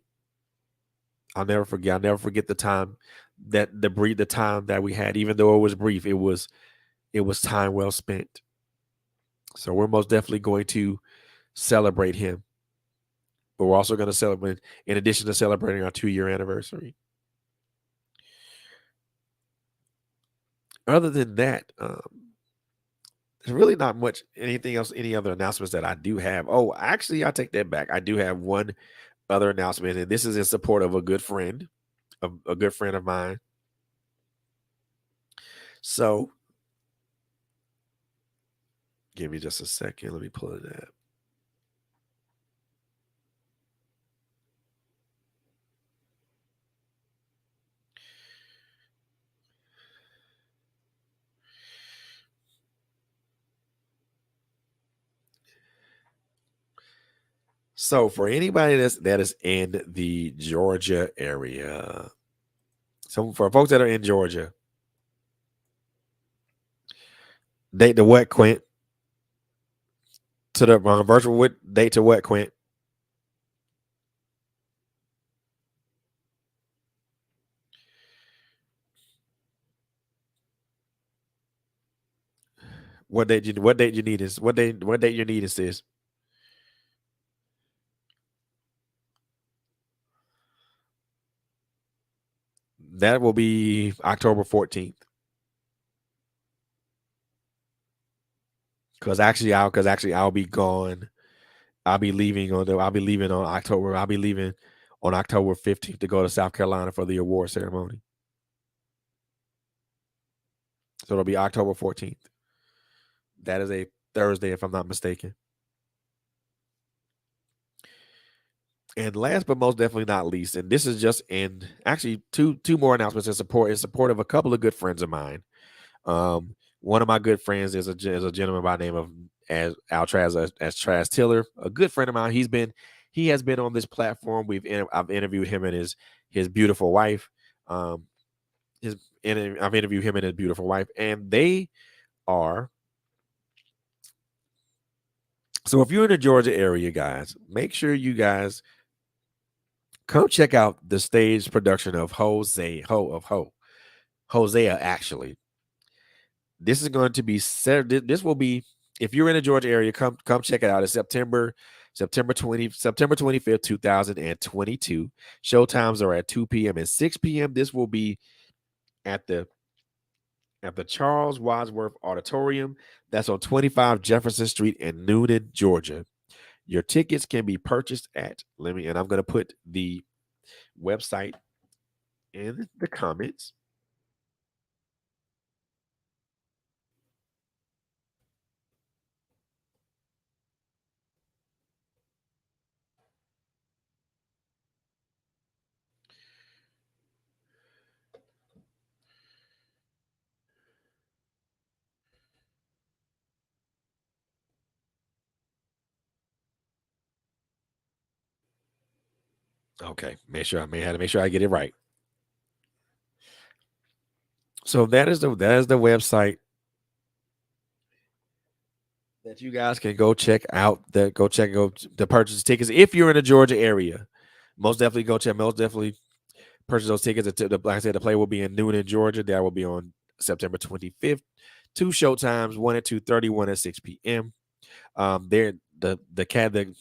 Speaker 1: I'll never forget the time the time that we had, even though it was brief. It was time well spent. So we're most definitely going to celebrate him, but we're also going to celebrate in addition to celebrating our 2-year anniversary. Other than that, there's really not much anything else, any other announcements that I do have. Oh, actually, I take that back. I do have one other announcement, and this is in support of a good friend of mine. So give me just a second. Let me pull it up. So for anybody that is in the Georgia area, so for folks that are in Georgia, date to what, Quint? To the virtual what date to what, Quint? What date you need is what date you need is this. That will be October 14th. Because actually I'll be gone. I'll be leaving on October. I'll be leaving on October 15th to go to South Carolina for the award ceremony. So it'll be October 14th. That is a Thursday, if I'm not mistaken. And last but most definitely not least, and this is just in actually two more announcements in support of a couple of good friends of mine. One of my good friends is a gentleman by the name of as Altraz as Traz Tiller, a good friend of mine. He has been on this platform. I've interviewed him and his beautiful wife. Um, I've interviewed him and his beautiful wife, and they are. So if you're in the Georgia area, guys, make sure you guys come check out the stage production of Hosea. Actually, this is going to be set. This will be if you're in the Georgia area, come check it out. It's September 25th, 2022. Showtimes are at 2 p.m. and 6 p.m. This will be at the Charles Wadsworth Auditorium. That's on 25 Jefferson Street in Noonan, Georgia. Your tickets can be purchased at and I'm going to put the website in the comments. Okay, had to make sure I get it right. So that is the website that you guys can go check out. Go to purchase tickets if you're in the Georgia area. Most definitely purchase those tickets. Like I said, the play will be in Noonan, Georgia. That will be on September 25th. Two show times, one at 2:30, one at 6 p.m. There the cat the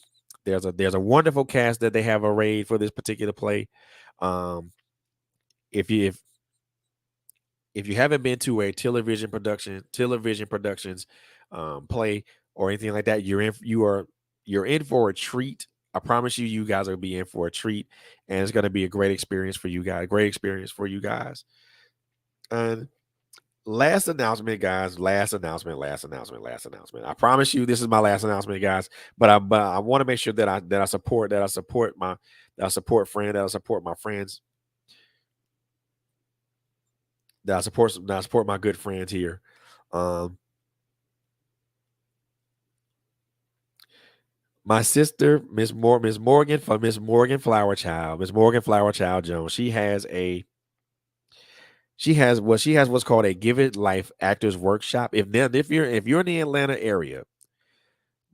Speaker 1: there's a wonderful cast that they have arrayed for this particular play. Um, if you haven't been to a television productions play or anything like that, you're in for a treat. I promise you, you guys are be in for a treat, and it's going to be a great experience for you guys. Great experience for you guys. And last announcement, guys. Last announcement. I promise you, this is my last announcement, guys. But I want to make sure that I support my friends, that I support my good friends here. Um, my sister, Miss Morgan Flower Child Jones. She has what's called a Give It Life Actors Workshop. If you're in the Atlanta area,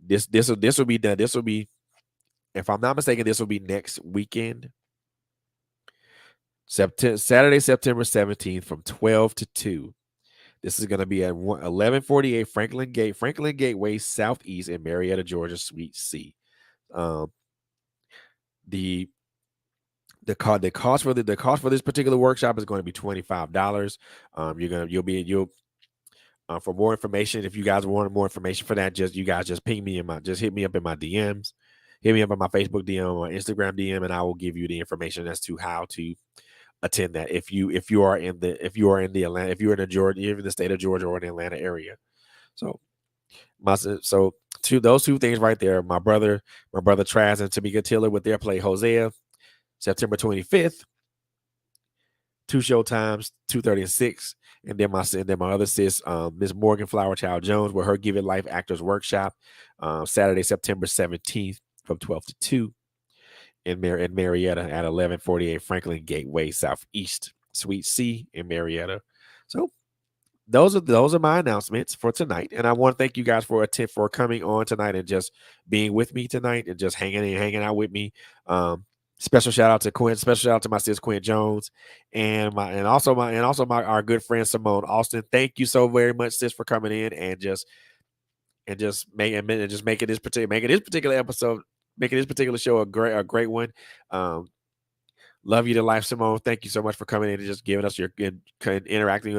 Speaker 1: this will be done. This will be, if I'm not mistaken, this will be next weekend, Saturday, September 17th from 12 to 2. This is going to be at 1148 Franklin Gateway Southeast in Marietta, Georgia, Suite C. Um, the the cost for this particular workshop is going to be $25. You'll for more information, if you guys want more information for that, just ping me just hit me up in my DMs, hit me up on my Facebook DM or Instagram DM, and I will give you the information as to how to attend that if you are in the Atlanta, if you're in the Georgia, you're in the state of Georgia or in the Atlanta area. So so those two things right there, my brother Traz and Tamika Tiller with their play Hosea, September 25th, 2 show times, 2:30 and 6. And then my other sis, Miss Morgan Flower Child Jones, with her Give It Life Actors Workshop, Saturday, September 17th from 12 to 2 in Marietta at 1148 Franklin Gateway Southeast, Suite C in Marietta. So those are my announcements for tonight, and I want to thank you guys for coming on tonight and just being with me tonight and just hanging out with me. Special shout out to Quinn. Special shout out to my sis Quinn Jones, and also my our good friend Simone Austin. Thank you so very much, sis, for coming in and making this particular episode, making this particular show a great one. Love you to life, Simone. Thank you so much for coming in and just giving us interacting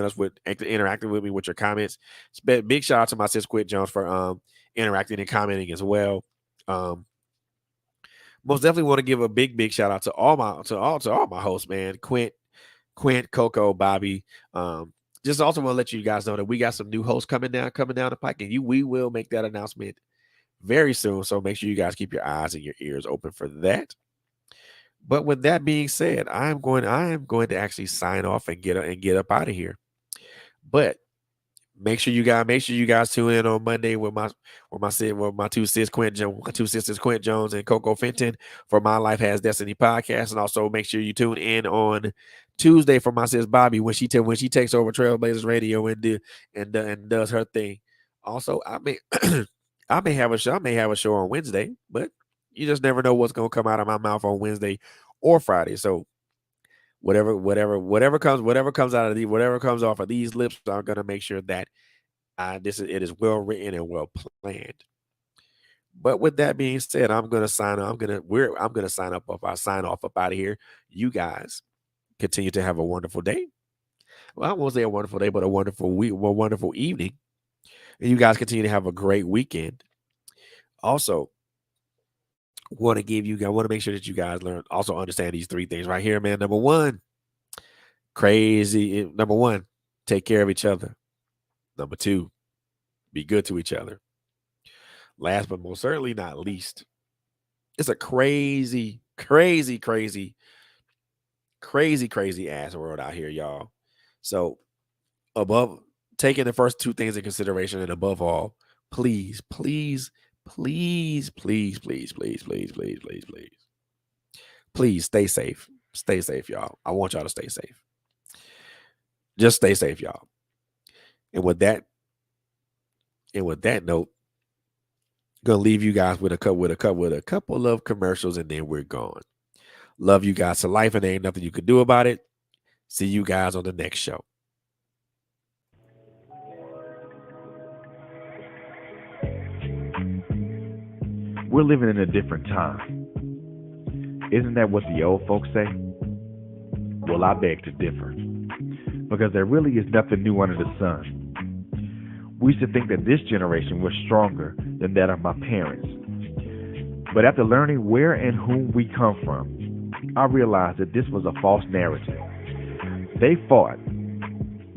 Speaker 1: with me with your comments. Big shout out to my sis Quinn Jones for interacting and commenting as well. Most definitely want to give a big shout out to all my hosts, man. Quint, Coco, Bobby. Just also want to let you guys know that we got some new hosts coming down the pike, and we will make that announcement very soon. So make sure you guys keep your eyes and your ears open for that. But with that being said, I am going to actually sign off and get up out of here. But make sure you guys tune in on Monday with my two sisters Quint Jones and Coco Fenton for My Life Has Destiny podcast, and also make sure you tune in on Tuesday for my sis Bobby when she takes over Trailblazers Radio and does her thing. Also, I may have a show on Wednesday, but you just never know what's gonna come out of my mouth on Wednesday or Friday. So whatever comes off of these lips, I'm gonna make sure that it is well written and well planned. But with that being said, I'm gonna sign off up out of here. You guys continue to have a wonderful day. Well, I won't say a wonderful day, but a wonderful week, a wonderful evening. And you guys continue to have a great weekend. Also, want to make sure that you guys understand these 3 things right here, man. Number one, take care of each other. Number 2, be good to each other. Last but most certainly not least, it's a crazy ass world out here, y'all. So above taking the first 2 things in consideration, and above all, please stay safe. Stay safe, y'all. I want y'all to stay safe. Just stay safe, y'all. And with that note, gonna leave you guys with a couple of commercials, and then we're gone. Love you guys to life, and there ain't nothing you can do about it. See you guys on the next show.
Speaker 2: We're living in a different time. Isn't that what the old folks say? Well, I beg to differ, because there really is nothing new under the sun. We used to think that this generation was stronger than that of my parents. But after learning where and whom we come from, I realized that this was a false narrative. They fought,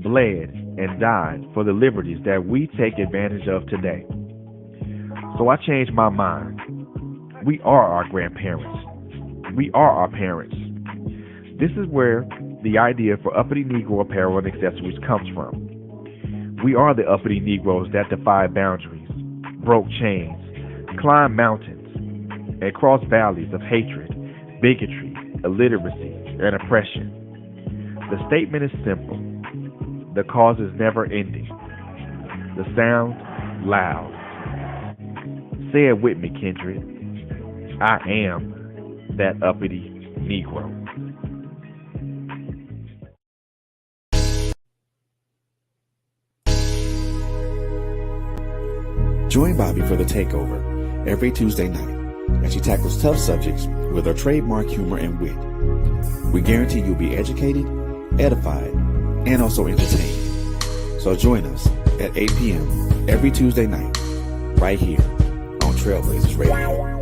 Speaker 2: bled, and died for the liberties that we take advantage of today. So I changed my mind. We are our grandparents. We are our parents. This is where the idea for uppity Negro apparel and accessories comes from. We are the uppity Negroes that defy boundaries, broke chains, climbed mountains, and crossed valleys of hatred, bigotry, illiteracy, and oppression. The statement is simple. The cause is never ending. The sound, loud. Say it with me, Kendrick. I am that uppity Negro.
Speaker 3: Join Bobby for The Takeover every Tuesday night as she tackles tough subjects with her trademark humor and wit. We guarantee you'll be educated, edified, and also entertained. So join us at 8 p.m. every Tuesday night right here on Trailblazers Radio.